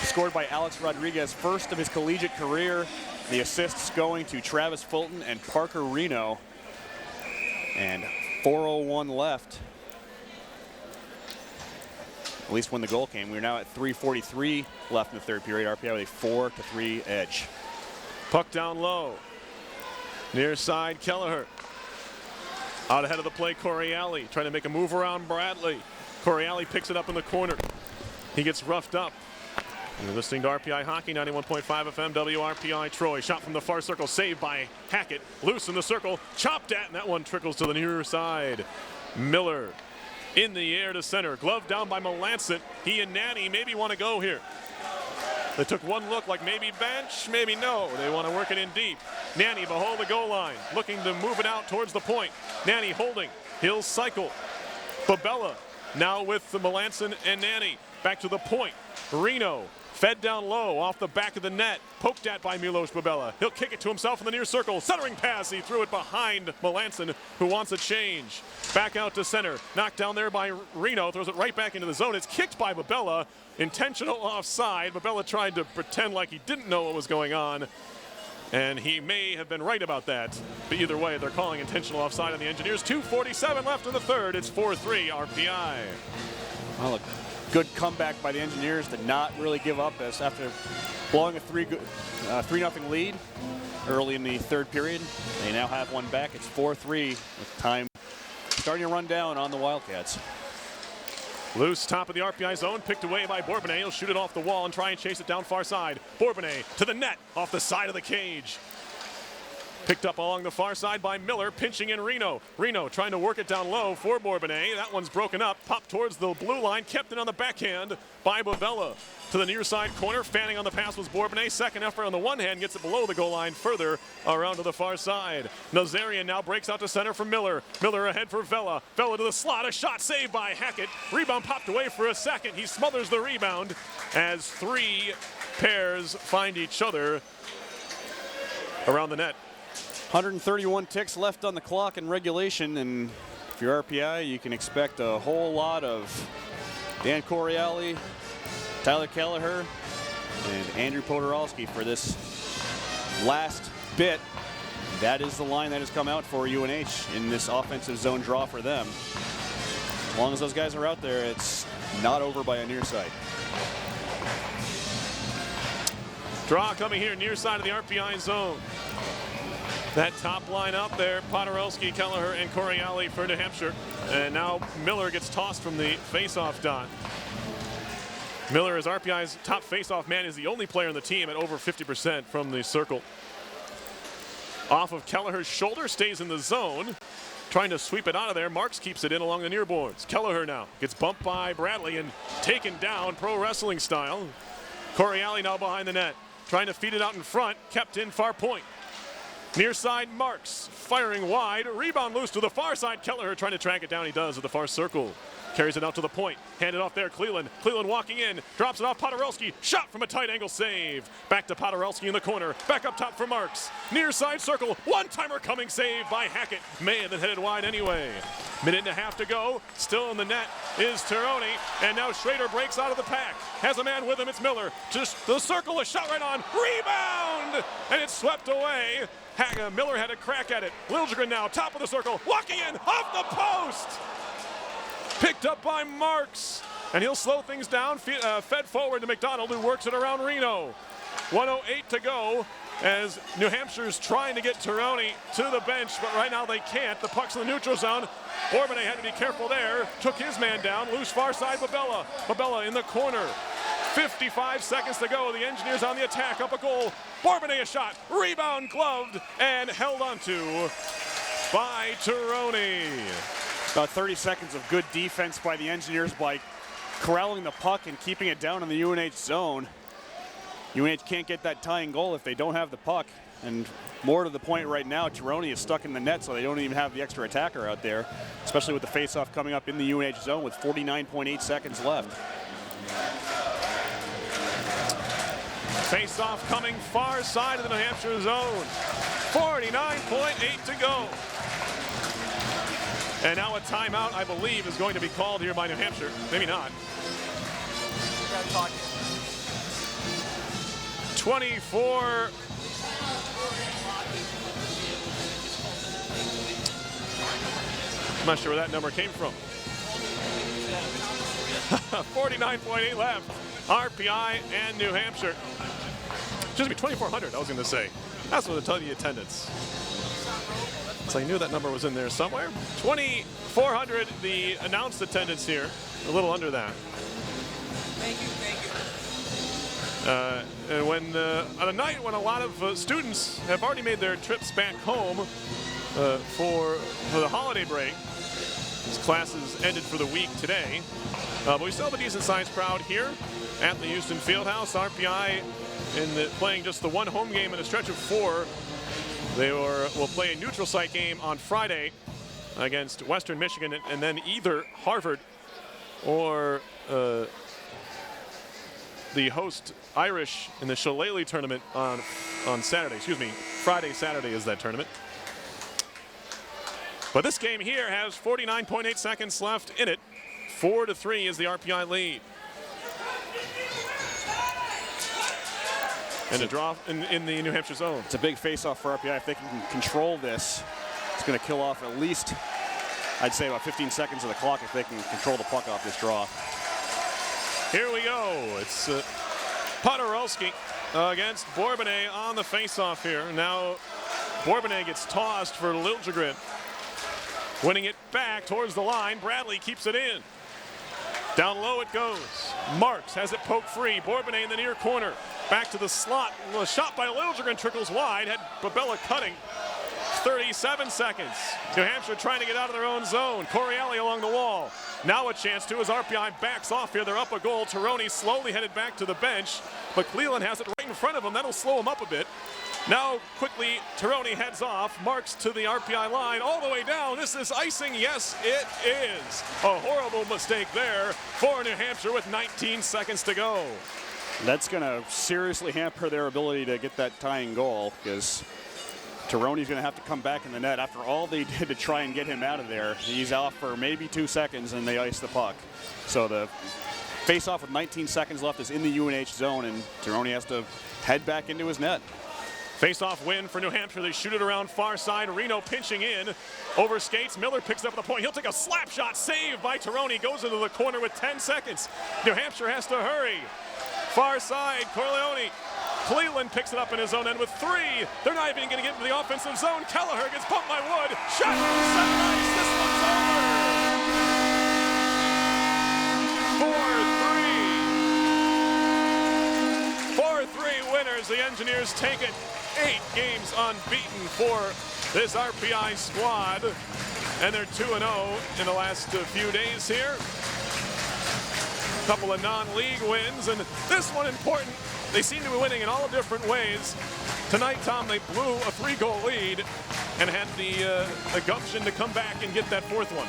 S1: Scored by Alex Rodriguez, first of his collegiate career. The assists going to Travis Fulton and Parker Reno. And 4:01 left. At least when the goal came. We're now at 3:43 left in the third period. RPI with a 4-3 edge.
S2: Puck down low. Near side, Kelleher. Out ahead of the play, Corielli trying to make a move around Bradley. Corielli picks it up in the corner. He gets roughed up. You're listening to RPI Hockey, 91.5 FM, WRPI Troy. Shot from the far circle, saved by Hackett. Loose in the circle, chopped at, and that one trickles to the near side. Miller in the air to center. Glove down by Melanson. He and Nanny maybe want to go here. They took one look like maybe bench, maybe no. They want to work it in deep. Nanny behold the goal line, looking to move it out towards the point. Nanny holding. He'll cycle. Babella now with the Melanson and Nanny. Back to the point. Reno fed down low off the back of the net. Poked at by Milos Babella. He'll kick it to himself in the near circle. Centering pass. He threw it behind Melanson, who wants a change. Back out to center. Knocked down there by Reno. Throws it right back into the zone. It's kicked by Babella. Intentional offside. Babella tried to pretend like he didn't know what was going on. And he may have been right about that. But either way, they're calling intentional offside on the Engineers. 2:47 left in the third. It's 4-3 RPI.
S1: Well, a good comeback by the Engineers to not really give up as after blowing a 3-0 lead early in the third period. They now have one back. It's 4-3 with time starting to run down on the Wildcats.
S2: Loose top of the RPI zone, picked away by Bourbonnais. He'll shoot it off the wall and try and chase it down far side. Bourbonnais to the net, off the side of the cage. Picked up along the far side by Miller, pinching in Reno. Reno trying to work it down low for Bourbonnais. That one's broken up. Popped towards the blue line, kept it on the backhand by Bobella. To the near side corner, fanning on the pass was Bourbonnais. Second effort on the one hand, gets it below the goal line, further around to the far side. Nazarian now breaks out to center for Miller. Miller ahead for Vela. Vela to the slot, a shot saved by Hackett. Rebound popped away for a second. He smothers the rebound as three pairs find each other around the net.
S1: 131 ticks left on the clock in regulation, and if you're RPI, you can expect a whole lot of Dan Coriali, Tyler Kelleher, and Andrew Podorowski for this last bit. That is the line that has come out for UNH in this offensive zone draw for them. As long as those guys are out there, it's not over by a near side.
S2: Draw coming here near side of the RPI zone. That top line out there, Podorowski, Kelleher, and Coriali for New Hampshire. And now Miller gets tossed from the face-off dot. Miller, as RPI's top face-off man, is the only player on the team at over 50% from the circle. Off of Kelleher's shoulder, stays in the zone. Trying to sweep it out of there. Marks keeps it in along the near boards. Kelleher now gets bumped by Bradley and taken down pro wrestling style. Coriali now behind the net. Trying to feed it out in front, kept in far point. Near side, Marks firing wide. Rebound loose to the far side. Kelleher trying to track it down. He does at the far circle. Carries it out to the point. Handed off there, Cleland. Cleland walking in. Drops it off Podorowski. Shot from a tight angle save. Back to Podorowski in the corner. Back up top for Marks. Near side circle. One-timer coming save by Hackett. May have been headed wide anyway. Minute and a half to go. Still in the net is Tironi. And now Schrader breaks out of the pack. Has a man with him. It's Miller. Just the circle. A shot right on. Rebound! And it's swept away. Miller had a crack at it. Liljegren now, top of the circle, walking in, off the post! Picked up by Marks, and he'll slow things down, fed forward to McDonald, who works it around Reno. 1:08 to go, as New Hampshire's trying to get Tironi to the bench, but right now they can't. The puck's in the neutral zone. Bourbonnais had to be careful there, took his man down, loose far side, Bobella. Bobella in the corner. 55 seconds to go. The Engineers on the attack, up a goal. Bourbonnais a shot, rebound gloved and held onto by Tironi.
S1: About 30 seconds of good defense by the Engineers by corralling the puck and keeping it down in the UNH zone. UNH can't get that tying goal if they don't have the puck. And more to the point right now, Tironi is stuck in the net, so they don't even have the extra attacker out there, especially with the face-off coming up in the UNH zone with 49.8 seconds left.
S2: Face-off coming far side of the New Hampshire zone. 49.8 to go. And now a timeout, I believe, is going to be called here by New Hampshire. Maybe not. 24. I'm not sure where that number came from. 49.8 left. RPI and New Hampshire. Excuse me, 2,400, I was going to say. That's what tell the attendance. So I knew that number was in there somewhere. 2,400, the announced attendance here. A little under that.
S4: Thank you.
S2: And when on a night when a lot of students have already made their trips back home for the holiday break, as classes ended for the week today, but we still have a decent-sized crowd here at the Houston Fieldhouse. RPI playing just the one home game in a stretch of 4. They will play a neutral site game on Friday against Western Michigan, and then either Harvard or the host Irish in the Shillelagh tournament on Saturday. Excuse me, Friday, Saturday is that tournament. But this game here has 49.8 seconds left in it. 4-3 is the RPI lead. And a draw in the New Hampshire zone.
S1: It's a big face-off for RPI. If they can control this, it's going to kill off at least, I'd say, about 15 seconds of the clock if they can control the puck off this draw.
S2: Here we go. It's Podorowski against Bourbonnais on the face-off here. Now Bourbonnais gets tossed for Liljegren. Winning it back towards the line. Bradley keeps it in. Down low it goes. Marks has it poked free. Bourbonnais in the near corner. Back to the slot. A shot by Liljegren trickles wide. Had Babella cutting. 37 seconds. New Hampshire trying to get out of their own zone. Corielli along the wall. Now a chance to as RPI backs off here. They're up a goal. Tironi slowly headed back to the bench, but Cleveland has it right in front of him. That'll slow him up a bit. Now quickly Tironi heads off, marks to the RPI line all the way down. This is icing. Yes, it is. A horrible mistake there for New Hampshire with 19 seconds to go.
S1: That's going to seriously hamper their ability to get that tying goal, because Tironi's going to have to come back in the net after all they did to try and get him out of there. He's off for maybe 2 seconds and they ice the puck. So the face-off with 19 seconds left is in the UNH zone, and Tironi has to head back into his net.
S2: Face-off win for New Hampshire. They shoot it around far side. Reno pinching in. Over skates. Miller picks up the point. He'll take a slap shot. Saved by Tironi. Goes into the corner with 10 seconds. New Hampshire has to hurry. Far side. Corleone. Cleveland picks it up in his own end with 3. They're not even going to get into the offensive zone. Kelleher gets pumped by Wood. Shot from the center ice. This one's over. 4-3 winners. The Engineers take it. 8 games unbeaten for this RPI squad, and they're 2-0 in the last few days here. A couple of non-league wins, and this one important. They seem to be winning in all different ways. Tonight, Tom, they blew a 3-goal lead and had the gumption to come back and get that 4th one.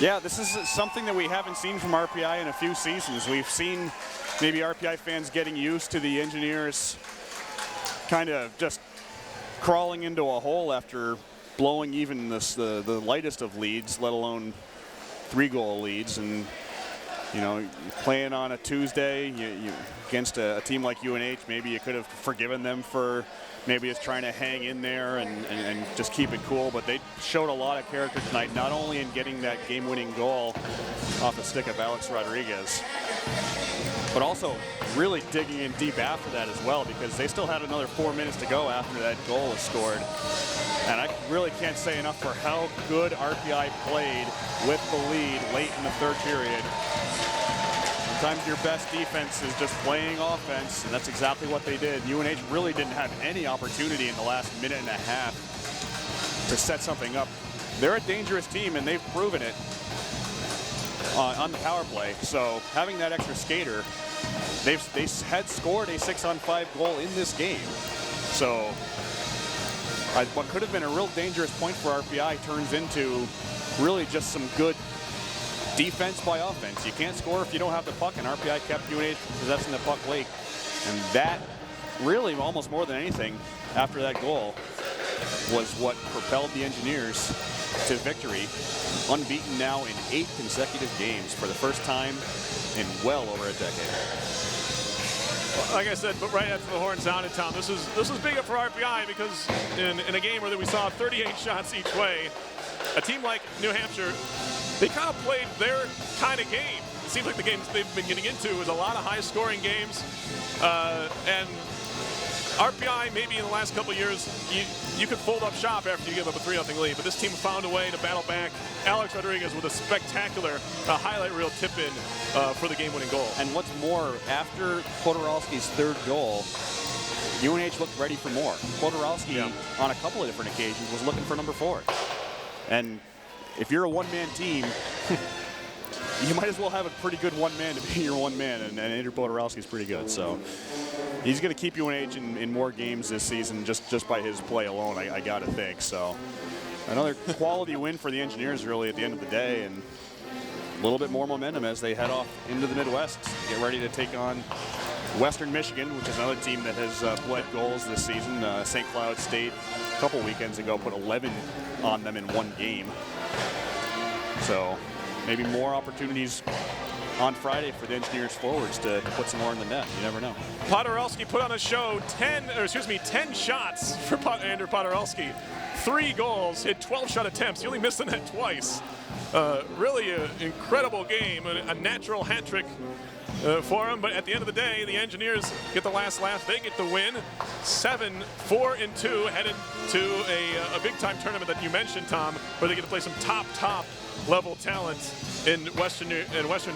S1: Yeah, this is something that we haven't seen from RPI in a few seasons. We've seen maybe RPI fans getting used to the Engineers kind of just crawling into a hole after blowing even the lightest of leads, let alone 3-goal leads. And you know, playing on a Tuesday against a team like UNH, maybe you could have forgiven them for maybe just trying to hang in there and just keep it cool. But they showed a lot of character tonight, not only in getting that game-winning goal off the stick of Alex Rodriguez, but also really digging in deep after that as well, because they still had another 4 minutes to go after that goal was scored. And I really can't say enough for how good RPI played with the lead late in the 3rd period. Sometimes your best defense is just playing offense, and that's exactly what they did. UNH really didn't have any opportunity in the last minute and a half to set something up. They're a dangerous team, and they've proven it on the power play. So having that extra skater, they had scored a 6-on-5 goal in this game. So what could have been a real dangerous point for RPI turns into really just some good defense by offense. You can't score if you don't have the puck, and RPI kept UNH possessing the puck late. And that really, almost more than anything, after that goal, was what propelled the Engineers to victory, unbeaten now in 8 consecutive games for the first time in well over a decade.
S2: Like I said, but right after the horn sounded, Tom, this was big for RPI, because in a game where we saw 38 shots each way, a team like New Hampshire, they kind of played their kind of game. It seems like the games they've been getting into is a lot of high-scoring games, and RPI, maybe in the last couple of years, you could fold up shop after you give up a 3-0 lead, but this team found a way to battle back. Alex Rodriguez with a spectacular highlight reel tip-in for the game-winning goal. And
S1: what's more, after Podorowski's 3rd goal, UNH looked ready for more. Podorowski, on a couple of different occasions, was looking for number 4. And if you're a one-man team, you might as well have a pretty good one-man to be your one-man, and Andrew Podorowski's pretty good. So he's going to keep UNH in more games this season just by his play alone, I got to think. So another quality win for the Engineers really at the end of the day, and a little bit more momentum as they head off into the Midwest, get ready to take on Western Michigan, which is another team that has bled goals this season. St. Cloud State a couple weekends ago put 11 on them in one game. So maybe more opportunities on Friday for the Engineers forwards to put some more in the net. You never know.
S2: Podorowski put on a show 10 shots for Andrew Podorowski. 3 goals, hit 12 shot attempts. He only missed the net twice. Really an incredible game, a natural hat trick for him. But at the end of the day, the Engineers get the last laugh. They get the win. 7-4-2, headed to a big-time tournament that you mentioned, Tom, where they get to play some top level talent in Western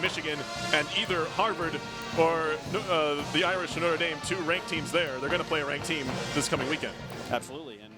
S2: Michigan, and either Harvard or the Irish and Notre Dame, 2 ranked teams there. They're going to play a ranked team this coming weekend.
S1: Absolutely. And